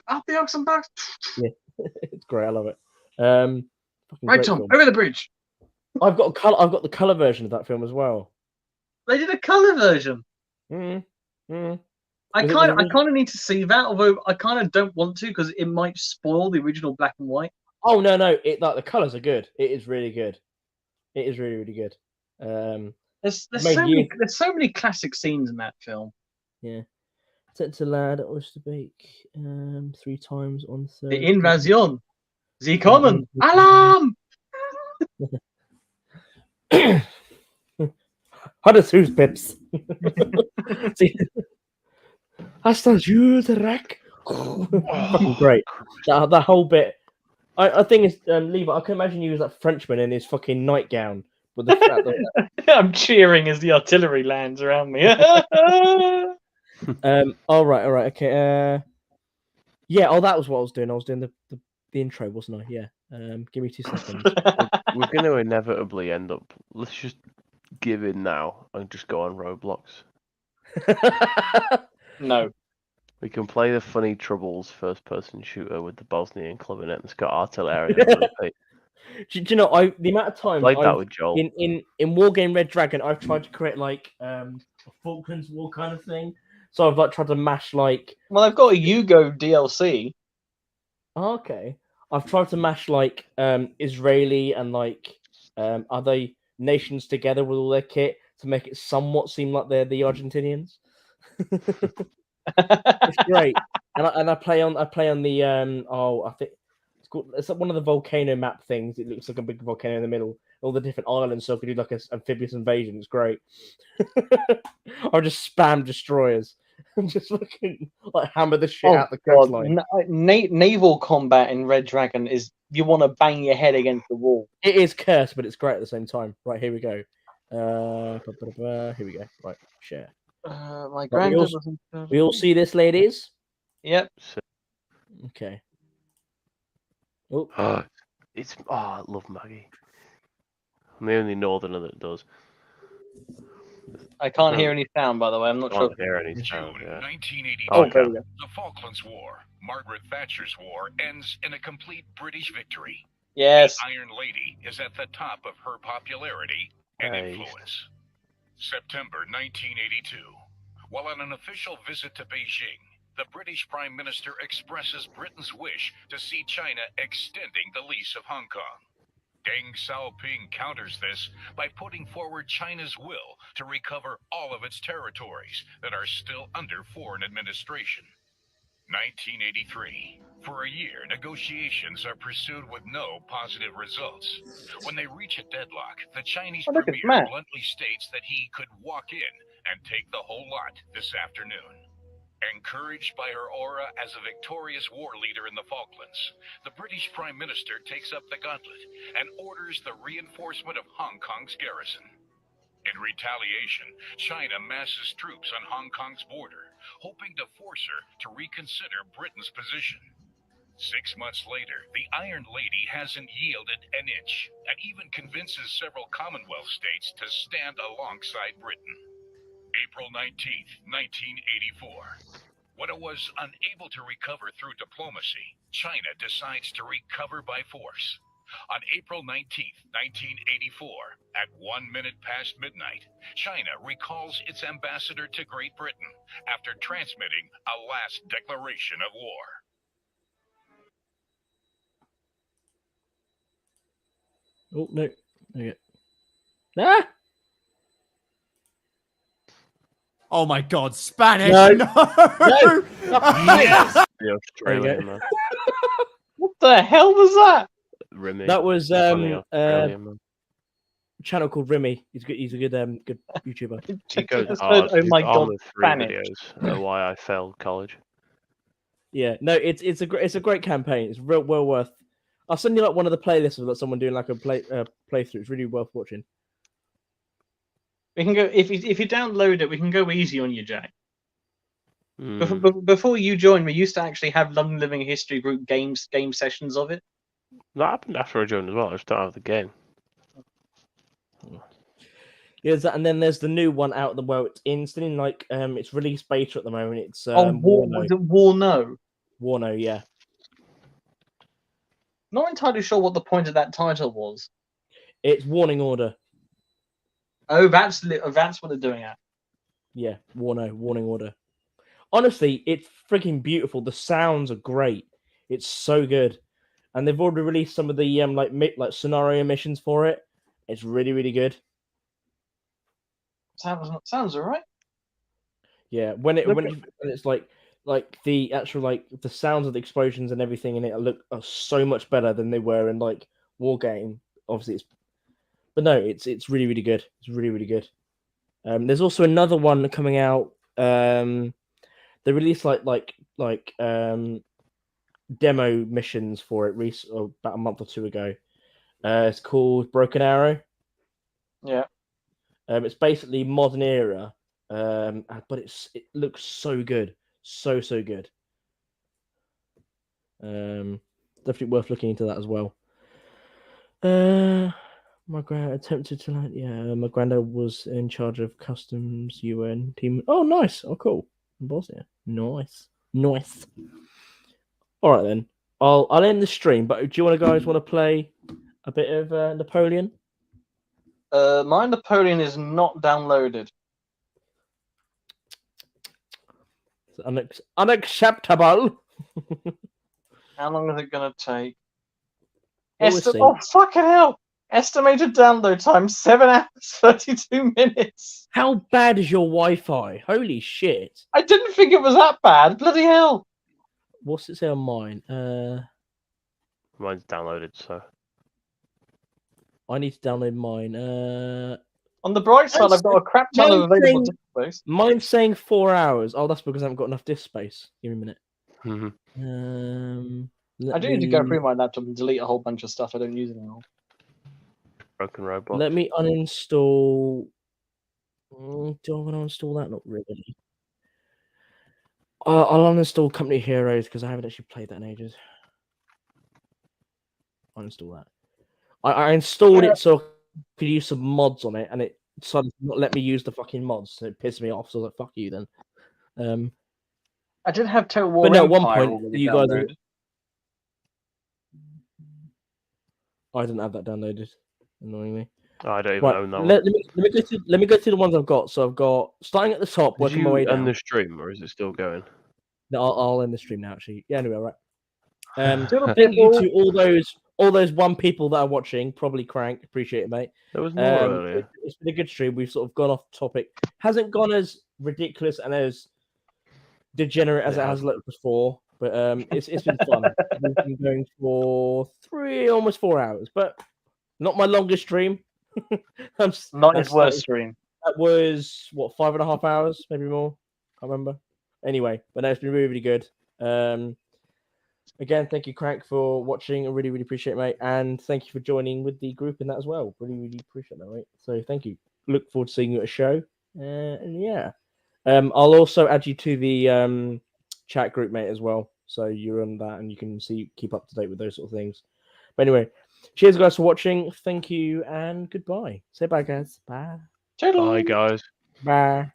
up the Ox and Bucks. Yeah, it's great. I love it. Right, Tom, over the bridge. I've got the color version of that film as well. They did a color version. I kind of need to see that, although I kind of don't want to because it might spoil the original black and white. Oh no! The colors are good. It is really good. It is really, really good. There's so many classic scenes in that film. Yeah. Set to lad at oyster bake 3 times on Thursday. The invasion. Sie kommen. Alarm! How does who's pips? Hasta Jules-Rack. Fucking great. That whole bit. I think it's Levi. I can imagine you as that Frenchman in his fucking nightgown with the. I'm cheering as the artillery lands around me. All right. Okay. Yeah. Oh, that was what I was doing. I was doing the intro, wasn't I? Yeah. Give me 2 seconds. We're going to inevitably end up. Let's just give in now and just go on Roblox. No. We can play the Funny Troubles first-person shooter with the Bosnian club in it. It's got artillery. Do you know? The amount of time played that with Joel in Wargame Red Dragon, I've tried to create like a Falklands War kind of thing. So I've like tried to mash like. Well, I've got a Yugo DLC. Oh, okay. I've tried to mash like Israeli and like other nations together with all their kit to make it somewhat seem like they're the Argentinians. It's great, and I play on the I think it's It's like one of the volcano map things. It looks like a big volcano in the middle. All the different islands, so I could do like an amphibious invasion. It's great. Or just spam destroyers and just fucking like hammer the shit out the coastline. Naval combat in Red Dragon is you want to bang your head against the wall. It is cursed, but it's great at the same time. Right, here we go. Here we go. Right, share. My granddad wasn't. We all see this, ladies? Yep. Okay. Oh, I love Maggie. I'm the only northerner that does. I can't hear any sound, by the way. I'm not sure. Can't hear any sound. June Yeah. 1982. Oh, there we go. The Falklands War, Margaret Thatcher's war, ends in a complete British victory. Yes. The Iron Lady is at the top of her popularity and Nice. influence. September 1982. While on an official visit to Beijing, the British Prime Minister expresses Britain's wish to see China extending the lease of Hong Kong. Deng Xiaoping counters this by putting forward China's will to recover all of its territories that are still under foreign administration. 1983. For a year, negotiations are pursued with no positive results. When they reach a deadlock, the Chinese Oh, look, it's premier Matt. bluntly states that he could walk in and take the whole lot this afternoon. Encouraged by her aura as a victorious war leader in the Falklands, the British Prime Minister takes up the gauntlet and orders the reinforcement of Hong Kong's garrison. In retaliation, China masses troops on Hong Kong's border, hoping to force her to reconsider Britain's position. 6 months later, the Iron Lady hasn't yielded an inch and even convinces several Commonwealth states to stand alongside Britain. April 19th, 1984. When it was unable to recover through diplomacy, China decides to recover by force. On April 19th, 1984, at 1 minute past midnight, China recalls its ambassador to Great Britain after transmitting a last declaration of war. oh no. Okay. Ah! Oh my God, Spanish! No. No! Yes! The Australian man. What the hell was that? Remy. That was Funny Australian man. channel called Remy. He's good. He's a good good YouTuber. He goes Just hard. heard, oh my His God, Armored 3 Spanish. videos are why I failed college. Yeah, no, it's a great campaign. It's real well worth. I'll send you like one of the playlists of like someone doing like a playthrough. It's really worth watching. We can go if you download it. We can go easy on you, Jack. Mm. Before you joined, we used to actually have London Living History Group game sessions of it. That happened after I joined as well. I just don't have the game. Yeah, and then there's the new one out the well. It's still in like it's release beta at the moment. It's Warno. Was it Warno? Warno, yeah. Not entirely sure what the point of that title was. It's Warning Order. Oh, that's what they're doing at. Yeah, Warning Order. Honestly, it's freaking beautiful. The sounds are great. It's so good, and they've already released some of the like scenario missions for it. It's really, really good. Sounds alright. Yeah, when it's like the actual like the sounds of the explosions and everything in it are so much better than they were in like War Game. Obviously, it's really, really good. It's really, really good. There's also another one coming out. They released like demo missions for it about a month or two ago. It's called Broken Arrow. Yeah. It's basically modern era, but it looks so good, so good. Definitely worth looking into that as well. My granddad attempted to my granddad was in charge of customs UN team. Oh, nice. Oh, cool. In Bosnia. Nice. All right then. I'll end the stream. But do you guys want to play a bit of Napoleon? My Napoleon is not downloaded. It's unacceptable. How long is it going to take? Well, we'll see. Oh, fucking hell! Estimated download time 7 hours 32 minutes. How bad is your Wi-Fi? Holy shit! I didn't think it was that bad. Bloody hell! What's it say on mine? Mine's downloaded, so. I need to download mine. On the bright side, I've got a crap ton of available disk space. Mine's saying 4 hours. Oh, that's because I haven't got enough disk space. Give me a minute. Mm-hmm. I do need to go through my laptop and delete a whole bunch of stuff I don't use anymore. Broken robot. Let me uninstall. Do I want to install that? Not really. I'll uninstall Company Heroes because I haven't actually played that in ages. Uninstall that. I installed it so I could use some mods on it, and it decided to not let me use the fucking mods. So it pissed me off. So I was like, "Fuck you, then." I did have Total War But no, at Empire one point, already you guys. downloaded. I didn't have that downloaded. Annoyingly. Oh, I don't even own that one. Let me go through the ones I've got. So I've got starting at the top, Did working my way you down. end the stream, or is it still going? No, I'll end the stream now. Actually, yeah. Anyway, right. Thank people. you to all those one people that are watching. Probably Crank. Appreciate it, mate. There was more earlier. It's been a good stream. We've sort of gone off topic. Hasn't gone as ridiculous and as degenerate as it has looked before, but it's been fun. We've been going for almost 4 hours, but not my longest stream. Not his worst stream. That was what 5.5 hours, maybe more. Can't remember. Anyway, but no, it's been really, really good. Again, thank you, Crank, for watching. I really, really appreciate it, mate. And thank you for joining with the group in that as well. Really, really appreciate that, mate. So thank you. Look forward to seeing you at a show. And yeah. I'll also add you to the chat group, mate, as well. So you're on that and you can keep up to date with those sort of things. But anyway, cheers, guys, for watching. Thank you and goodbye. Say bye, guys. Bye. Bye, guys. Bye.